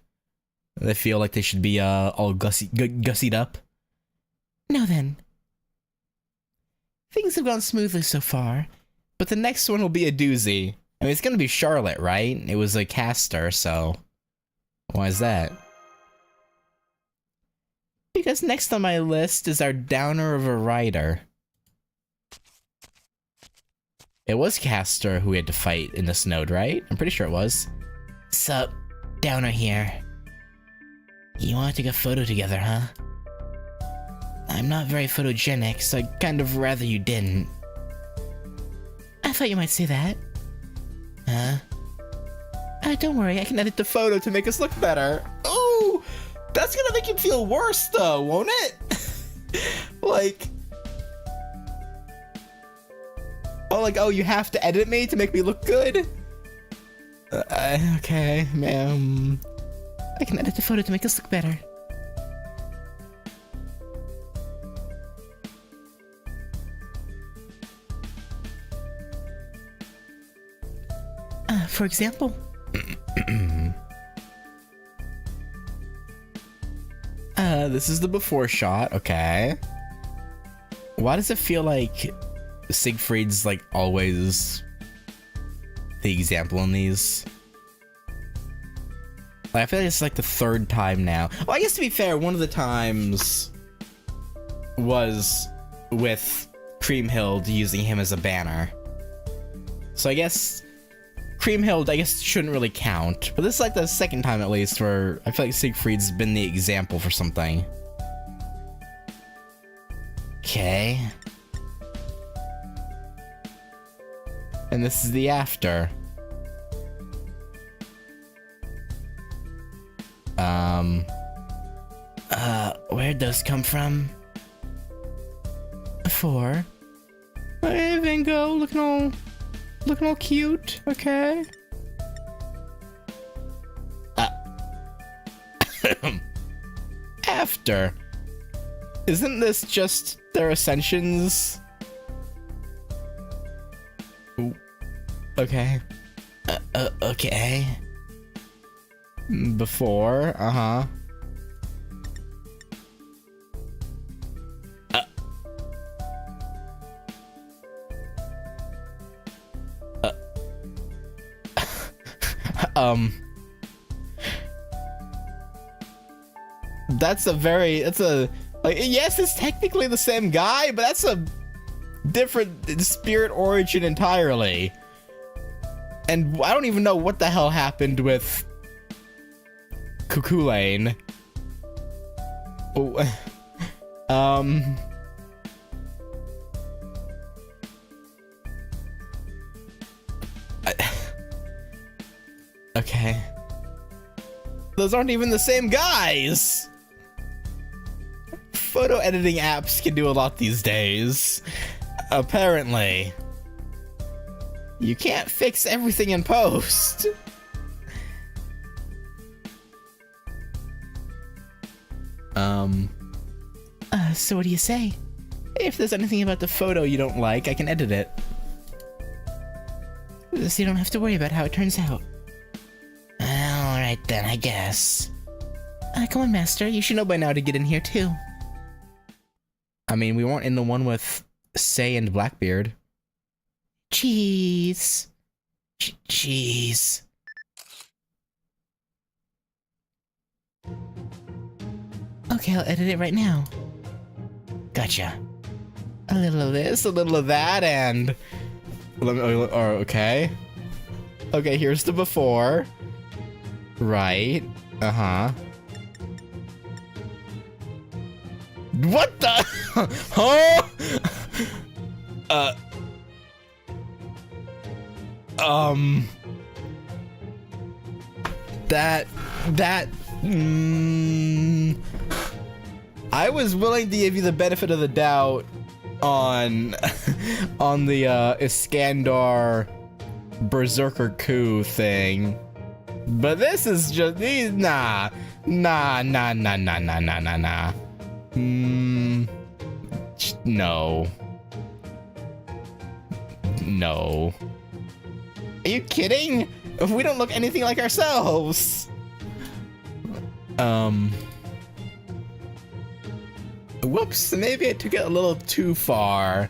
They feel like they should be all gussied up. Now then. Things have gone smoothly so far, but the next one will be a doozy. I mean, it's gonna be Charlotte, right? It was a caster, so... Why is that? Because next on my list is our downer of a rider. It was Caster who we had to fight in this node, right? I'm pretty sure it was. Sup, downer here. You want to take a photo together, huh? I'm not very photogenic, so I'd kind of rather you didn't. I thought you might say that. Huh? Don't worry, I can edit The photo to make us look better. Ooh! That's gonna make him feel worse, though, won't it? Like... Oh, you have to edit me to make me look good? Okay, ma'am. I can edit the photo to make us look better. For example. This is the before shot, okay. Why does it feel like Siegfried's like always the example in these? Like, I feel like it's like the third time now. Well, I guess to be fair, one of the times was with Kriemhild using him as a banner. So I guess Kriemhild, shouldn't really count. But this is like the second time at least where I feel like Siegfried's been the example for something. Okay. And this is the after. Where'd those come from? 4. Hey, Vingo, looking all cute, okay? After. Isn't this just their ascensions? Ooh. Okay. Okay. Before, uh-huh. Yes, it's technically the same guy, but that's a different spirit origin entirely. And I don't even know what the hell happened with Cuchulainn. Okay. Those aren't even the same guys! Photo editing apps can do a lot these days. Apparently. You can't fix everything in post. So what do you say? If there's anything about the photo you don't like, I can edit it. So you don't have to worry about how it turns out. Alright then, I guess. Come on, Master. You should know by now to get in here, too. I mean, we weren't in the one with Say and Blackbeard. Cheese. Cheese. Okay, I'll edit it right now. Gotcha. A little of this, a little of that, and... okay. Okay, here's the before. Right. Uh-huh. What the? Huh? I was willing to give you the benefit of the doubt on on the Iskandar Berserker coup thing, but this is just nah. No. Are you kidding? We don't look anything like ourselves. Whoops, maybe I took it a little too far.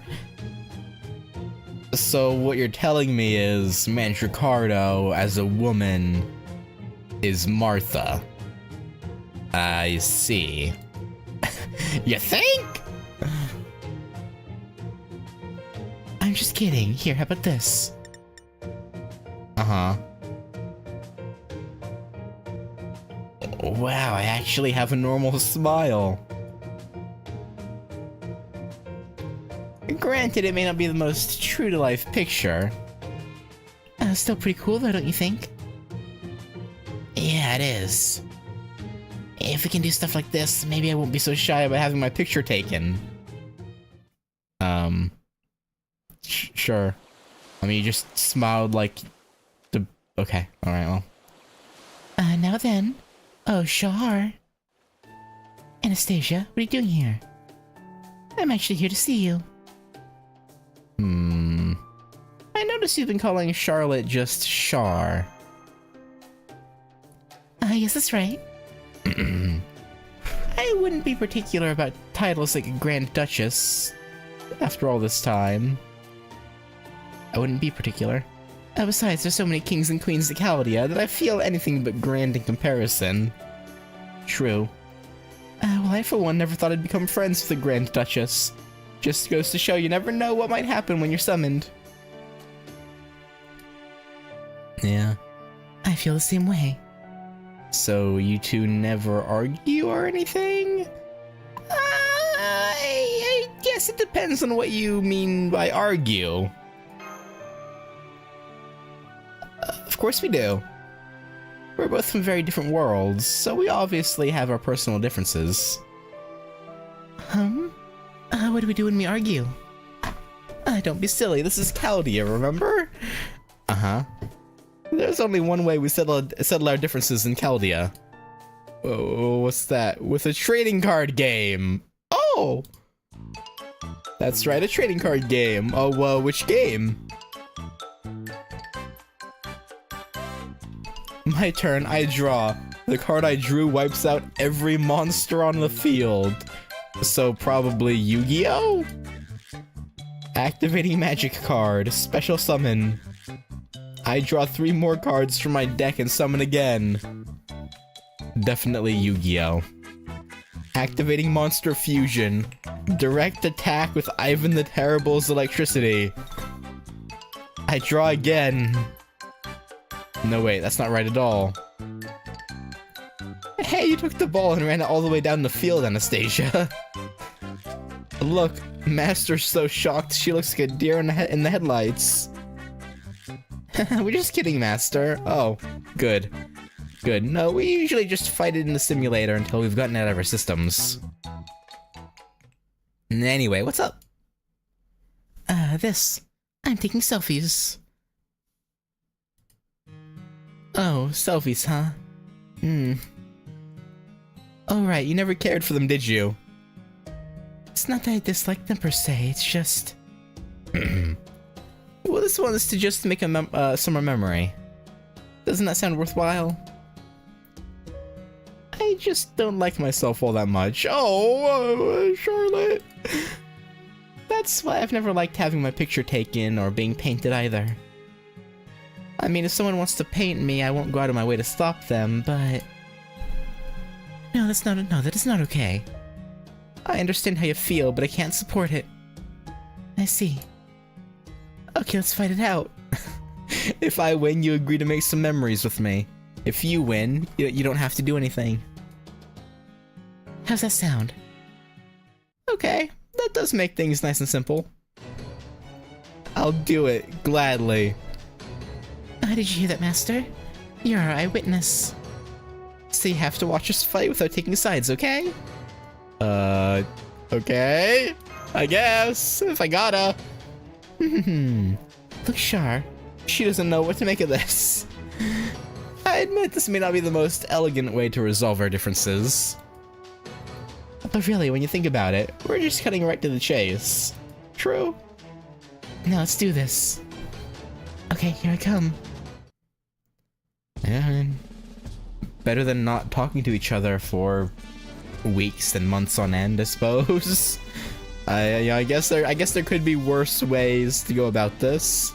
So what you're telling me is Mandracardo as a woman is Martha. I see. You think? I'm just kidding. Here, how about this? Uh-huh. Wow, I actually have a normal smile. Granted, it may not be the most true-to-life picture. Still pretty cool, though, don't you think? Yeah, it is. If we can do stuff like this, maybe I won't be so shy about having my picture taken. Sure. I mean, you just smiled like the... Okay, alright, well. Now then. Oh, Shahar. Anastasia, what are you doing here? I'm actually here to see you. I noticed you've been calling Charlotte just Char. Yes, that's right. I wouldn't be particular about titles like Grand Duchess. After all this time. I wouldn't be particular. Besides, there's so many kings and queens of Chaldea that I feel anything but grand in comparison. True. Well, I for one never thought I'd become friends with the Grand Duchess. Just goes to show you never know what might happen when you're summoned. Yeah. I feel the same way. So you two never argue or anything? I guess it depends on what you mean by argue. Of course we do. We're both from very different worlds, so we obviously have our personal differences. What do we do when we argue? Don't be silly, this is Chaldea, remember? Uh-huh. There's only one way we settle our differences in Chaldea. Oh, what's that? With a trading card game! Oh! That's right, a trading card game. Oh, well, which game? My turn, I draw. The card I drew wipes out every monster on the field. So probably Yu-Gi-Oh? Activating magic card, special summon. I draw 3 more cards from my deck and summon again. Definitely Yu-Gi-Oh. Activating monster fusion. Direct attack with Ivan the Terrible's electricity. I draw again. No, wait, that's not right at all. Hey, you took the ball and ran it all the way down the field, Anastasia. Look, Master's so shocked she looks like a deer in the headlights. We're just kidding, Master. Oh, good. Good. No, we usually just fight it in the simulator until we've gotten it out of our systems. Anyway, what's up? This. I'm taking selfies. Oh, selfies, huh? Oh, right, you never cared for them, did you? It's not that I dislike them per se, it's just... Well, this one is to just make a summer memory. Doesn't that sound worthwhile? I just don't like myself all that much. Oh, Charlotte! That's why I've never liked having my picture taken or being painted either. I mean, if someone wants to paint me, I won't go out of my way to stop them, but... No, that is not okay. I understand how you feel, but I can't support it. I see. Okay, let's fight it out. If I win, you agree to make some memories with me. If you win, you don't have to do anything. How's that sound? Okay, that does make things nice and simple. I'll do it, gladly. Did you hear that, Master? You're our eyewitness. So you have to watch us fight without taking sides, okay? Okay? I guess, if I gotta. Look, Char. She doesn't know what to make of this. I admit this may not be the most elegant way to resolve our differences. But really, when you think about it, we're just cutting right to the chase. True? Now let's do this. Okay, here I come. Yeah, better than not talking to each other for weeks and months on end, I suppose. I guess there could be worse ways to go about this.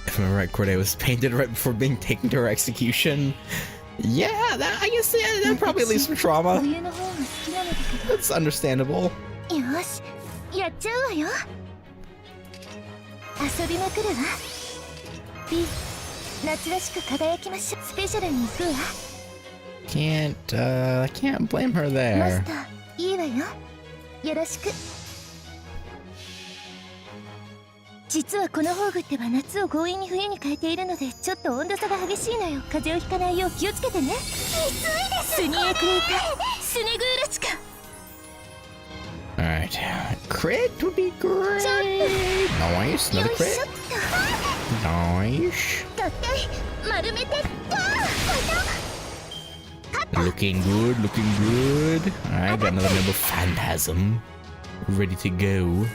If I'm right, Corday was painted right before being taken to her execution. Yeah, I guess that probably leaves some trauma. That's understandable. よし、やっちゃうわよ。遊びまくるわ。B、夏らしく輝きましょう。スペシャルに行くわ。Can't blame her マ there. スター、いいわよ。よろしく。実はこの宝具ってば夏を強引に冬に変えているのでちょっと温度差が激しいのよ。風邪をひかないよう気をつけてね。きついです。スニエクレーター、スネグーラチカ。 Alright. Crit would be great. Nice. Another crit. Nice. だって丸めてった。 Looking good, looking good. Alright, got another noble phantasm. Ready to go.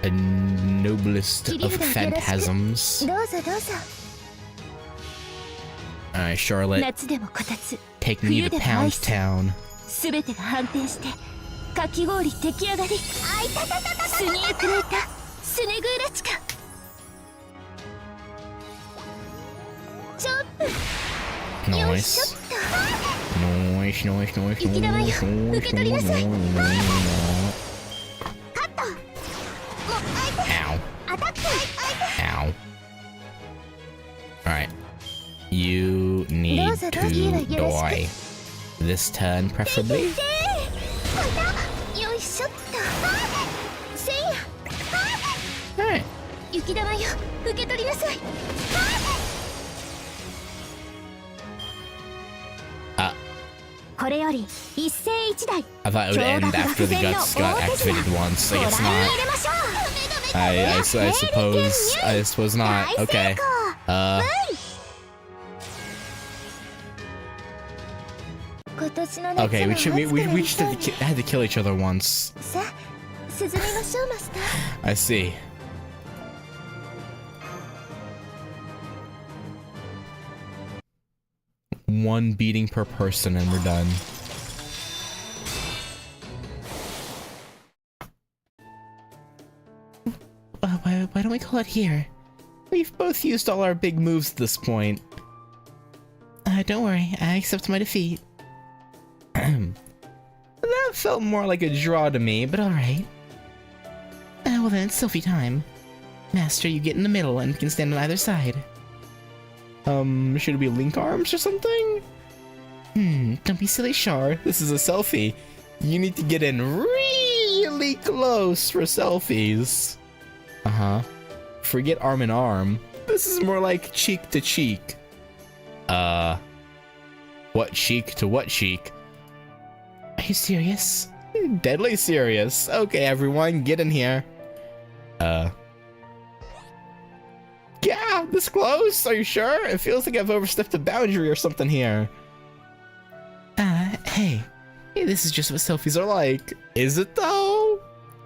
A noblest of phantasms. どうぞどうぞ。 Alright, Charlotte. 夏でもこたつ。 Taking you to Pound Town. すべてが反転してかき氷出来上がり。あいたたたたた。スニエクレーター、スネグーラチカ。ジャンプ。 Nice. Nice, nice, nice, 雪玉よ、 nice, 受け取りなさい。 nice. カット。もう相手。 Ow. アタック。 Ow. Alright. You need to die. This turn, preferably. よいしょっと。せいや。 Alright. 雪玉よ、受け取りなさい。 これより一斉一台。 I thought it would end after the guts got activated once. I guess not. I suppose not. Okay. Okay, we just had to kill each other once. さあ、涼みましょうマスター。 I see. One beating per person and we're done. Why don't we call it here? We've both used all our big moves at this point. Don't worry, I accept my defeat. That felt more like a draw to me, but alright. Well then, it's selfie time. Master, you get in the middle and can stand on either side. Should it be link arms or something? Don't be silly, Char. This is a selfie. You need to get in really close for selfies. Uh-huh. Forget arm in arm. This is more like cheek to cheek. What cheek to what cheek? Are you serious? Deadly serious. Okay, everyone, get in here. Yeah, this close? Are you sure? It feels like I've overstepped a boundary or something here. Hey, this is just what selfies These are like, is it though?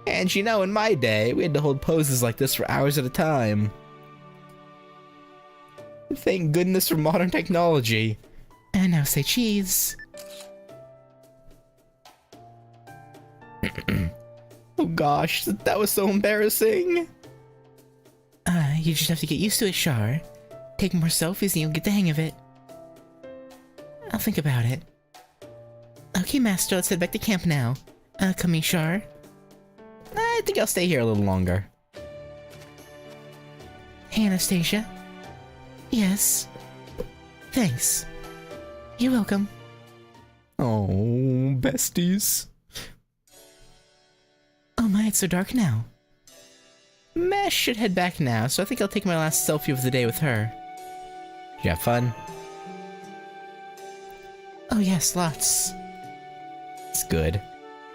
And you know, in my day, we had to hold poses like this for hours at a time. Thank goodness for modern technology. And now say cheese. Oh gosh, that was so embarrassing. You just have to get used to it, Char. Take more selfies and you'll get the hang of it. I'll think about it. Okay, Master, let's head back to camp now. Kamishar? I think I'll stay here a little longer. Hey, Anastasia? Yes. Thanks. You're welcome. Oh, besties. Oh my, it's so dark now. Mash should head back now, so I think I'll take my last selfie of the day with her. Did you have fun? Oh yes, lots. It's good.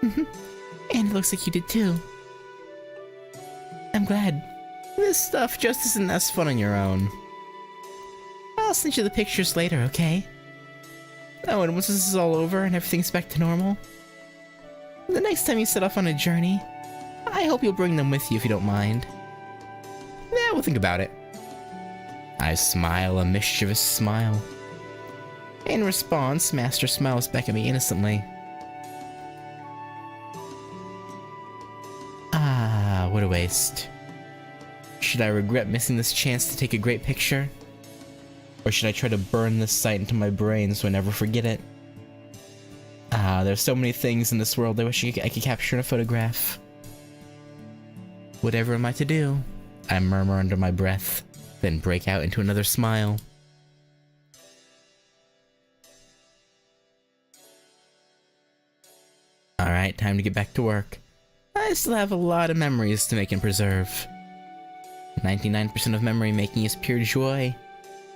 And it looks like you did too. I'm glad. This stuff just isn't as fun on your own. I'll send you the pictures later, okay? Oh, and once this is all over and everything's back to normal, The next time you set off on a journey, I hope you'll bring them with you if you don't mind. yeah, we'll think about it. I smile a mischievous smile. In response, Master smiles back at me innocently. Ah, what a waste. Should I regret missing this chance to take a great picture? Or should I try to burn this sight into my brain so I never forget it? Ah, there's so many things in this world I wish I could capture in a photograph. Whatever am I to do? I murmur under my breath, then break out into another smile. Alright, time to get back to work. I still have a lot of memories to make and preserve. 99% of memory making is pure joy,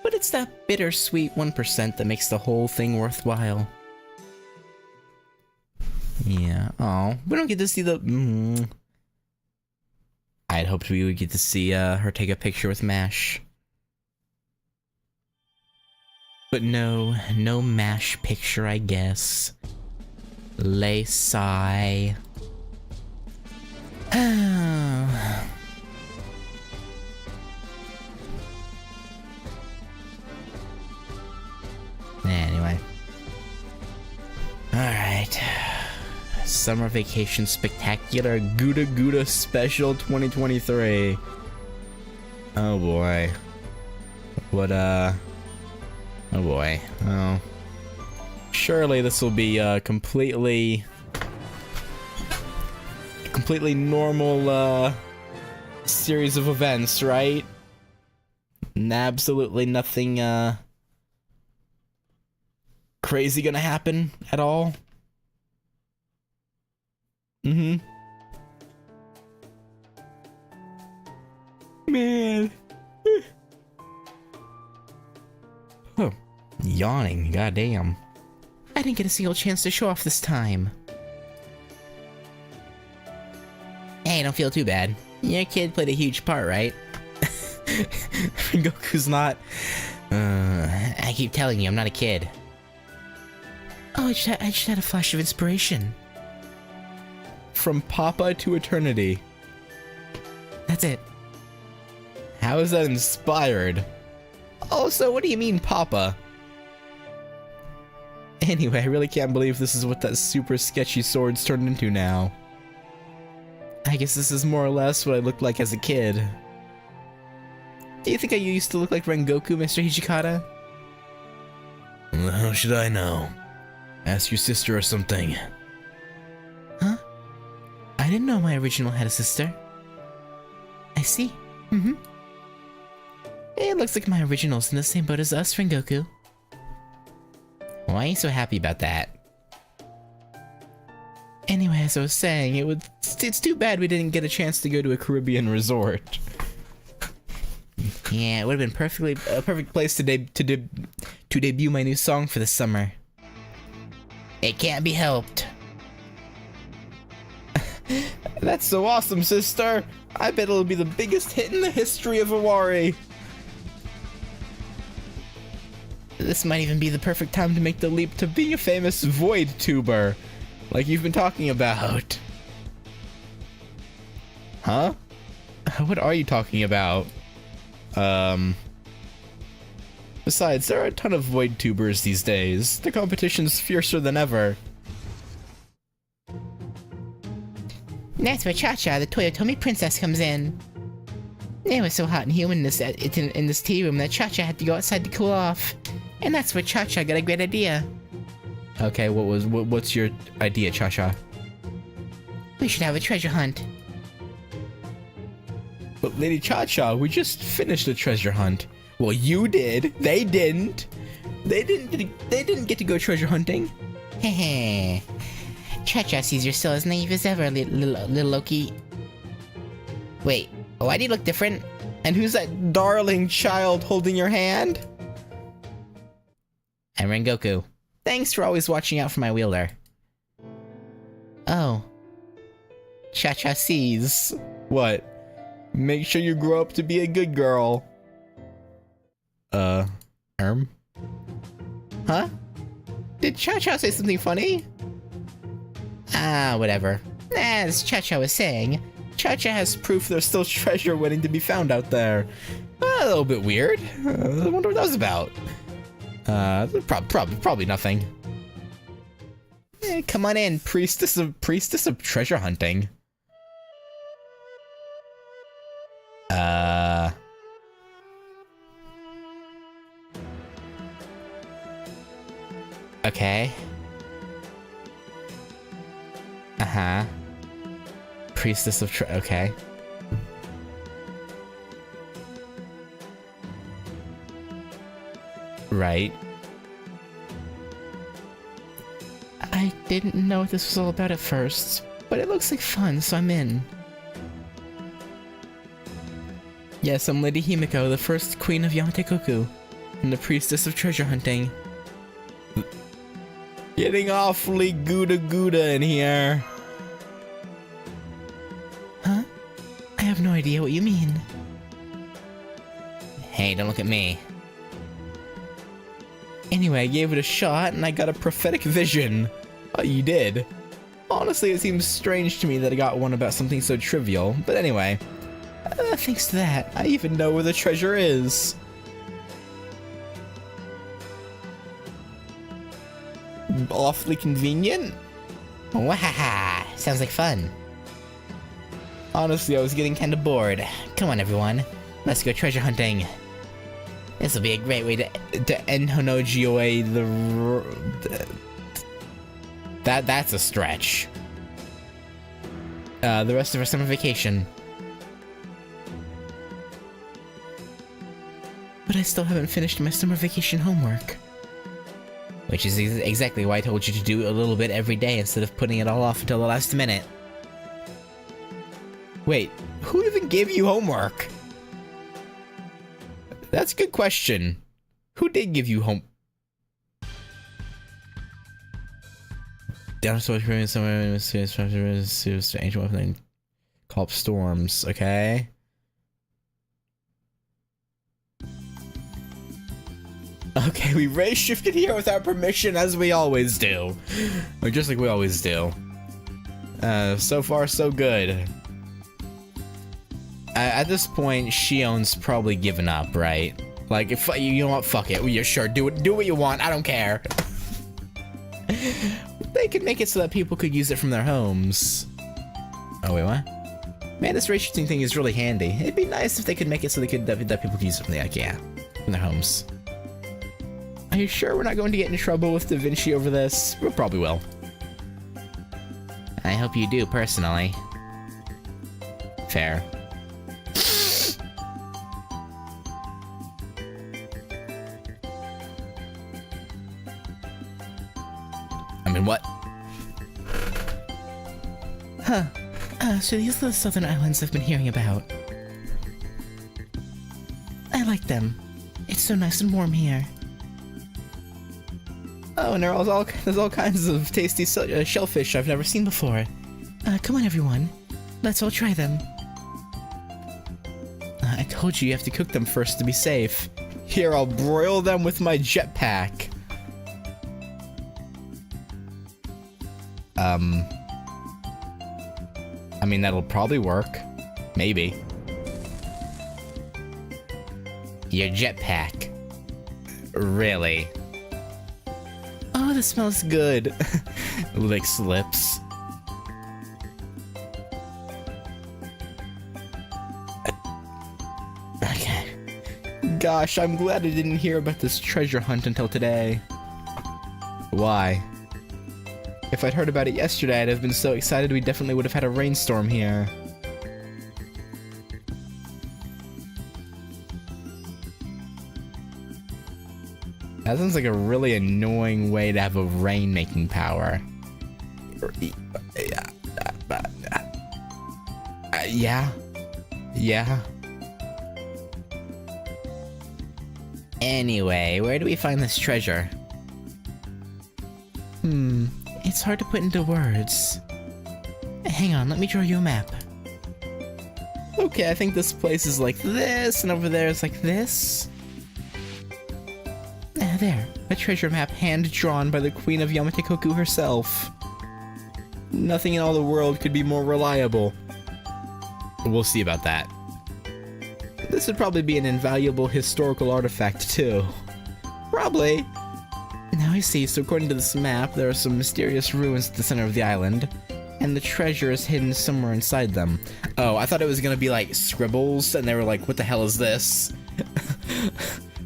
but it's that bittersweet 1% that makes the whole thing worthwhile. Yeah, oh, we don't get to see the... I'd hoped we would get to see her take a picture with Mash. But no Mash picture, I guess. Lay sigh. Anyway. Alright. Summer Vacation Spectacular Gouda Gouda Special 2023. Oh boy. What, oh boy. Oh. Surely this will be a completely normal, series of events, right? Absolutely nothing, crazy gonna happen at all? Man. Oh, yawning, goddamn. I didn't get a single chance to show off this time. Hey, don't feel too bad. Your kid played a huge part, right? Goku's not. I keep telling you, I'm not a kid. Oh, I just had a flash of inspiration. From Papa to eternity. That's it. How is that inspired? Also, what do you mean, Papa? Anyway, I really can't believe this is what that super sketchy sword's turned into now. I guess this is more or less what I looked like as a kid. Do you think I used to look like Rengoku, Mr. Hijikata? How should I know? Ask your sister or something. Huh? I didn't know my original had a sister. I see. It looks like my original's in the same boat as us, Rengoku. Why are you so happy about that? Anyway, as I was saying, it's too bad we didn't get a chance to go to a Caribbean resort. Yeah, it would have been a perfect place to debut my new song for the summer. It can't be helped. That's so awesome, sister! I bet it'll be the biggest hit in the history of Awari. This might even be the perfect time to make the leap to being a famous void tuber, like you've been talking about. Huh? What are you talking about? Besides, there are a ton of void tubers these days. The competition's fiercer than ever. That's where Cha-Cha, the Toyotomi princess, comes in. It was so hot and humid in this tea room that Cha-Cha had to go outside to cool off. And that's where Cha-Cha got a great idea. Okay, what's your idea, Cha-Cha? We should have a treasure hunt. But Lady Cha-Cha, we just finished the treasure hunt. Well, you did. They didn't. They didn't get to go treasure hunting. Hehe. Cha-Cha sees you're still as naive as ever, little Loki. Wait, why do you look different? And who's that darling child holding your hand? I'm Rengoku. Thanks for always watching out for my wielder. Oh. Cha-Cha sees. What? Make sure you grow up to be a good girl. Huh? Did Cha-Cha say something funny? Ah, whatever. As Cha-Cha was saying, Cha-Cha has proof there's still treasure waiting to be found out there. A little bit weird. I wonder what that was about. Probably nothing. Come on in, priestess of treasure hunting. Okay. Uh-huh. Priestess of okay. Right. I didn't know what this was all about at first, but it looks like fun, so I'm in. Yes, I'm Lady Himiko, the first queen of Yamatekoku, and the priestess of treasure hunting. Getting awfully gouda in here. Huh? I have no idea what you mean. Hey, don't look at me. Anyway, I gave it a shot and I got a prophetic vision. Oh, you did? Honestly, it seems strange to me that I got one about something so trivial, but anyway. Thanks to that, I even know where the treasure is. Awfully convenient. Wahaha! Sounds like fun. Honestly, I was getting kinda bored. Come on, everyone. Let's go treasure hunting. This will be a great way to end Honoji away that's a stretch. The rest of our summer vacation. But I still haven't finished my summer vacation homework. Which is exactly why I told you to do a little bit every day instead of putting it all off until the last minute. Wait, who even gave you homework? That's a good question. Who did give you home? Down so much somewhere ancient weapon called storms, okay? Okay, we ray shifted here without permission, as we always do. Or just like we always do. So far, so good. At this point, Shion's probably given up, right? Like, if you know what, fuck it. You're sure, do what you want. I don't care. They could make it so that people could use it from their homes. Oh wait, what? Man, this ray shifting thing is really handy. It'd be nice if they could make it so that people could use it from the IKEA, from their homes. Are you sure we're not going to get in trouble with Da Vinci over this? We probably will. I hope you do, personally. Fair. I mean, what? Huh. So these are the southern islands I've been hearing about. I like them. It's so nice and warm here. Oh, and there's all kinds of tasty shellfish I've never seen before. Come on, everyone. Let's all try them. I told you have to cook them first to be safe. Here, I'll broil them with my jetpack. I mean, that'll probably work. Maybe. Your jetpack. Really? Oh, this smells good. Licks lips. Okay. Gosh, I'm glad I didn't hear about this treasure hunt until today. Why? If I'd heard about it yesterday, I'd have been so excited we definitely would have had a rainstorm here. That sounds like a really annoying way to have a rain-making power. Yeah. Yeah. Anyway, where do we find this treasure? It's hard to put into words. Hang on, let me draw you a map. Okay, I think this place is like this, and over there is like this. There. A treasure map hand-drawn by the Queen of Yamatekoku herself. Nothing in all the world could be more reliable. We'll see about that. This would probably be an invaluable historical artifact, too. Probably. Now I see, so according to this map, there are some mysterious ruins at the center of the island, and the treasure is hidden somewhere inside them. Oh, I thought it was gonna be like scribbles, and they were like, what the hell is this?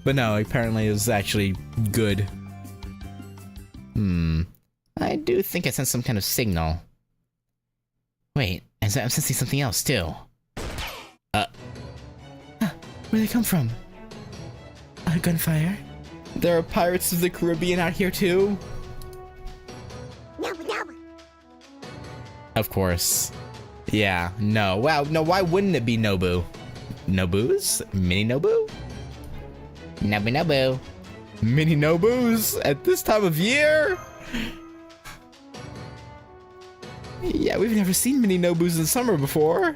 But no, apparently it was actually good. I do think I sensed some kind of signal. Wait, I'm sensing something else, too. Where'd they come from? Gunfire? There are pirates of the Caribbean out here, too? Of course. Yeah, no. Wow, no, why wouldn't it be Nobu? Nobus? Mini Nobu? Nobu Nobu. Mini Nobus at this time of year? Yeah, we've never seen mini Nobus in summer before.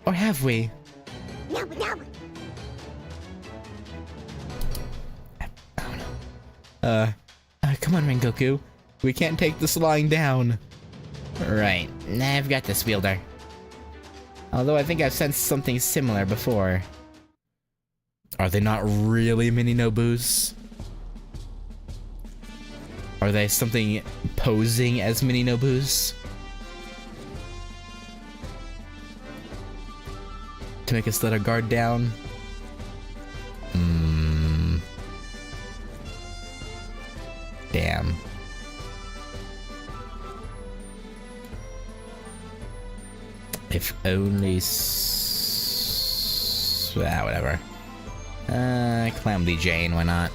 Or have we? Come on, Rengoku. We can't take this lying down. Right, I've got this, Wielder. Although I think I've sensed something similar before. Are they not really mini Nobus? Are they something posing as mini Nobus? To make us let our guard down? Damn. If only whatever. Calamity Jane, why not?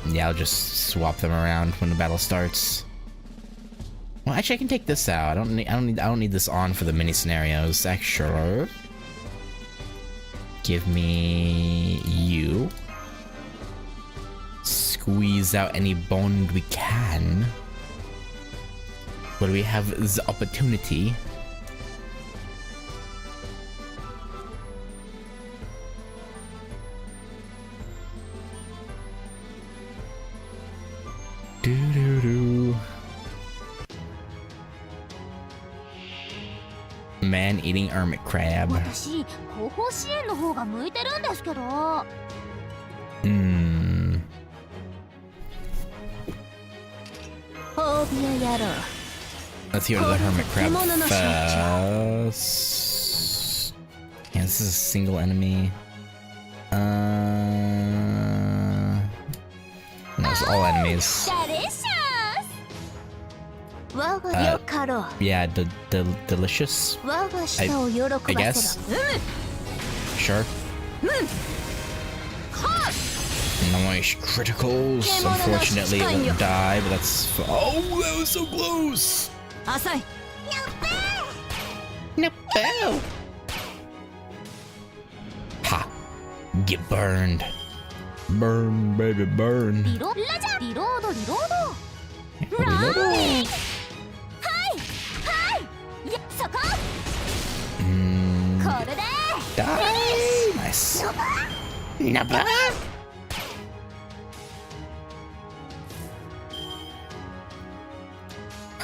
Yeah, I'll just swap them around when the battle starts. Well, actually, I can take this out. I don't need this on for the mini scenarios. Actually, give me you. Squeeze out any bond we can. Where we have the opportunity. Doo-doo-doo. Man-eating hermit crab. 私後方支援の方が向いてるんですけど。褒美をやろう。 Let's hear the hermit crab 獣の象徴。 first. Yeah, this is a single enemy. No, it's all enemies. ダレシャス。我がよかろう。 Yeah, delicious. 我が舌を喜ば I せ guess. ろ。Sure. Nice criticals. Unfortunately, it won't die, but that's. Oh, that was so close. 浅い。 No! Ha! Get burned. Burn, baby, burn. リロラジャリロードリロード。 Reload. はいやそこ。これで。 Die. Nice. Naba?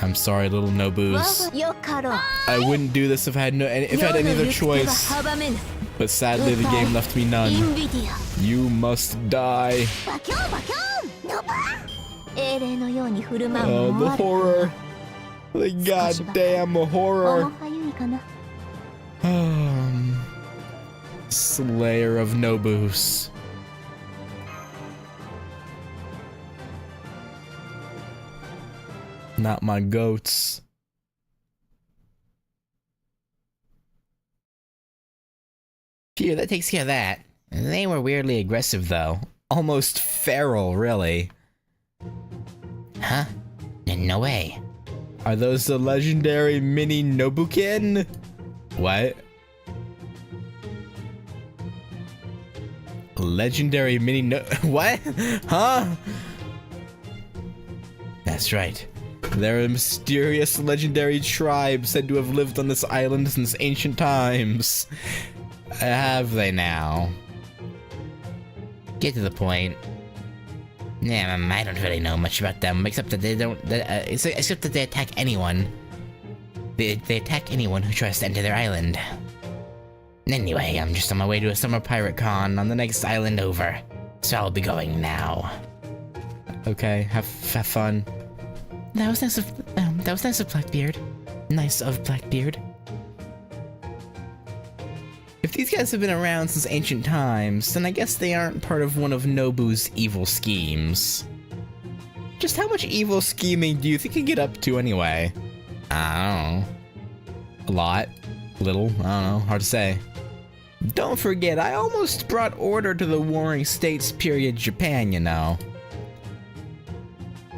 I'm sorry, little 我 Nobus. がよかろう。 I wouldn't do this if I had any other choice, 阻めぬ。 but sadly the game left me イ none. ンビディア。 You must die. バキョンバキョン。ノバ。英霊のように振る舞う Oh, の the もある。 horror. The goddamn お horror. もはゆいかな。 Slayer of Nobus. Not my goats. Phew, that takes care of that. They were weirdly aggressive, though. Almost feral, really. Huh? No way. Are those the legendary mini Nobukin? What? Legendary mini what? Huh? That's right. They're a mysterious legendary tribe said to have lived on this island since ancient times. Have they now? Get to the point. Yeah, I don't really know much about them, except that they don't. Except that they attack anyone. They attack anyone who tries to enter their island. Anyway, I'm just on my way to a summer pirate con on the next island over, so I'll be going now. Okay, have fun. That was nice of Blackbeard. Nice of Blackbeard. If these guys have been around since ancient times, then I guess they aren't part of one of Nobu's evil schemes. Just how much evil scheming do you think he'd get up to anyway? I don't know. A lot? Little? I don't know. Hard to say. Don't forget, I almost brought order to the Warring States period Japan, you know.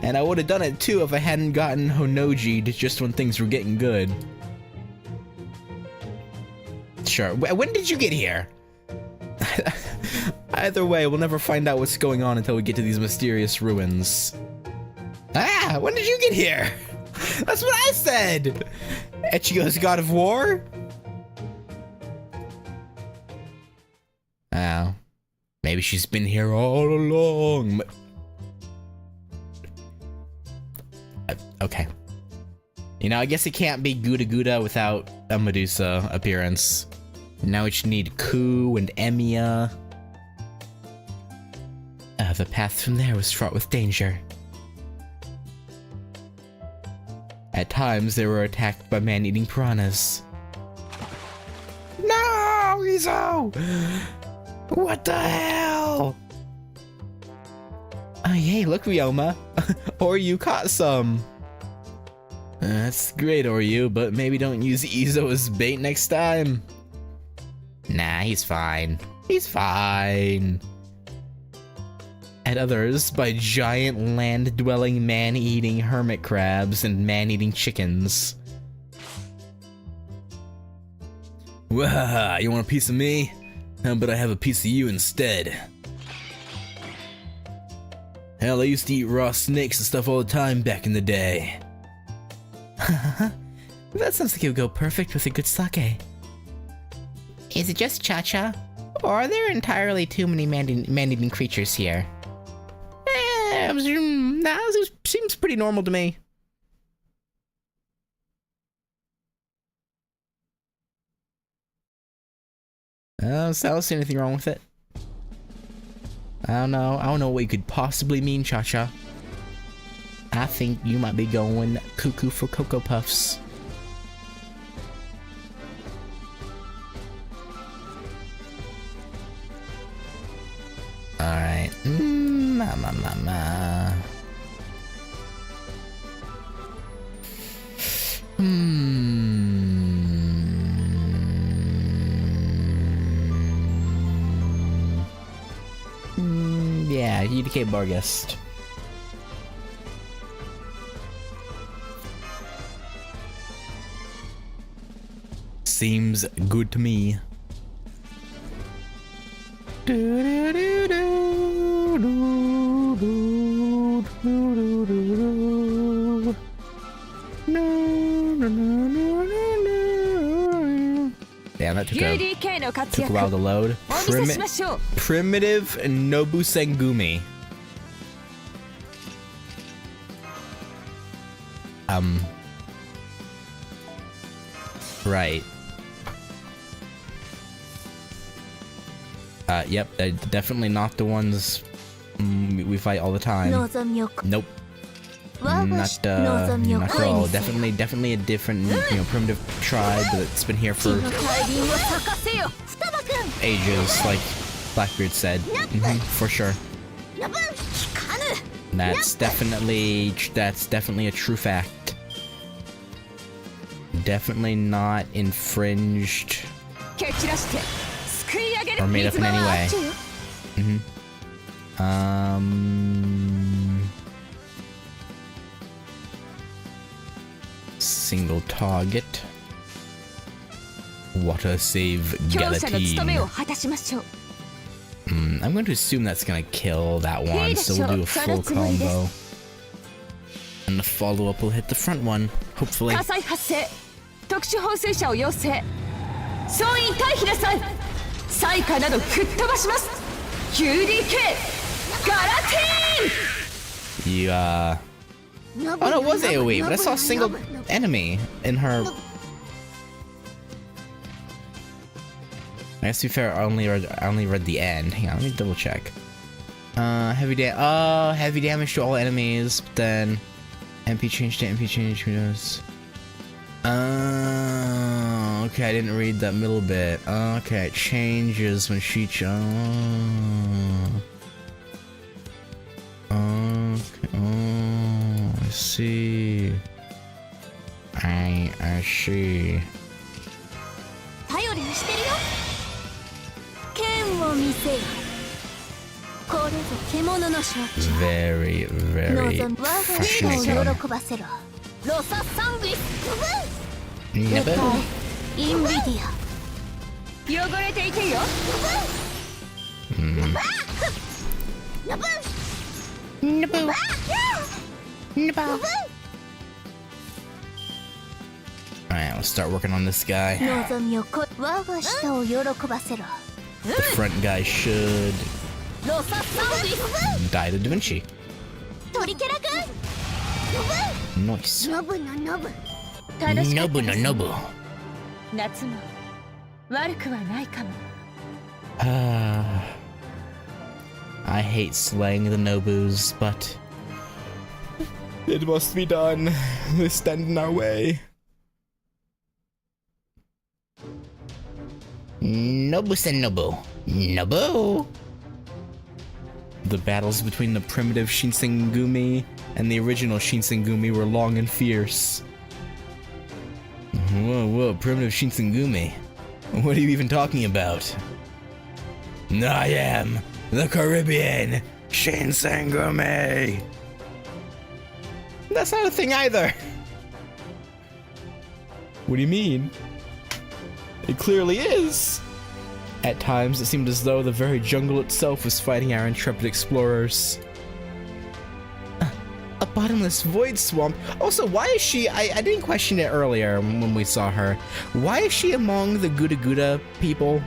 And I would have done it too if I hadn't gotten Honoji'd just when things were getting good. Sure. When did you get here? Either way, we'll never find out what's going on until we get to these mysterious ruins. Ah, when did you get here? That's what I said! Echigo's god of war? Oh. Maybe she's been here all along. Okay. You know, I guess it can't be Guda Guda without a Medusa appearance. Now we just need Ku and Emiya. The path from there was fraught with danger. At times, they were attacked by man-eating piranhas. No, Izo! What the hell? Oh, hey, look, Ryoma. Oryu caught some. That's great, Oryu, but maybe don't use Izo as bait next time. Nah, he's fine. He's fine. At others, by giant land-dwelling man-eating hermit crabs and man-eating chickens. Wahaha, you want a piece of me? How about I have a piece of you instead? Hell, I used to eat raw snakes and stuff all the time back in the day. That sounds like it would go perfect with a good sake. Is it just Cha-Cha? Or are there entirely too many man-eating creatures here? Nah, it seems pretty normal to me. I don't see anything wrong with it. I don't know what you could possibly mean, Cha-Cha. I think you might be going cuckoo for Cocoa Puffs. Alright. Yeah, UDK Bargest. Seems good to me. Damn, that took a while to load. Primitive Nobusengumi. Right. Yep, definitely not the ones we fight all the time. Nope. Not at all. Definitely a different, primitive tribe that's been here for ages, like Blackbeard said. For sure. That's definitely a true fact. Definitely not infringed 蹴散らしてすくい上げる or made up in any way. Single target. Water save 強者の務め guillotine. を果たしましょう I'm going to assume that's going to kill that one, so we'll do a full combo. And the follow-up will hit the front one, hopefully. 火災発生特殊放水車を要請総員退避なさい災禍など吹っ飛ばします QDK ガラテ You, Oh no, it was AoE, but I saw a single enemy in her... I guess to be fair, I only read the end. Hang on, let me double check. Heavy damage to all enemies, but then... MP change to MP change, who knows? Okay, I didn't read that middle bit. Okay, it changes when she okay, I see. I see. 頼りにしてるよ剣を見せよこれぞ獣の象徴 Very, very 望む我が人 fascinating. を喜ばせろロササングリス Nibble. インビディア汚れていてよ Nibble. Nibble. Alright, let's start working on this guy. 望みをこ我が舌を喜ばせろ The front guy should ロササングリス die to Da Vinci. トリケラ君 Nice. ノブのノブ楽しかった Nobu no Nobu. 夏も悪くはないかも I hate slaying the Nobus, but it must be done. They stand in our way. Nobu-san Nobu. Nobu! The battles between the primitive Shinsengumi and the original Shinsengumi were long and fierce. Whoa, primitive Shinsengumi. What are you even talking about? I am the Caribbean Shinsengumi. That's not a thing either. What do you mean? It clearly is. At times, it seemed as though the very jungle itself was fighting our intrepid explorers. A bottomless void swamp? Also, why is she... I didn't question it earlier when we saw her. Why is she among the Guda Guda people?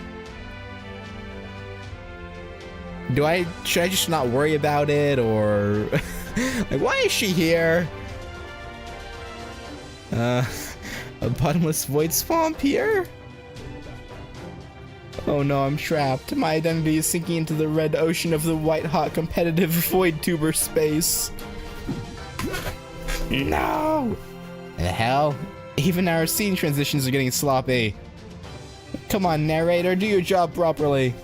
Should I just not worry about it, or... like, why is she here? A bottomless void swamp here? Oh no, I'm trapped. My identity is sinking into the red ocean of the white-hot competitive void tuber space. No! The hell? Even our scene transitions are getting sloppy. Come on, narrator, do your job properly.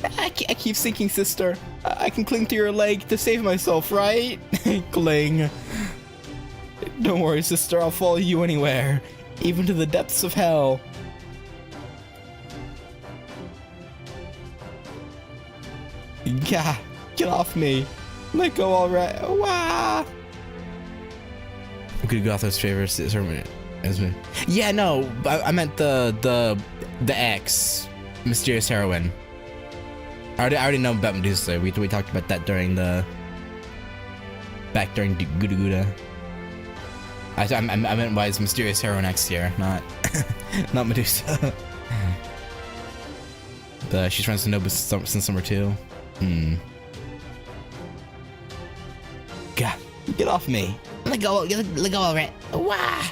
I keep sinking, sister. I can cling to your leg to save myself, right? Cling. Don't worry, sister, I'll follow you anywhere. Even to the depths of hell. Gah! Get off me! Let go already! Wah! Good Gotha's favorite is her. Yeah, no, I meant the X, mysterious heroine. I already know about Medusa. We talked about that during back during Guda Guda. I meant why is mysterious heroine X here, not not Medusa. She's friends with Nobu since summer 2. God, get off me! Let go already. Wah!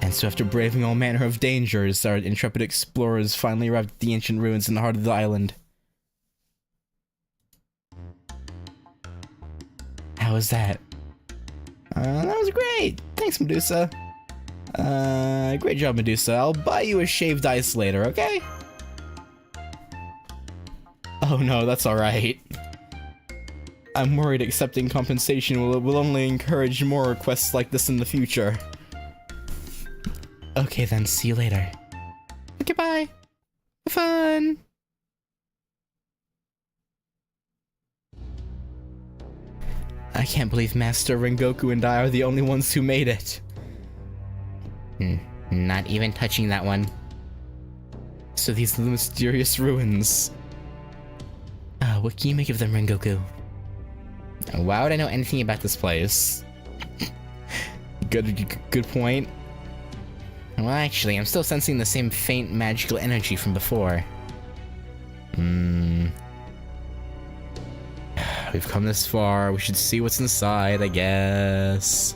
And so after braving all manner of dangers, our intrepid explorers finally arrived at the ancient ruins in the heart of the island. How was that? That was great! Thanks, Medusa. Great job, Medusa. I'll buy you a shaved ice later, okay? Oh no, that's alright. I'm worried accepting compensation will only encourage more requests like this in the future. Okay then, see you later. Goodbye. Have fun. I can't believe Master Rengoku and I are the only ones who made it. Not even touching that one. So these are the mysterious ruins. What can you make of them, Rengoku? Why would I know anything about this place? Good point. Well, actually, I'm still sensing the same faint magical energy from before. We've come this far. We should see what's inside, I guess.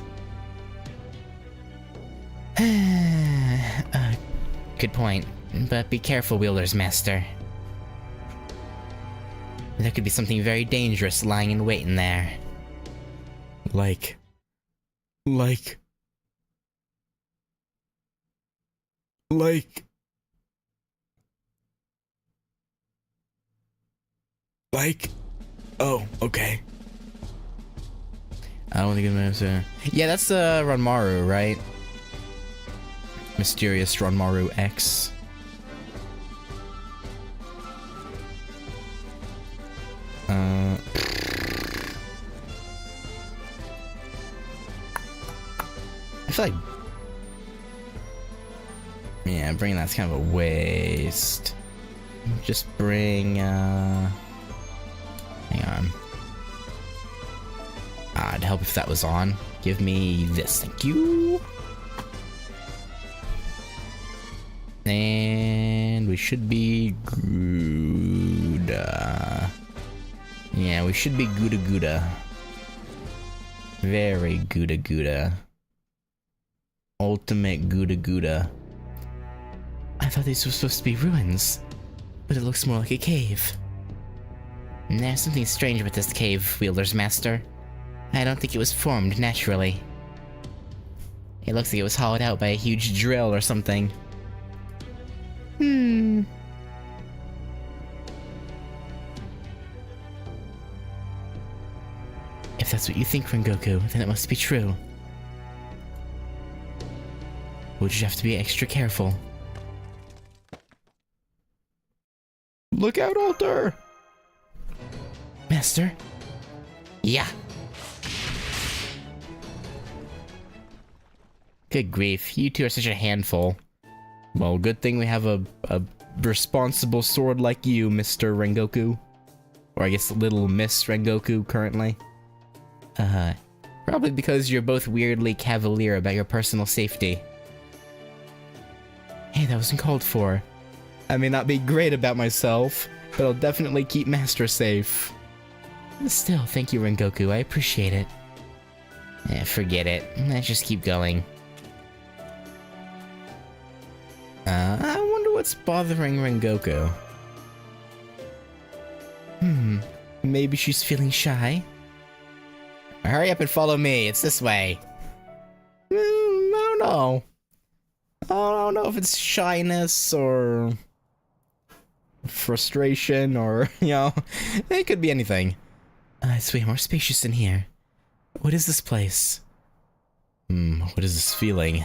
Good point. But be careful, Wielder's Master. There could be something very dangerous lying in wait in there. Like... Oh, okay. I don't think I'm gonna... Yeah, that's Ranmaru, right? Mysterious Ranmaru X. I feel like... Yeah, bringing that's kind of a waste. Just bring, hang on. I'd help if that was on. Give me this, thank you. And we should be Gouda. Yeah, we should be Gouda. Very Gouda. Ultimate Gouda. I thought these were supposed to be ruins, but it looks more like a cave. There's something strange about this cave, Wielder's Master. I don't think it was formed naturally. It looks like it was hollowed out by a huge drill or something. If that's what you think, Rengoku, then it must be true. We'll just have to be extra careful. Look out, Alter! Master? Yeah. Good grief, you two are such a handful. Well, good thing we have a responsible sword like you, Mr. Rengoku. Or I guess little Miss Rengoku currently. Probably because you're both weirdly cavalier about your personal safety. Hey, that wasn't called for. I may not be great about myself, but I'll definitely keep Master safe. Still, thank you, Rengoku. I appreciate it. Forget it. Let's just keep going. I wonder what's bothering Rengoku. Maybe she's feeling shy? Hurry up and follow me. It's this way. I don't know. I don't know if it's shyness or frustration or, it could be anything. It's way more spacious in here. What is this place? What is this feeling?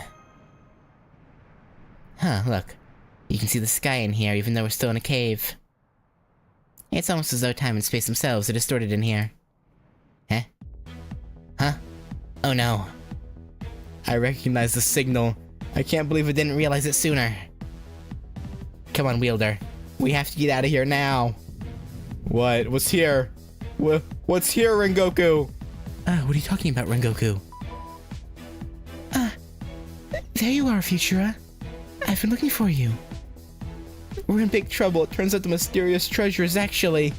Huh, look. You can see the sky in here even though we're still in a cave. It's almost as though time and space themselves are distorted in here. Huh? Oh no. I recognize the signal. I can't believe I didn't realize it sooner. Come on, Wielder. We have to get out of here now. What? What's here? What's here, Rengoku? What are you talking about, Rengoku? There you are, Futura. I've been looking for you. We're in big trouble. It turns out the mysterious treasure is actually...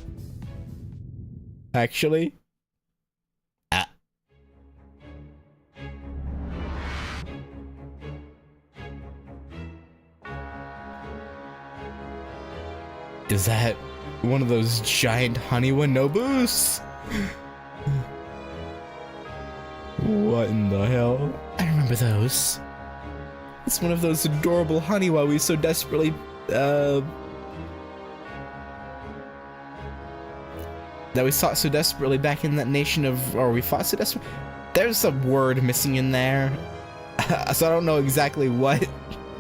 Is that one of those giant Haniwa Nobus? What in the hell? I remember those. It's one of those adorable Haniwa we so desperately, that we sought so desperately back in that nation of, or we fought so desperately. There's a word missing in there, so I don't know exactly what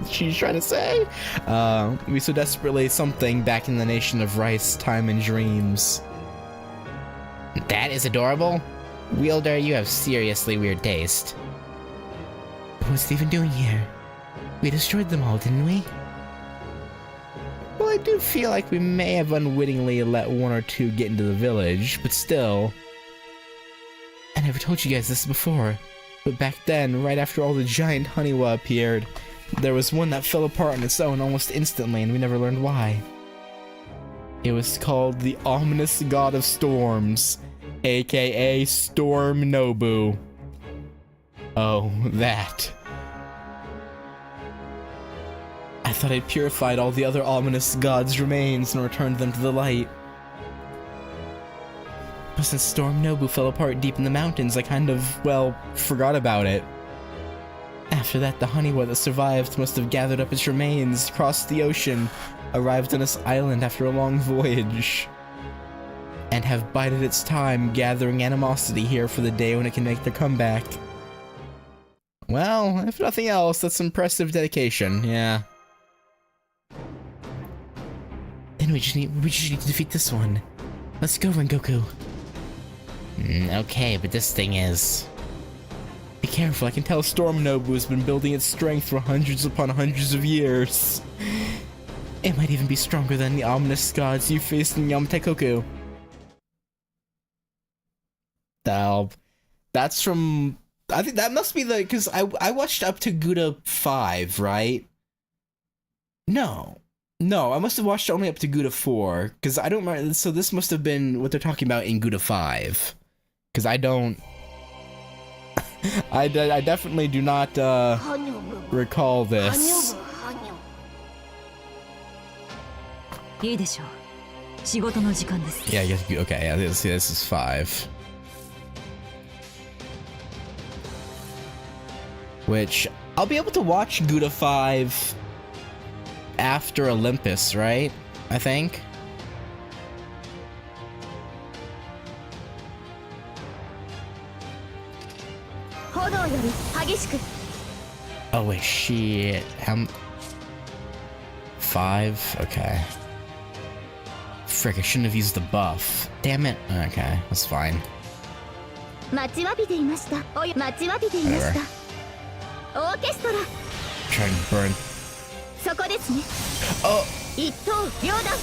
she's trying to say. We so desperately something back in the nation of rice, time, and dreams. That is adorable. Wielder, you have seriously weird taste. What's it even doing here? We destroyed them all, didn't we? Well, I do feel like we may have unwittingly let one or two get into the village, but still. I never told you guys this before, But back then, right after all the giant Haniwa appeared, there was one that fell apart on its own almost instantly, and we never learned why. It was called the Ominous God of Storms, aka Storm Nobu. Oh, that. I thought I'd purified all the other ominous gods' remains and returned them to the light. But since Storm Nobu fell apart deep in the mountains, I kind of, well, forgot about it. After that, the Haniwa that survived must have gathered up its remains, crossed the ocean, arrived on this island after a long voyage, and have bided its time gathering animosity here for the day when it can make their comeback. Well, if nothing else, that's impressive dedication, yeah. Then we just need to defeat this one. Let's go, Rengoku. Okay, but this thing is... Be careful, I can tell Storm Nobu has been building its strength for hundreds upon hundreds of years. It might even be stronger than the ominous gods you faced in Yamatekoku. That's from... I think that must be the... Because I watched up to Gouda 5, right? No, I must have watched only up to Gouda 4. Because I don't remember... So this must have been what they're talking about in Gouda 5. Because I don't... I definitely do not recall this. Yeah, I guess, okay, yeah, this is 5. Which, I'll be able to watch Gouda 5 after Olympus, right? I think? Oh wait, shit. 5? Okay. Frick, I shouldn't have used the buff. Damn it. Okay, that's fine. Whatever. Try and burn. Oh!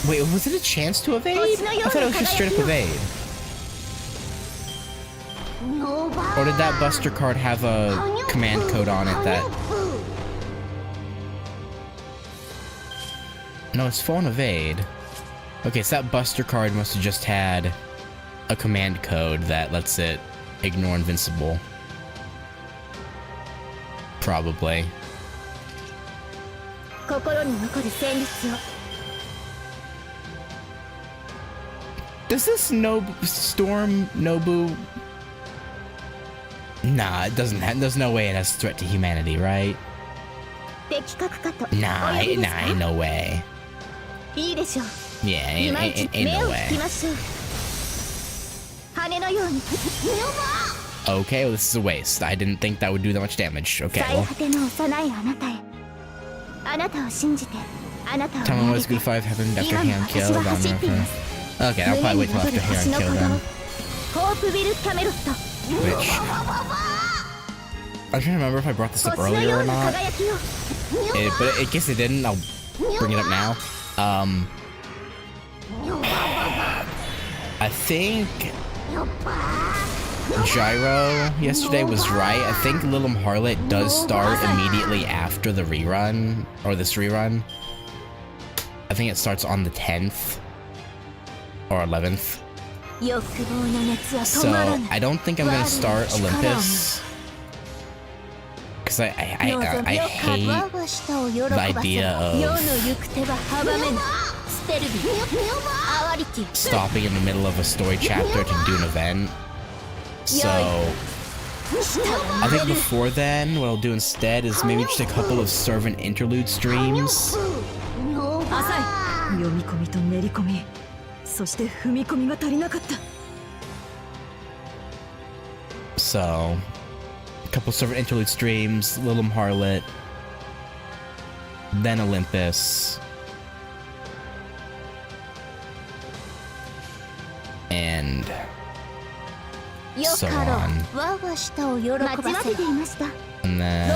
Wait, was it a chance to evade? I thought it was just straight up evade. Or did that Buster card have a command code on it that... No, it's full on evade. Okay, so that Buster card must have just had a command code that lets it ignore invincible. Probably. Does this Storm Nobu... Nah, it doesn't have... There's no way it has threat to humanity, right? Nah, ain't no way. Yeah, ain't no way. Okay, well, this is a waste. I didn't think that would do that much damage. Okay, well. Tell me what's Good 5 happened after Hand killed. Okay, I'll probably wait till after Hand killed then. Which... I'm trying to remember if I brought this up earlier or not. But in case it didn't, I'll bring it up now. I think Gyro yesterday was right. I think Lilim Harlot does start immediately after the rerun, or this rerun. I think it starts on the 10th or 11th. So I don't think I'm gonna start Olympus. Because I hate the idea of stopping in the middle of a story chapter to do an event. So I think before then, what I'll do instead is maybe just a couple of servant interlude streams. 浅い。読み込みと練り込み、そして踏み込みが足りなかった。 So, a couple servant interlude streams, Lilum Harlot, then Olympus, and so on. And then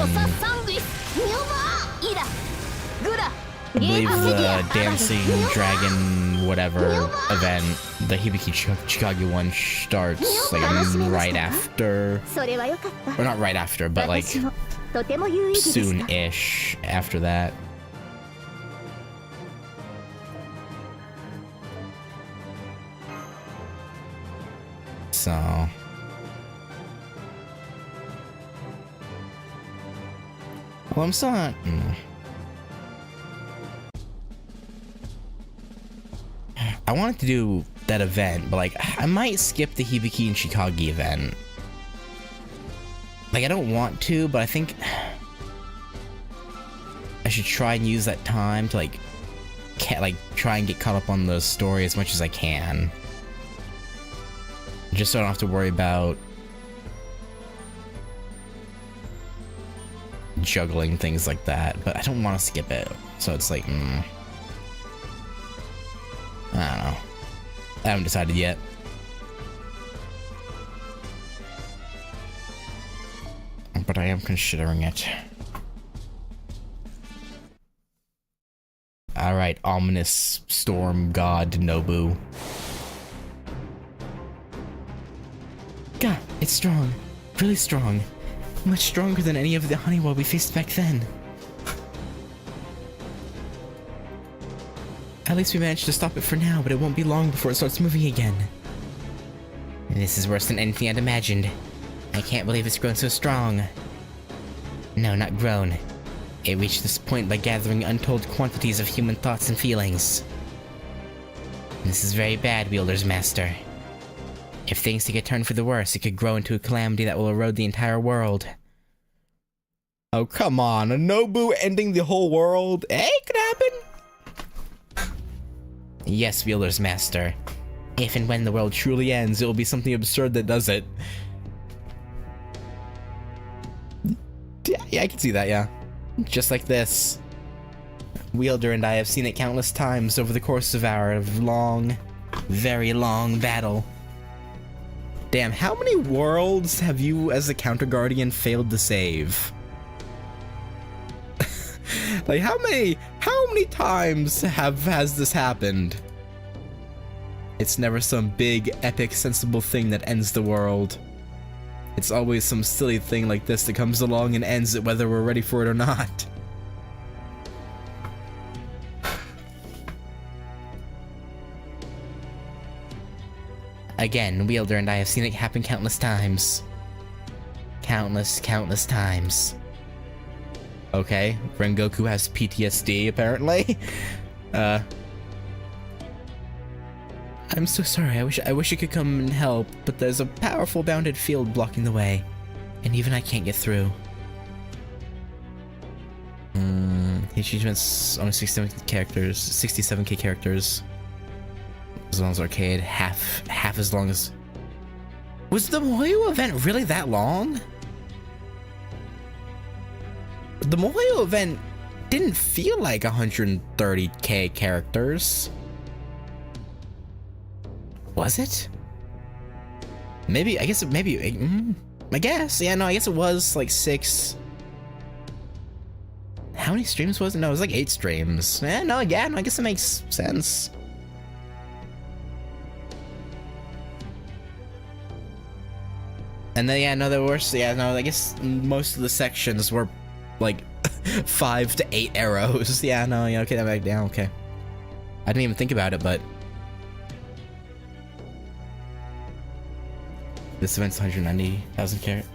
I believe the dancing dragon whatever event, the Hibiki Chikage one starts like right after, or not right after, but like soon-ish after that. So well, I'm still not. I wanted to do that event, but like I might skip the Hibiki and Chikage event. Like I don't want to, but I think I should try and use that time to like try and get caught up on the story as much as I can. Just so I don't have to worry about juggling things like that, but I don't want to skip it. So it's like, I don't know. I haven't decided yet. But I am considering it. Alright, ominous storm god Nobu. God, it's strong. Really strong. Much stronger than any of the Honeywell we faced back then. At least we managed to stop it for now, but it won't be long before it starts moving again. This is worse than anything I'd imagined. I can't believe it's grown so strong. No, not grown. It reached this point by gathering untold quantities of human thoughts and feelings. This is very bad, Wielder's Master. If things take a turn for the worse, it could grow into a calamity that will erode the entire world. Oh, come on. A Nobu ending the whole world? It could happen. Yes, Wielder's Master. If and when the world truly ends, it will be something absurd that does it. Yeah, I can see that, yeah. Just like this. Wielder and I have seen it countless times over the course of our long, very long battle. Damn, how many worlds have you as a counter guardian failed to save? Like how many times has this happened? It's never some big, epic, sensible thing that ends the world. It's always some silly thing like this that comes along and ends it whether we're ready for it or not. Again, Wielder and I have seen it happen countless times. Countless times. Okay, Rengoku has PTSD, apparently. I'm so sorry, I wish I could come and help, but there's a powerful bounded field blocking the way, and even I can't get through. Achievements only 67k characters. As long as arcade, half as long as... Was the Moyo event really that long? The Moyo event didn't feel like 130k characters. Was it? Maybe, I guess, I guess, yeah, no, I guess it was like 6. How many streams was it? No, it was like 8 streams. No, I guess it makes sense. And then, yeah, no, there were, yeah, no, I guess most of the sections were like 5 to 8 arrows. Yeah, no, yeah, okay, that back down, okay. I didn't even think about it, but this event's 190,000 carat.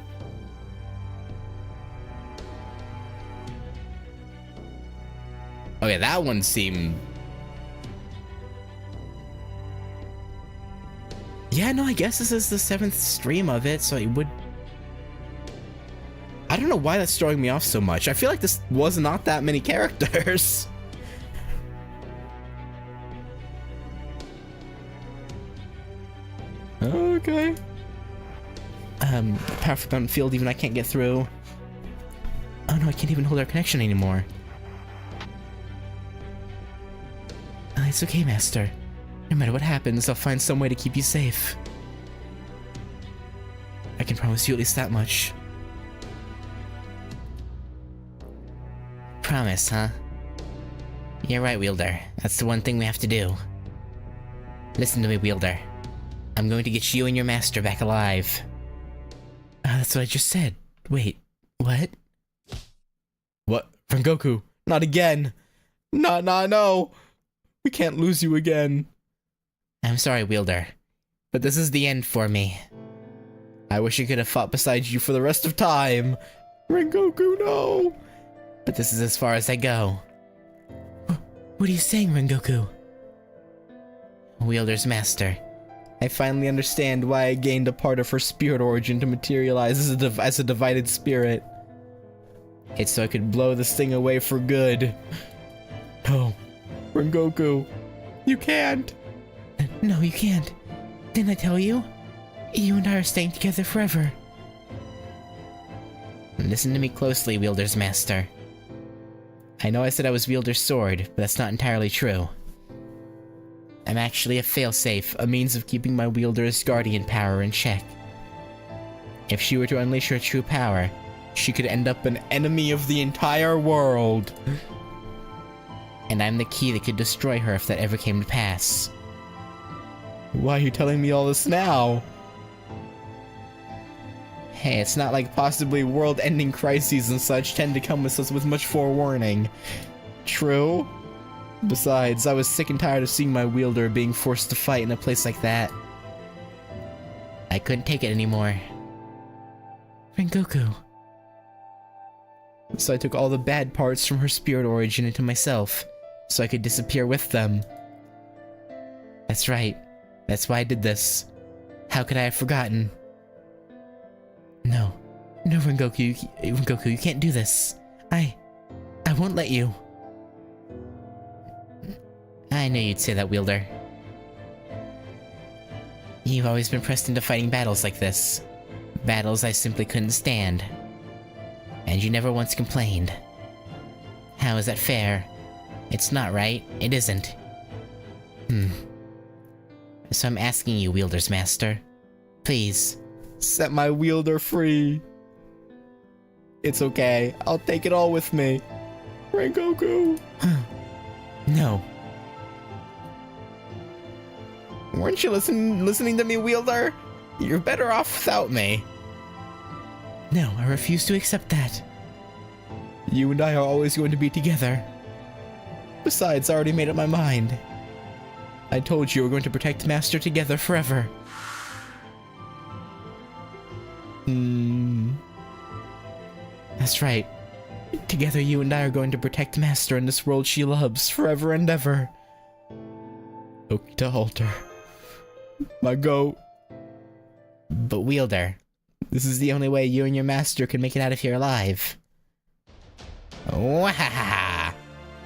Okay, that one seemed... Yeah, no, I guess this is the 7th stream of it, so it would know why that's throwing me off so much. I feel like this was not that many characters. Okay. Powerful mountain field, even I can't get through. Oh no, I can't even hold our connection anymore. It's okay, Master. No matter what happens, I'll find some way to keep you safe. I can promise you at least that much. Promise, huh? You're right, Wielder. That's the one thing we have to do. Listen to me, Wielder. I'm going to get you and your master back alive. That's what I just said. Wait, what? What? Rengoku, not again! No! We can't lose you again. I'm sorry, Wielder, but this is the end for me. I wish I could have fought beside you for the rest of time. Rengoku, no! But this is as far as I go. What are you saying, Rengoku? Wielder's master. I finally understand why I gained a part of her spirit origin to materialize as a divided spirit. It's so I could blow this thing away for good. No, Rengoku, you can't. No, you can't. Didn't I tell you? You and I are staying together forever. Listen to me closely, Wielder's master. I know I said I was Wielder's sword, but that's not entirely true. I'm actually a failsafe, a means of keeping my wielder's guardian power in check. If she were to unleash her true power, she could end up an enemy of the entire world. And I'm the key that could destroy her if that ever came to pass. Why are you telling me all this now? Hey, it's not like possibly world-ending crises and such tend to come with much forewarning. True? Besides, I was sick and tired of seeing my wielder being forced to fight in a place like that. I couldn't take it anymore. Rengoku. So I took all the bad parts from her spirit origin into myself, so I could disappear with them. That's right. That's why I did this. How could I have forgotten? No, Rengoku, you can't do this. I won't let you. I knew you'd say that, Wielder. You've always been pressed into fighting battles like this. Battles I simply couldn't stand. And you never once complained. How is that fair? It's not right. It isn't. So I'm asking you, Wielder's master. Please. Set my wielder free. It's okay. I'll take it all with me. Rengoku. No. Weren't you listening to me, Wielder? You're better off without me. No, I refuse to accept that. You and I are always going to be together. Besides, I already made up my mind. I told you we're going to protect Master together forever. That's right. Together you and I are going to protect Master in this world she loves forever and ever. Okita Halter. My goat. But Wielder, this is the only way you and your master can make it out of here alive. Wahaha!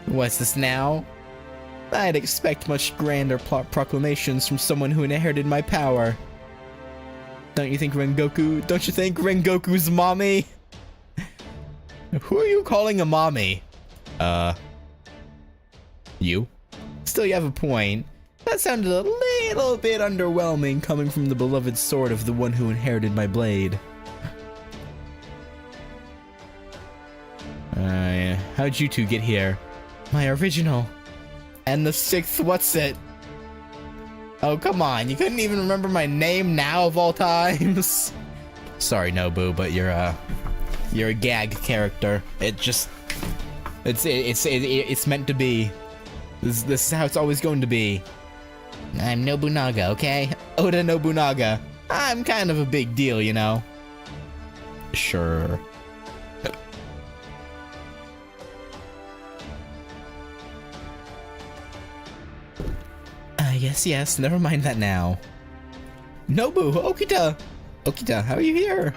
What's this now? I'd expect much grander proclamations from someone who inherited my power. Don't you think Rengoku's mommy? Who are you calling a mommy? You? Still, you have a point. That sounded a little bit underwhelming coming from the beloved sword of the one who inherited my blade. How'd you two get here? My original. And the sixth what's it? Oh, come on. You couldn't even remember my name now of all times? Sorry, Nobu, but you're a gag character. It's meant to be. This is how it's always going to be. I'm Nobunaga, okay? Oda Nobunaga. I'm kind of a big deal, you know. Sure. Yes, never mind that now. Nobu, Okita! Okita, how are you here?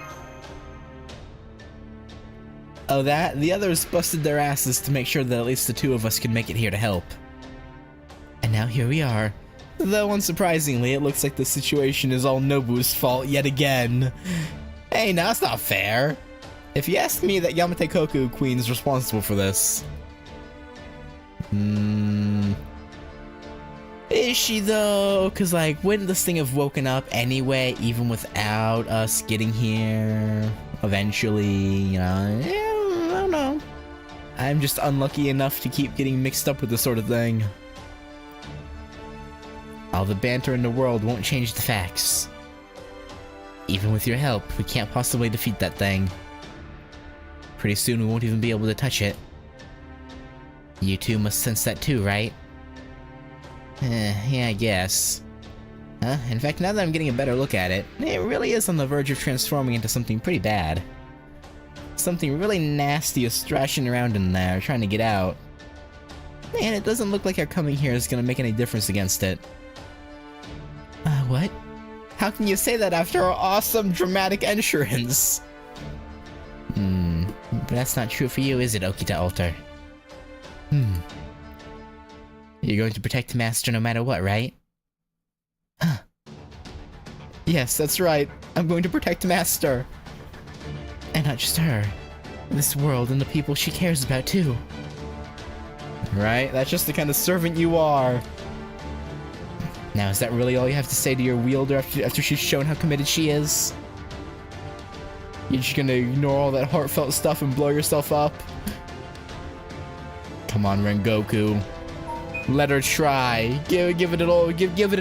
Oh, that? The others busted their asses to make sure that at least the two of us could make it here to help. And now here we are. Though unsurprisingly, it looks like the situation is all Nobu's fault yet again. Hey, now that's not fair. If you ask me, that Yamate Koku Queen is responsible for this. Is she though? Cause like, wouldn't this thing have woken up anyway, even without us getting here eventually, you know? I don't know. I'm just unlucky enough to keep getting mixed up with this sort of thing. All the banter in the world won't change the facts. Even with your help, we can't possibly defeat that thing. Pretty soon we won't even be able to touch it. You two must sense that too, right? Yeah, I guess. In fact, now that I'm getting a better look at it, it really is on the verge of transforming into something pretty bad. Something really nasty is thrashing around in there, trying to get out. And it doesn't look like our coming here is gonna make any difference against it. What? How can you say that after our awesome dramatic entrance? But that's not true for you, is it, Okita Alter? You're going to protect Master no matter what, right? Huh. Yes, that's right. I'm going to protect Master. And not just her. This world and the people she cares about, too. Right? That's just the kind of servant you are. Now, is that really all you have to say to your wielder after she's shown how committed she is? You're just gonna ignore all that heartfelt stuff and blow yourself up? Come on, Rengoku. Let her try. Give it an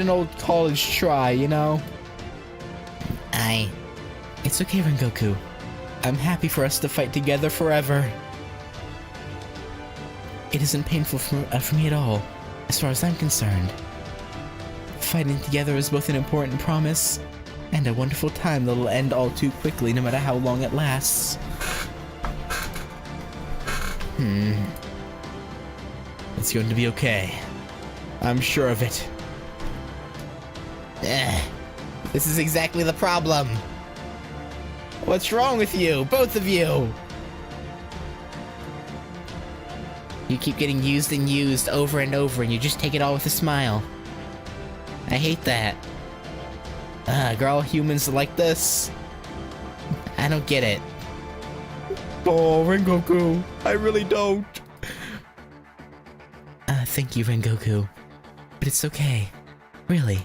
old college try, you know? It's okay, Rengoku. I'm happy for us to fight together forever. It isn't painful for me at all, as far as I'm concerned. Fighting together is both an important promise and a wonderful time that'll end all too quickly, no matter how long it lasts. It's going to be okay. I'm sure of it. This is exactly the problem. What's wrong with you, both of you? You keep getting used and used over and over, and you just take it all with a smile. I hate that. Girl, humans like this? I don't get it. Oh, Rengoku, I really don't. Thank you, Rengoku. But it's okay. Really.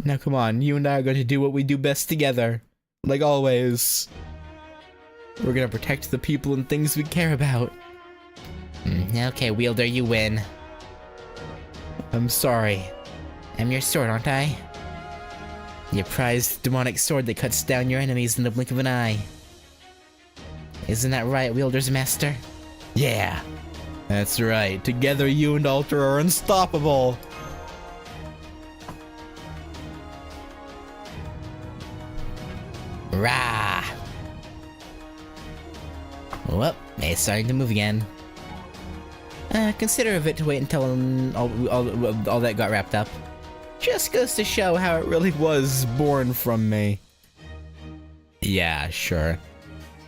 Now come on, you and I are going to do what we do best together. Like always. We're gonna protect the people and things we care about. Okay, Wielder, you win. I'm sorry. I'm your sword, aren't I? Your prized demonic sword that cuts down your enemies in the blink of an eye. Isn't that right, Wielder's master? Yeah. That's right. Together you and Alter are unstoppable. Rah! Well, it's starting to move again. Consider of it to wait until all that got wrapped up. Just goes to show how it really was born from me. Yeah, sure.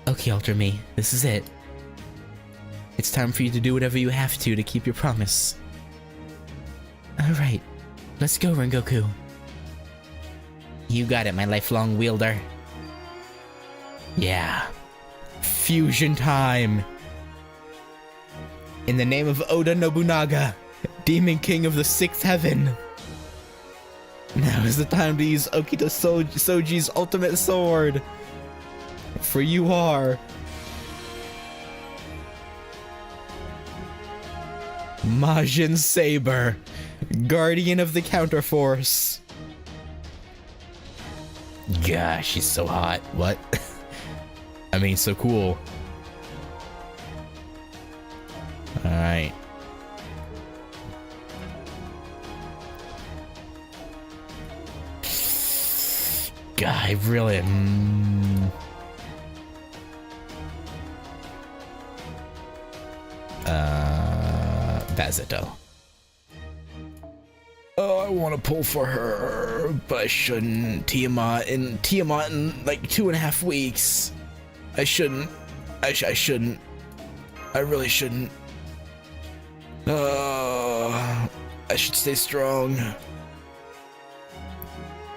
Okay, Alter Me, this is it. It's time for you to do whatever you have to keep your promise. Alright, let's go, Rengoku. You got it, my lifelong wielder. Yeah. Fusion time! In the name of Oda Nobunaga, Demon King of the Sixth Heaven. Now is the time to use Okita Soji's ultimate sword. For you are... Majin Saber, Guardian of the Counterforce. Gosh, she's so hot. What? I mean, so cool. Alright. God, I really... Bazito. Oh, I want to pull for her, but I shouldn't. Tiamat in like 2.5 weeks. I shouldn't. I shouldn't. I really shouldn't. I should stay strong.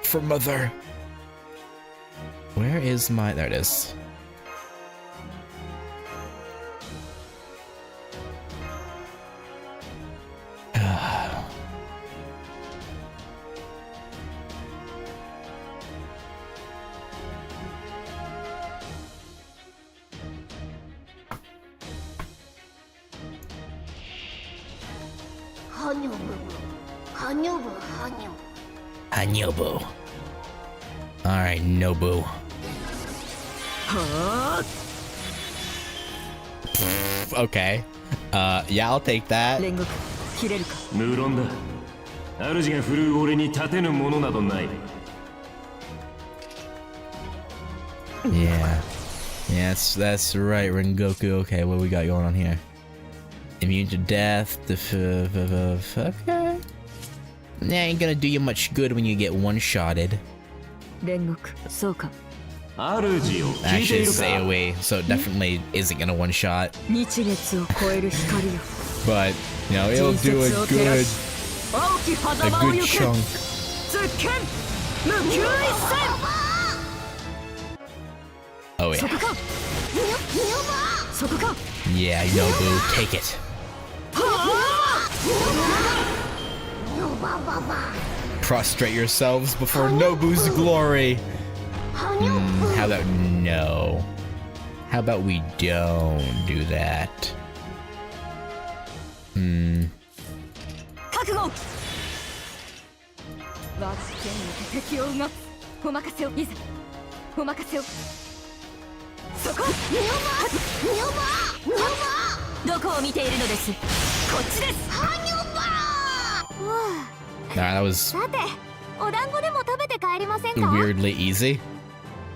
For Mother. Where is my... There it is. Hanyobu. Alright, Nobu. Okay. Yeah, I'll take that. 煉獄切れるか。無論だ。主が振るう俺に立てぬものなどない。Yeah. Yes, that's right, Rengoku. Okay, what we got going on here? Immune to death. Okay. Yeah, ain't gonna do you much good when you get one-shotted. 煉獄そうか。主を聞いて Actually, いる it's か。 AoE, so it definitely isn't gonna one-shot. 日月を超える光よ。 But, you know, it'll 人 do 節 a を照ら good, し青き a 狭間を good 行け。 chunk. ズッケン無給一戦。 Oh そ yeah. こか。そこか。 Yeah, Nobu, take it. Prostrate yourselves before Nobu's glory. How about no? How about we don't do that? 覚悟。私剣にて敵をうがつ。お任せをいざ。お任せを。そこ。どこを見ているのです。こっちです。Nah, that was さてお団子でも食べて帰りませんか？ weirdly easy.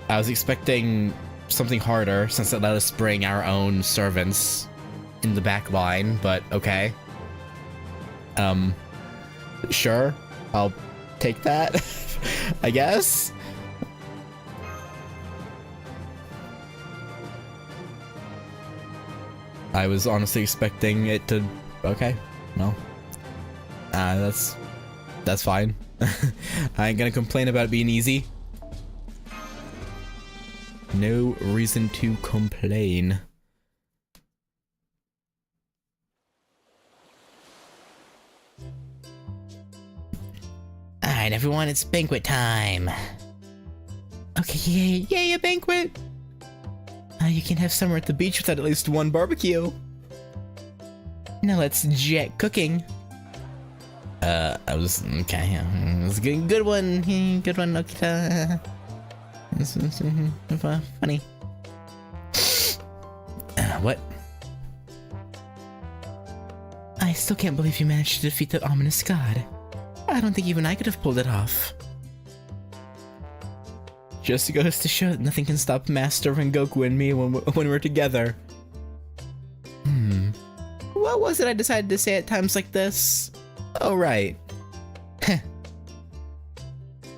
I was expecting something harder since it let us bring our own servants in the back line, but okay. Sure, I'll take that, I guess. I was honestly expecting it to... Okay, no. That's fine. I ain't gonna complain about it being easy. No reason to complain. Alright, everyone, it's banquet time. Okay, yay, a banquet! You can't have summer at the beach without at least one barbecue. Now let's jet cooking. I was okay. It was a good one. Good one, Nokita. Funny. What? I still can't believe you managed to defeat that ominous god. I don't think even I could have pulled it off. Just goes to show that nothing can stop Master Rengoku and me when we're together. What was it I decided to say at times like this? Oh, right.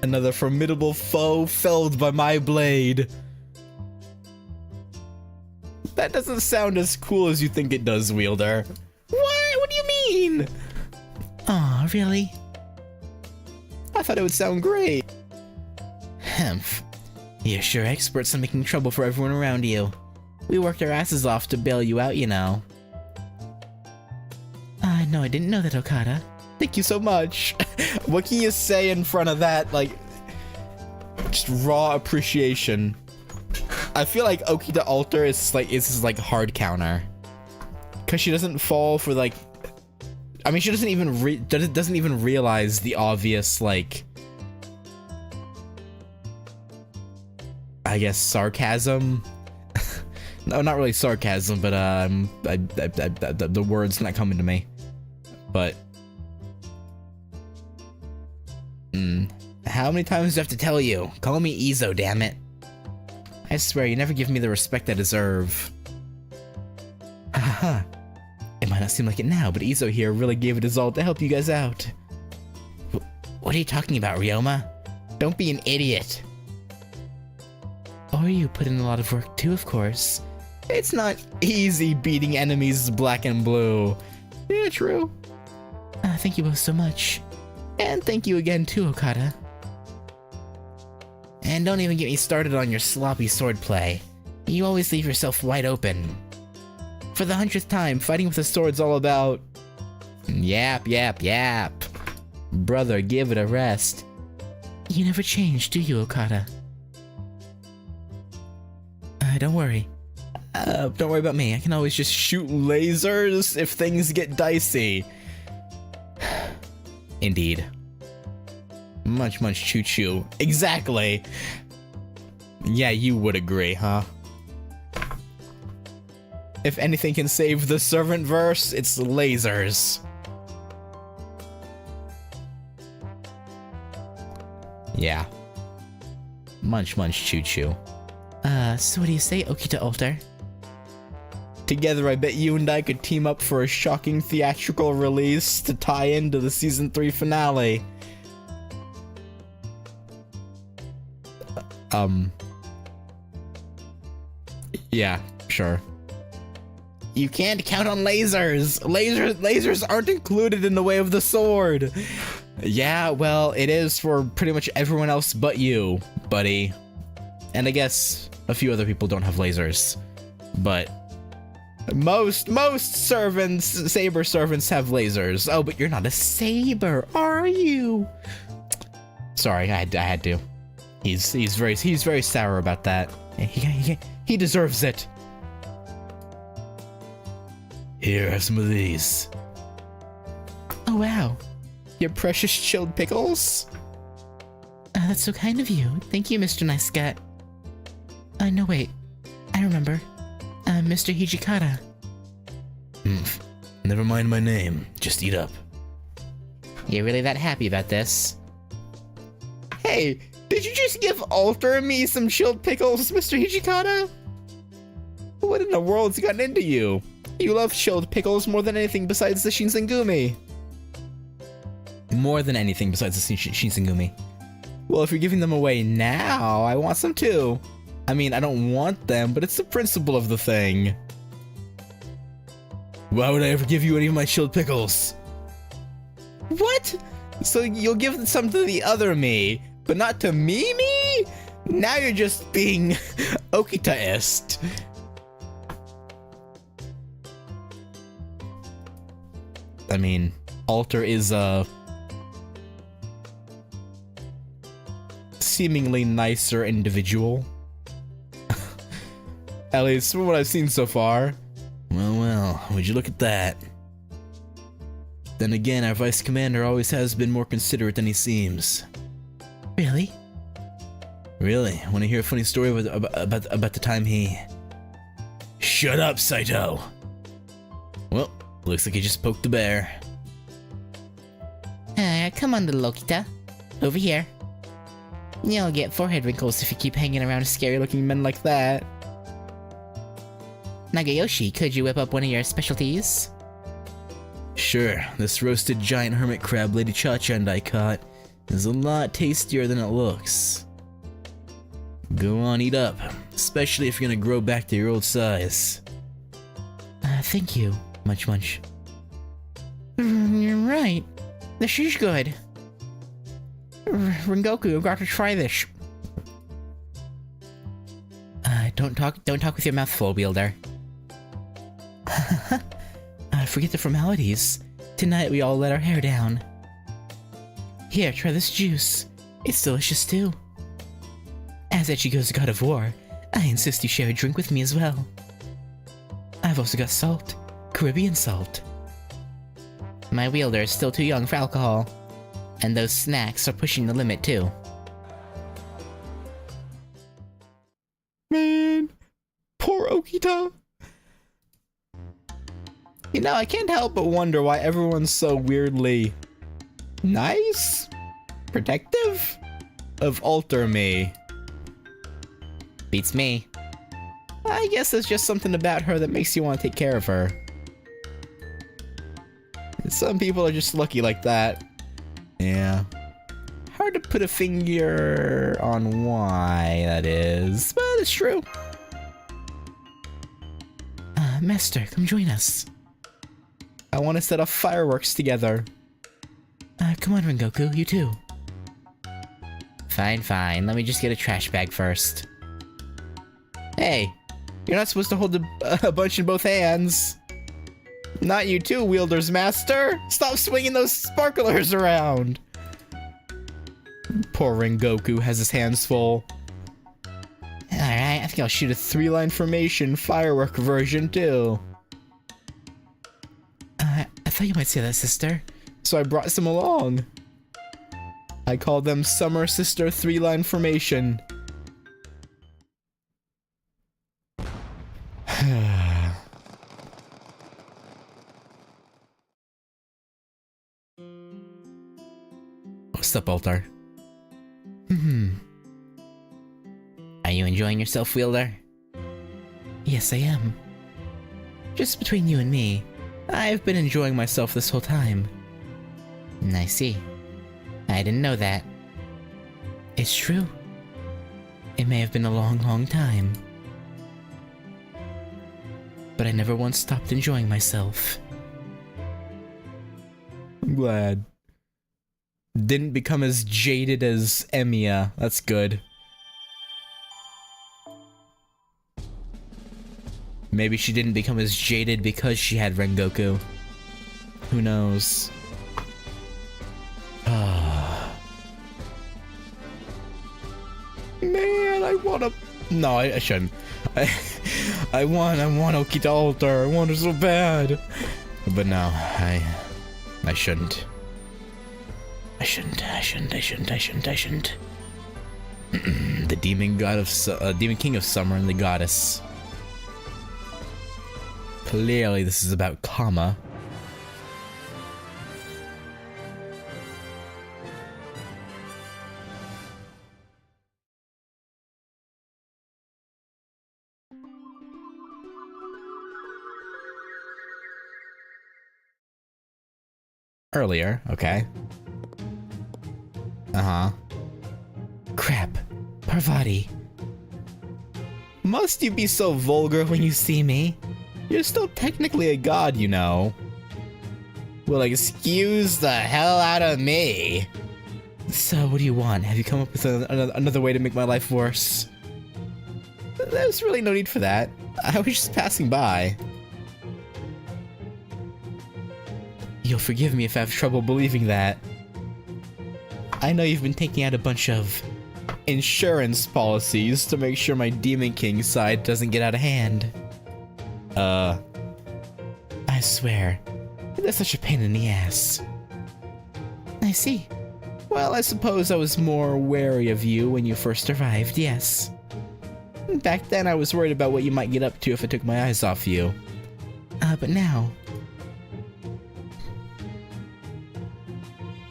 Another formidable foe felled by my blade. That doesn't sound as cool as you think it does, Wielder. What do you mean? Aw, really? I thought it would sound great. Hemph. You're sure experts on making trouble for everyone around you. We worked our asses off to bail you out, you know. No, I didn't know that, Okada. Thank you so much. What can you say in front of that, like, just raw appreciation? I feel like Okita Alter is his hard counter. Cause she doesn't fall for like, I mean, she doesn't even realize the obvious, like, I guess sarcasm. No, not really sarcasm, but the word's not coming to me. But how many times do I have to tell you? Call me Izo, damn it. I swear you never give me the respect I deserve. Haha. It might not seem like it now, but Izo here really gave it his all to help you guys out. What are you talking about, Ryoma? Don't be an idiot. Or you put in a lot of work too, of course. It's not easy beating enemies black and blue. Yeah, true. Thank you both so much. And thank you again too, Okada. And don't even get me started on your sloppy swordplay. You always leave yourself wide open. For the 100th time, fighting with a sword's all about... Yap, yap, yap. Brother, give it a rest. You never change, do you, Okada? Don't worry. Don't worry about me. I can always just shoot lasers if things get dicey. Indeed. Munch munch choo choo. Exactly. Yeah, you would agree, huh? If anything can save the servant verse, it's lasers. Yeah. Munch munch choo choo. So what do you say, Okita Alter? Together, I bet you and I could team up for a shocking theatrical release to tie into the season 3 finale. Yeah, sure. You can't count on lasers! Lasers aren't included in the way of the sword! Yeah, well, it is for pretty much everyone else but you, buddy. And I guess a few other people don't have lasers. But most saber servants have lasers. Oh, but you're not a saber, are you? Sorry, I had to. He's very sour about that. He deserves it. Here, have some of these. Oh wow, your precious chilled pickles. That's so kind of you. Thank you, Mr. Nice Guy. No wait, I remember. Mr. Hijikata. Never mind my name. Just eat up. You really that happy about this? Hey, did you just give Alter and me some chilled pickles, Mr. Hijikata? What in the world's gotten into you? You love chilled pickles more than anything besides the Shinsengumi. More than anything besides the Shinsengumi. Well, if you're giving them away now, I want some too. I mean, I don't want them, but it's the principle of the thing. Why would I ever give you any of my chilled pickles? What? So you'll give some to the other me, but not to me? Now you're just being Okita-ist. I mean, Alter is a seemingly nicer individual. At least from what I've seen so far. Well, would you look at that? Then again, our vice commander always has been more considerate than he seems. Really? Really? Want to hear a funny story about the time he... Shut up, Saito! Well, looks like he just poked the bear. Come on, little Okita. Over here. You'll get forehead wrinkles if you keep hanging around scary-looking men like that. Nagayoshi, could you whip up one of your specialties? Sure, this roasted giant hermit crab Lady Cha-Cha and I caught is a lot tastier than it looks. Go on, eat up, especially if you're gonna grow back to your old size. Thank you, Munch Munch. You're right. This is good. Rengoku, I've got to try this. Don't talk with your mouth full, Wielder. Forget the formalities. Tonight we all let our hair down. Here, try this juice. It's delicious too. As Ichigo's god of war, I insist you share a drink with me as well. I've also got salt. Caribbean salt. My wielder is still too young for alcohol. And those snacks are pushing the limit too. Man, poor Okita. You know, I can't help but wonder why everyone's so weirdly nice? Protective? Of Alter me. Beats me. I guess there's just something about her that makes you want to take care of her. Some people are just lucky like that. Yeah. Hard to put a finger on why that is, but it's true. Master, come join us. I want to set off fireworks together. Come on, Rengoku, you too. Fine, fine. Let me just get a trash bag first. Hey, you're not supposed to hold a bunch in both hands. Not you too, Wielder's Master. Stop swinging those sparklers around. Poor Rengoku has his hands full. Alright, I think I'll shoot a 3-line formation firework version too. I thought you might say that, sister. So I brought some along. I call them Summer Sister 3-line formation. What's up, Altar? Are you enjoying yourself, Wielder? Yes, I am. Just between you and me, I've been enjoying myself this whole time. I see. I didn't know that. It's true. It may have been a long, long time. But I never once stopped enjoying myself. I'm glad. Didn't become as jaded as Emiya. That's good. Maybe she didn't become as jaded because she had Rengoku. Who knows? Man, I wanna... No, I shouldn't. I want Okita Altar. I want her so bad. But no, I shouldn't. I shouldn't. The demon god of demon king of summer and the goddess. Clearly, this is about Kama. Earlier, okay. Crap. Parvati. Must you be so vulgar when you see me? You're still technically a god, you know. Well, excuse the hell out of me. So, what do you want? Have you come up with Another way to make my life worse? There's really no need for that. I was just passing by. You'll forgive me if I have trouble believing that. I know you've been taking out a bunch of Insurance policies to make sure my Demon King side doesn't get out of hand. I swear, that's such a pain in the ass. I see. Well, I suppose I was more wary of you when you first arrived, yes. Back then I was worried about what you might get up to if I took my eyes off you. But now...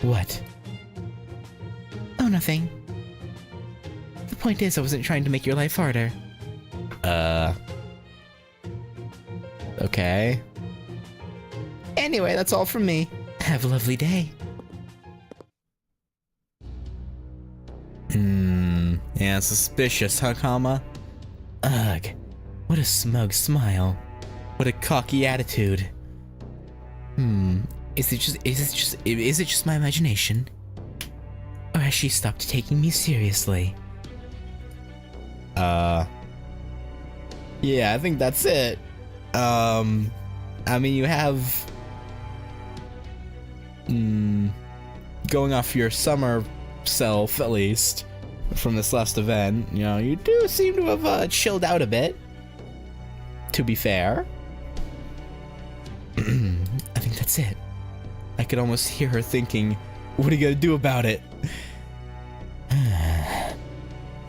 What? Oh, nothing. The point is, I wasn't trying to make your life harder. Okay. Anyway, that's all from me. Have a lovely day. Yeah, suspicious, huh, Kama? Ugh, what a smug smile. What a cocky attitude. Is it just my imagination? Or has she stopped taking me seriously? Yeah, I think that's it. I mean, you have... going off your summer self, at least, from this last event, you know, you do seem to have chilled out a bit, to be fair. I think that's it. I could almost hear her thinking, what are you gonna do about it?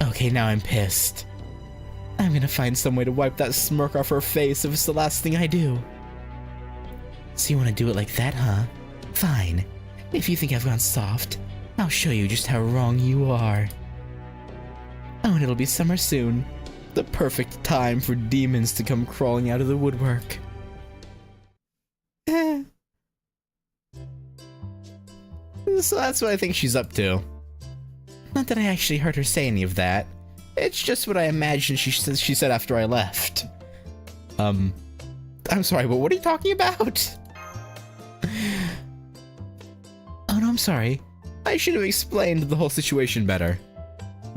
Okay, now I'm pissed. I'm gonna find some way to wipe that smirk off her face if it's the last thing I do. So you wanna do it like that, huh? Fine. If you think I've gone soft, I'll show you just how wrong you are. Oh, and it'll be summer soon. The perfect time for demons to come crawling out of the woodwork. So that's what I think she's up to. Not that I actually heard her say any of that. It's just what I imagined she said after I left. I'm sorry, but what are you talking about? Oh no, I'm sorry. I should have explained the whole situation better.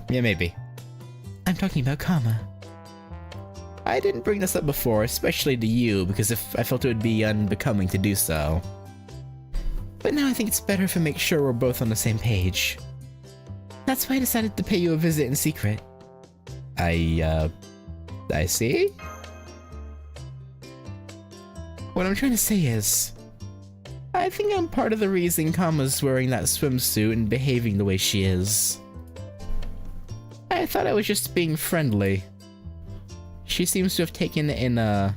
Yeah, maybe. I'm talking about Kama. I didn't bring this up before, especially to you, because if I felt it would be unbecoming to do so. But now I think it's better if I make sure we're both on the same page. That's why I decided to pay you a visit in secret. I see? What I'm trying to say is, I think I'm part of the reason Kama's wearing that swimsuit and behaving the way she is. I thought I was just being friendly. She seems to have taken it in a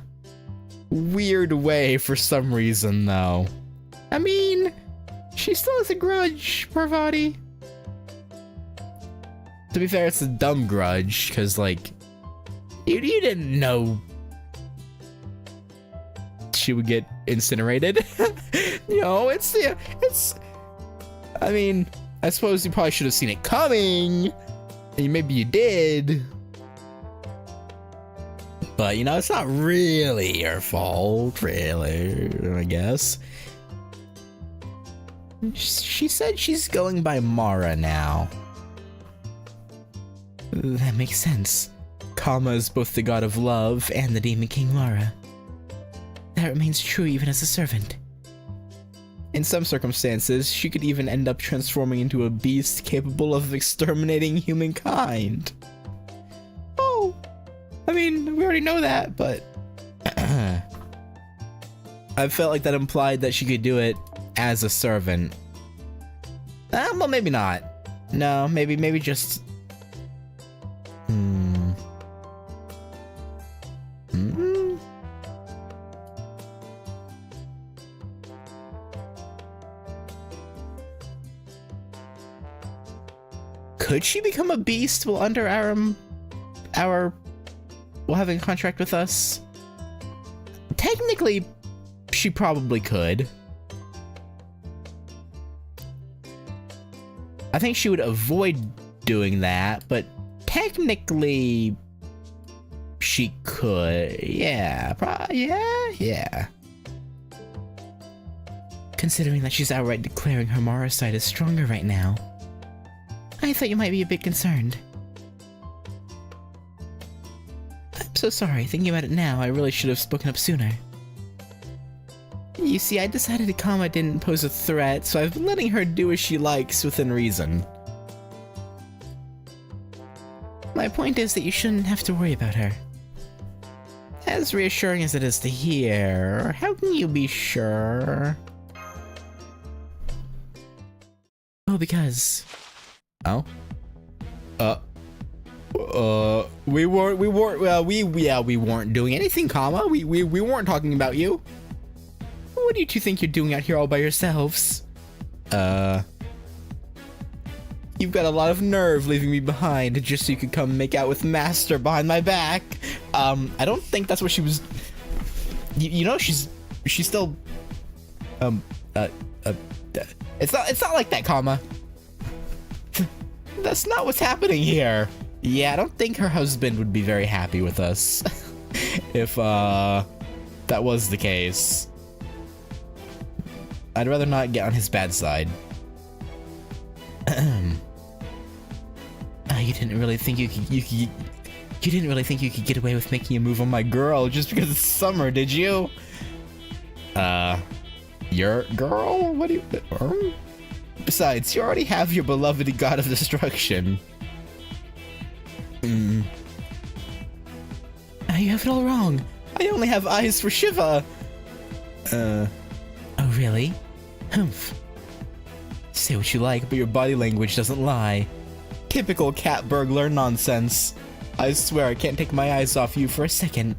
Weird way for some reason, though. I mean, she still has a grudge, Parvati. To be fair, it's a dumb grudge, because, like, you didn't know she would get incinerated. You know, I mean, I suppose you probably should have seen it coming. And maybe you did. But, you know, it's not really your fault, really, I guess. She said she's going by Mara now. That makes sense. Kama is both the god of love and the demon king Lara. That remains true even as a servant. In some circumstances, she could even end up transforming into a beast capable of exterminating humankind. Oh, I mean, we already know that, but I felt like that implied that she could do it as a servant. Well, maybe not. No, maybe just... Could she become a beast while under while having a contract with us? Technically, she probably could. I think she would avoid doing that, but technically, she could. Yeah, yeah. Considering that she's outright declaring her Mara side is stronger right now, I thought you might be a bit concerned. I'm so sorry. Thinking about it now, I really should have spoken up sooner. You see, I decided Kama didn't pose a threat, so I've been letting her do as she likes within reason. My point is that you shouldn't have to worry about her. As reassuring as it is to hear, how can you be sure? Well, because... Oh? We weren't doing anything, Kama. We weren't talking about you. What do you two think you're doing out here all by yourselves? You've got a lot of nerve leaving me behind just so you could come make out with Master behind my back. I don't think that's what she was... You know, she's still... It's not like that, Kama. That's not what's happening here. Yeah, I don't think her husband would be very happy with us if that was the case. I'd rather not get on his bad side. You didn't really think you could get away with making a move on my Girl, just because it's summer, did you? Your girl? What do you... Besides, you already have your beloved god of destruction. You have it all wrong. I only have eyes for Shiva. Oh, really? Humph. Say what you like, but your body language doesn't lie. Typical cat burglar nonsense. I swear I can't take my eyes off you for a second.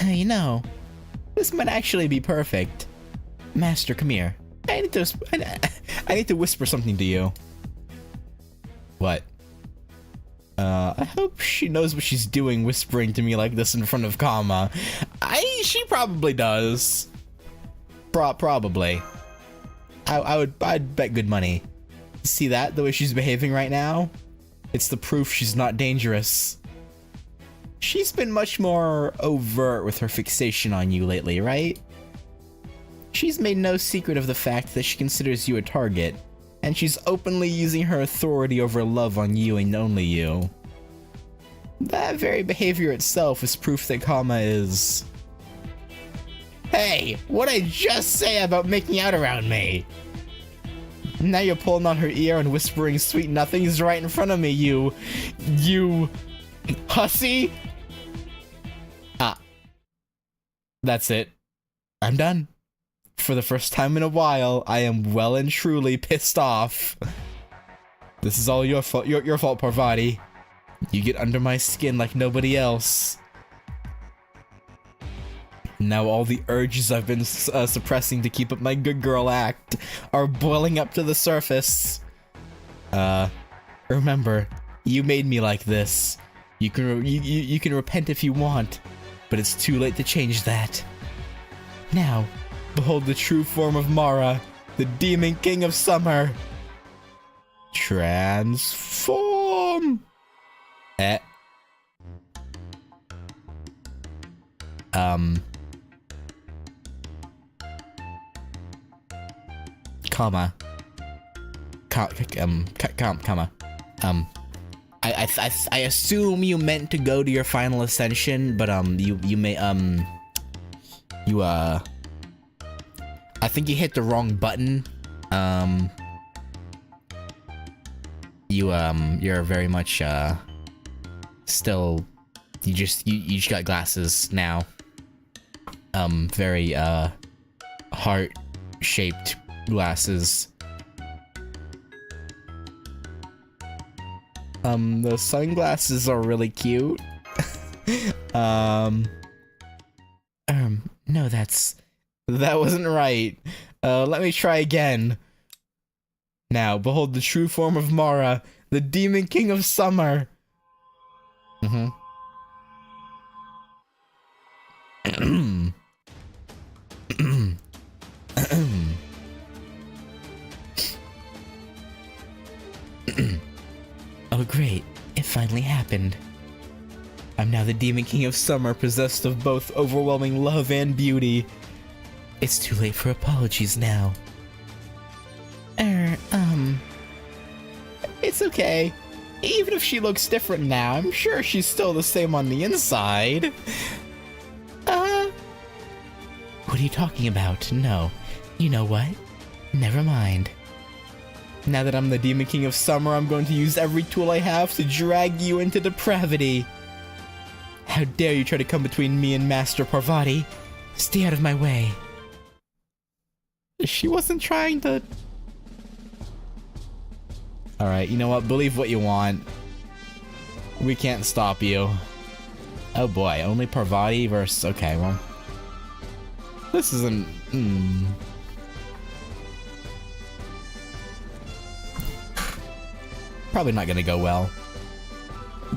You know, this might actually be perfect. Master, come here. I need to whisper something to you. What? I hope she knows what she's doing whispering to me like this in front of Kama. She probably does. Probably. I'd bet good money. See that? The way she's behaving right now? It's the proof she's not dangerous. She's been much more overt with her fixation on you lately, right? She's made no secret of the fact that she considers you a target, and she's openly using her authority over love on you and only you. That very behavior itself is proof that Kama is... Hey, what'd I just say about making out around me? Now you're pulling on her ear and whispering sweet nothings right in front of me, you hussy. That's it. I'm done. For the first time in a while, I am well and truly pissed off. This is all your fault, your fault, Parvati. You get under my skin like nobody else. Now all the urges I've been suppressing to keep up my good girl act are boiling up to the surface. Remember, you made me like this. You can repent if you want, but it's too late to change that. Now, behold the true form of Mara, the demon king of summer. Transform! Comma. I assume you meant to go to your final ascension, but you may I think you hit the wrong button. You're very much still, you just got glasses now. Very heart-shaped glasses. Those sunglasses are really cute. No, that wasn't right. Let me try again. Now, behold the true form of Mara, the demon king of summer. Oh great, it finally happened. I'm now the Demon King of Summer, possessed of both overwhelming love and beauty. It's too late for apologies now. It's okay. Even if she looks different now, I'm sure she's still the same on the inside. What are you talking about? No. You know what? Never mind. Now that I'm the Demon King of Summer, I'm going to use every tool I have to drag you into depravity. How dare you try to come between me and Master Parvati? Stay out of my way. She wasn't trying to... Alright, you know what? Believe what you want. We can't stop you. Oh boy, only Parvati versus... Okay, well... This isn't... Probably not gonna go well.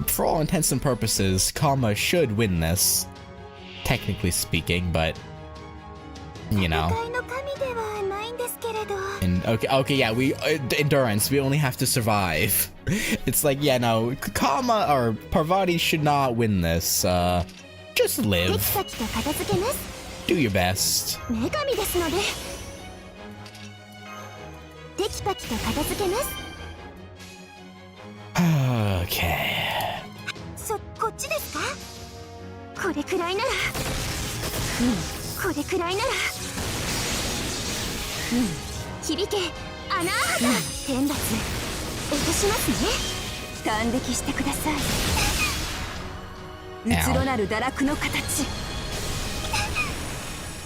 For all intents and purposes, Kama should win this. Technically speaking, but... You know. And okay, yeah, endurance, we only have to survive. It's like, yeah, no, Kama or Parvati should not win this. Just live. Do your best. Okay. こっちですか？これくらいなら、これくらいなら、響け、穴肌、天罰、落としますね。感激してください。うつろなる堕落の形。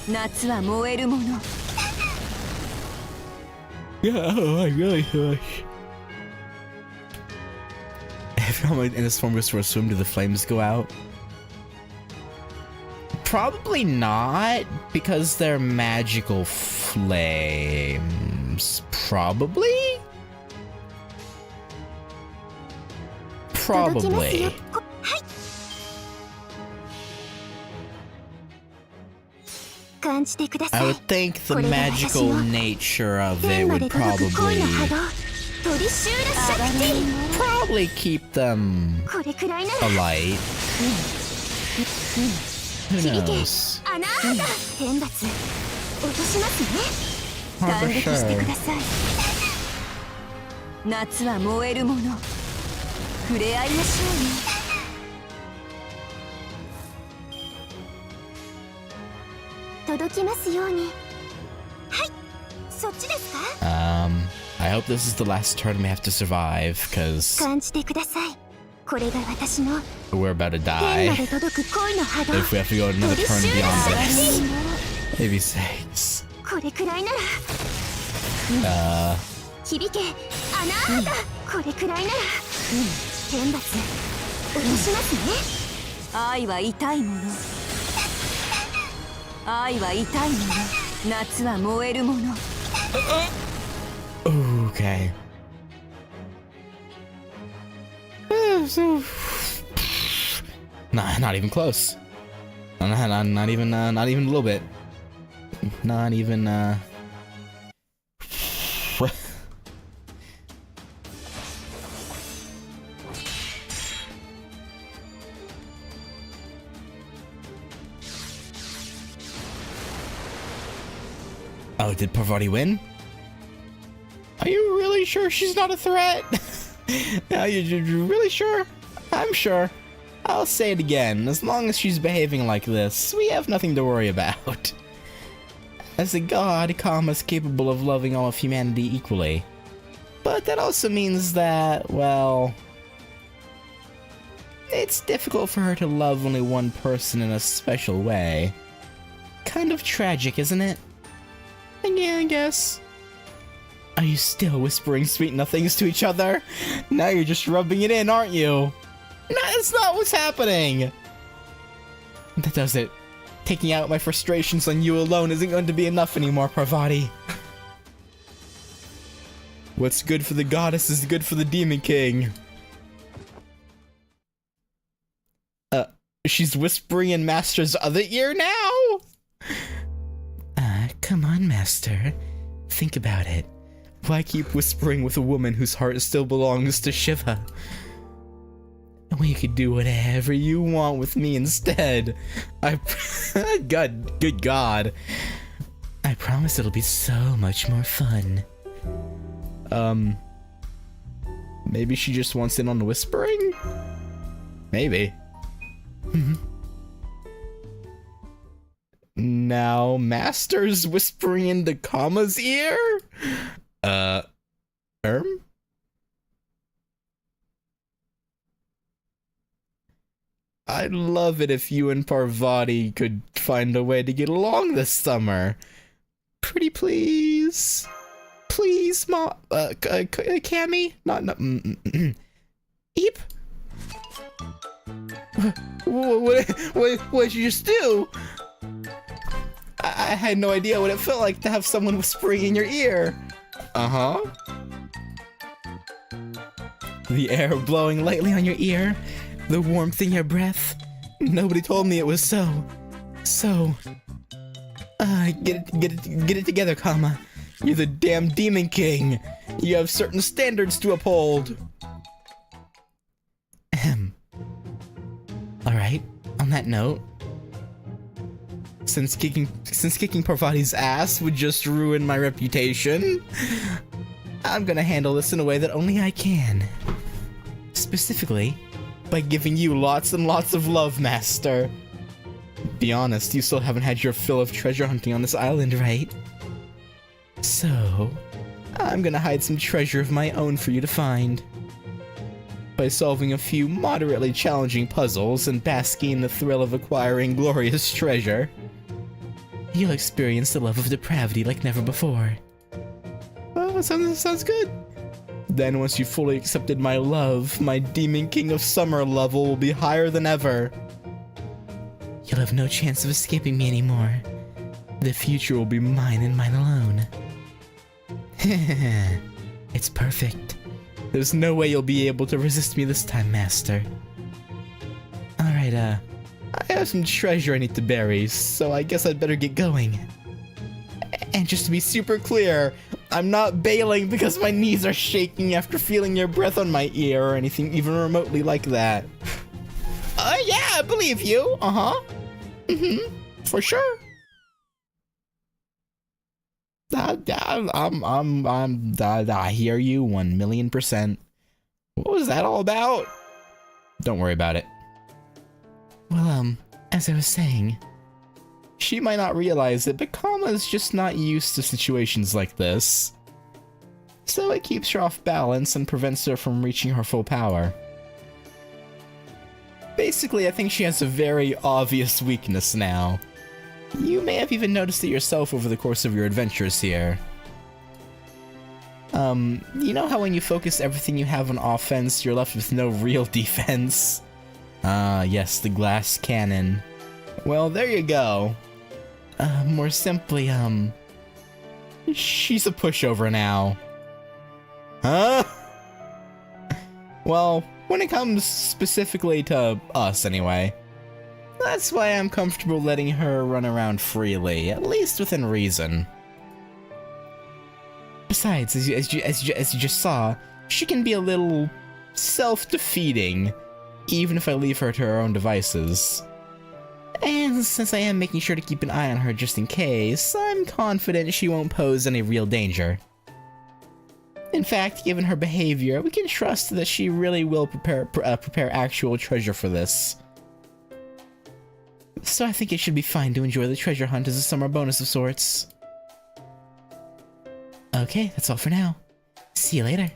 夏は燃えるもの。Oh my gosh. Everyone in this form was to assume, do the flames go out? Probably not, because they're magical flames. Probably? Probably. I would think the magical nature of it would probably keep them alight. Who knows? あなた天罰落としますね。 For 断撃してく sure. ださい。夏は燃えるもの。触れ合いましょうよ。届きますように。はい、そっちですか？ I hope this is the last turn we have to survive, because 感じてください。これが私の we're about to 天 die まで届く恋の波動。 if we have to go another 飛び turn 集 beyond 素晴らし this. い。 Maybe 6. これくらいなら。響け、あなた。これくらいなら。天罰落としますね。愛は痛いもの。愛は痛いもの。夏は燃えるもの。 Okay. Nah, not even close. Not even a little bit. Not even Oh, did Parvati win? Are you really sure she's not a threat? Are you really sure? I'm sure. I'll say it again. As long as she's behaving like this, we have nothing to worry about. As a god, Kama's capable of loving all of humanity equally. But that also means that, well, it's difficult for her to love only one person in a special way. Kind of tragic, isn't it? Yeah, I guess. Are you still whispering sweet nothings to each other? Now you're just rubbing it in, aren't you? No, that's not what's happening! That does it. Taking out my frustrations on you alone isn't going to be enough anymore, Parvati. What's good for the goddess is good for the Demon King. She's whispering in Master's other ear now? Come on, Master. Think about it. Why keep whispering with a woman whose heart still belongs to Shiva? We could do whatever you want with me instead. Good God. I promise it'll be so much more fun. Maybe she just wants in on the whispering? Maybe. Now, Master's whispering into Kama's ear? I'd love it if you and Parvati could find a way to get along this summer. Pretty please? Please, Cammy? Not, Eep? What did you just do? I had no idea what it felt like to have someone whispering in your ear. Uh-huh. The air blowing lightly on your ear, the warmth in your breath. Nobody told me it was so. Get it together, Kama. You're the damn Demon King. You have certain standards to uphold. Alright, on that note, since kicking Parvati's ass would just ruin my reputation, I'm gonna handle this in a way that only I can. Specifically, by giving you lots and lots of love, Master. Be honest, you still haven't had your fill of treasure hunting on this island, right? So, I'm gonna hide some treasure of my own for you to find. By solving a few moderately challenging puzzles and basking in the thrill of acquiring glorious treasure, you'll experience the love of depravity like never before. Oh, sounds good. Then once you've fully accepted my love, my Demon King of Summer level will be higher than ever. You'll have no chance of escaping me anymore. The future will be mine and mine alone. It's perfect. There's no way you'll be able to resist me this time, Master. Alright, I have some treasure I need to bury, so I guess I'd better get going. And just to be super clear, I'm not bailing because my knees are shaking after feeling your breath on my ear or anything even remotely like that. Yeah, I believe you. Uh-huh. Mm-hmm. For sure. I hear you 1,000,000%. What was that all about? Don't worry about it. Well, as I was saying, she might not realize it, but Kama's just not used to situations like this. So it keeps her off balance and prevents her from reaching her full power. Basically, I think she has a very obvious weakness now. You may have even noticed it yourself over the course of your adventures here. You know how when you focus everything you have on offense, you're left with no real defense? Ah, yes, the glass cannon. Well, there you go. More simply, she's a pushover now. Huh? Well, when it comes specifically to us, anyway. That's why I'm comfortable letting her run around freely, at least within reason. Besides, as you just saw, she can be a little self-defeating, even if I leave her to her own devices. And since I am making sure to keep an eye on her just in case, I'm confident she won't pose any real danger. In fact, given her behavior, we can trust that she really will prepare actual treasure for this. So I think it should be fine to enjoy the treasure hunt as a summer bonus of sorts. Okay, that's all for now. See you later.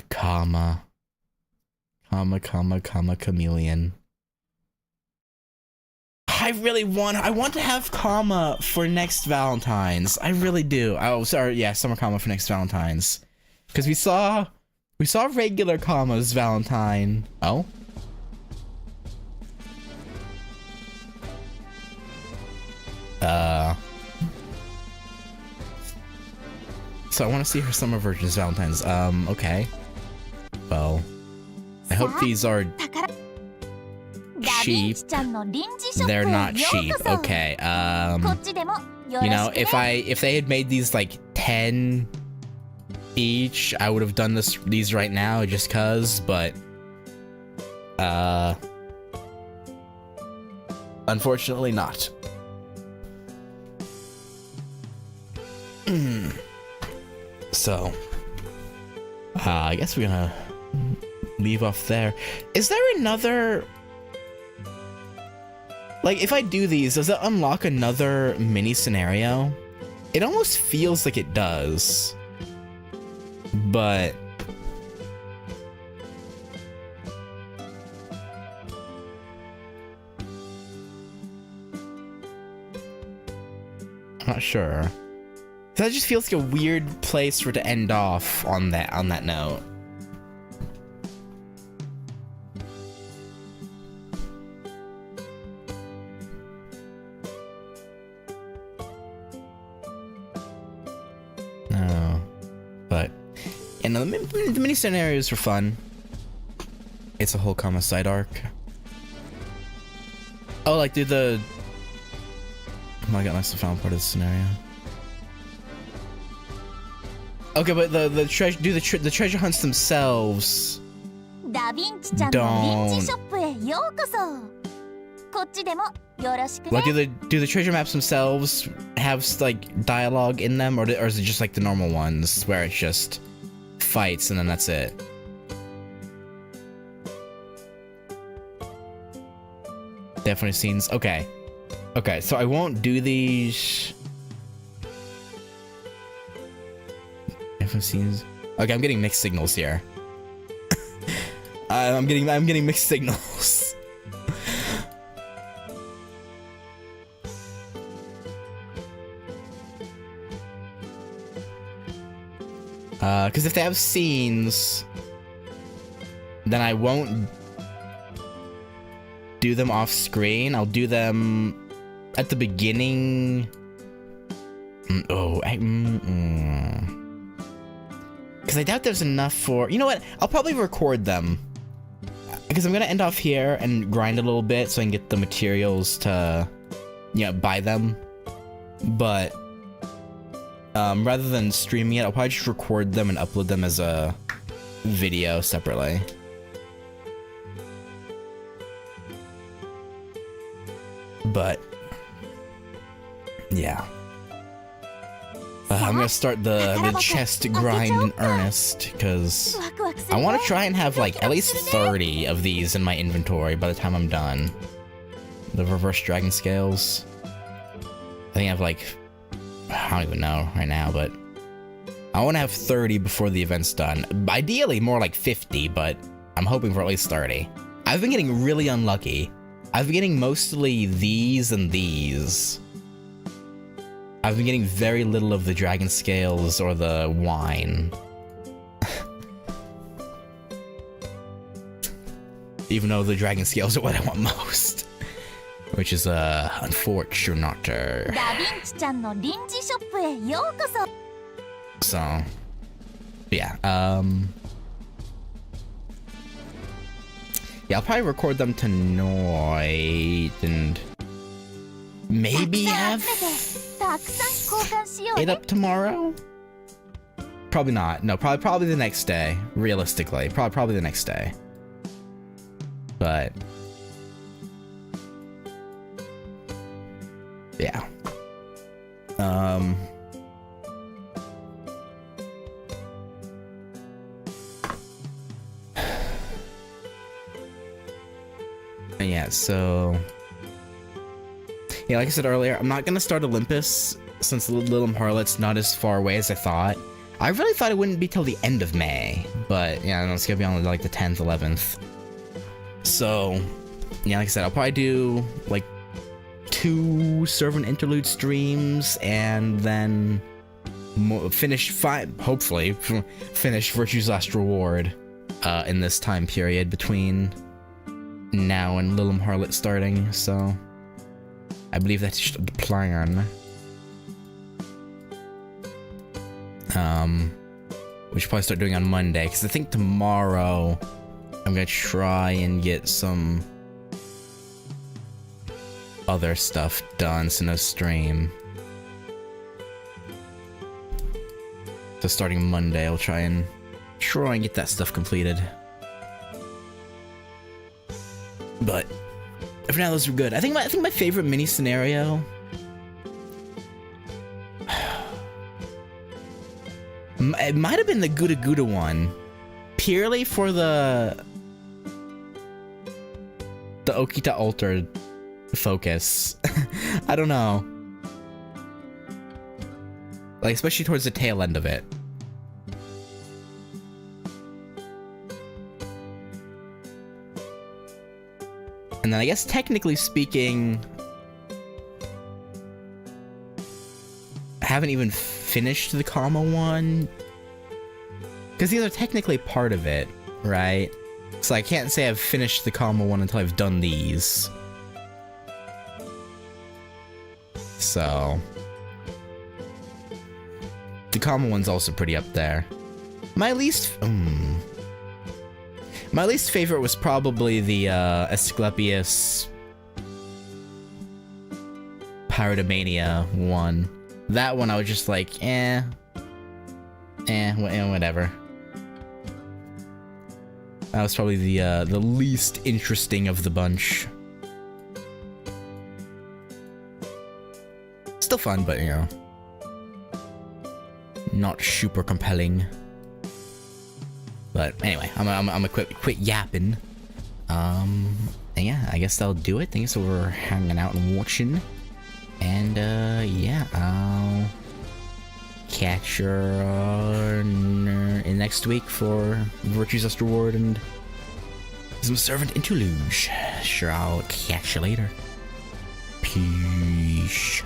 Kama. Chameleon. I want to have Kama for next Valentine's. I really do. Oh, sorry, yeah, Summer Kama for next Valentine's. Because we saw regular Kama's Valentine. Oh? So I want to see her summer version's Valentine's. Okay. Well, I hope these are cheap. They're not cheap. Okay. You know, if they had made these like 10 each, I would have done these right now just cuz, but unfortunately not. So, I guess we're gonna leave off there. Is there another... Like, if I do these, does it unlock another mini scenario? It almost feels like it does. But... I'm not sure. That just feels like a weird place for it to end off on that note. No, but you know, the mini scenarios are fun. It's a whole Kama side arc. Oh, like do the... Oh my god, that's the final part of the scenario. Okay, but the treasure hunts themselves don't. Like, do the treasure maps themselves have like dialogue in them, or is it just like the normal ones where it's just fights and then that's it? Definitely scenes. Okay, so I won't do these. Scenes. Okay, I'm getting mixed signals here. I'm getting mixed signals. Because if they have scenes, then I won't do them off screen. I'll do them at the beginning. Because I doubt there's enough for... You know what? I'll probably record them. Because I'm going to end off here and grind a little bit so I can get the materials to, you know, buy them. But rather than streaming it, I'll probably just record them and upload them as a video separately. But yeah, I'm gonna start the chest grind in earnest because I want to try and have like at least 30 of these in my inventory by the time I'm done. The reverse dragon scales. I think I have like, I don't even know right now, but I want to have 30 before the event's done. Ideally more like 50, but I'm hoping for at least 30. I've been getting really unlucky. I've been getting mostly these and these. I've been getting very little of the dragon scales or the wine. Even though the dragon scales are what I want most. Which is unfortunate. So yeah, yeah, I'll probably record them tonight and maybe have it up tomorrow. Probably not. No, probably the next day. Realistically, probably the next day. But yeah. Yeah, so yeah, like I said earlier, I'm not gonna start Olympus since Little Harlot's not as far away as I thought. I really thought it wouldn't be till the end of May, but yeah, no, it's gonna be on like the 10th, 11th. So yeah, like I said, I'll probably do like 2 Servant Interlude streams and then hopefully finish Virtue's Last Reward in this time period between now and Lilum Harlot starting, so I believe that's the plan. We should probably start doing on Monday, because I think tomorrow I'm gonna try and get some other stuff done, so no stream. So starting Monday, I'll try and get that stuff completed. But for now, those are good. I think my favorite mini scenario. It might have been the Gouda Gouda one, purely for the Okita Altar focus. I don't know. Like, especially towards the tail end of it. And then I guess technically speaking, I haven't even finished the Kama one. Because these are technically part of it, right? So I can't say I've finished the Kama one until I've done these. So the Kama one's also pretty up there. My least favorite was probably the Asclepius Pyrotomania one. That one I was just like, whatever. That was probably the least interesting of the bunch. Still fun, but you know, not super compelling. But anyway, I'm gonna quit yapping. And yeah, I guess that'll do it. Thanks for hanging out and watching. And yeah, I'll catch you in next week for Virtue's Last Reward and some Servant Interlude. Sure, I'll catch you later. Peace.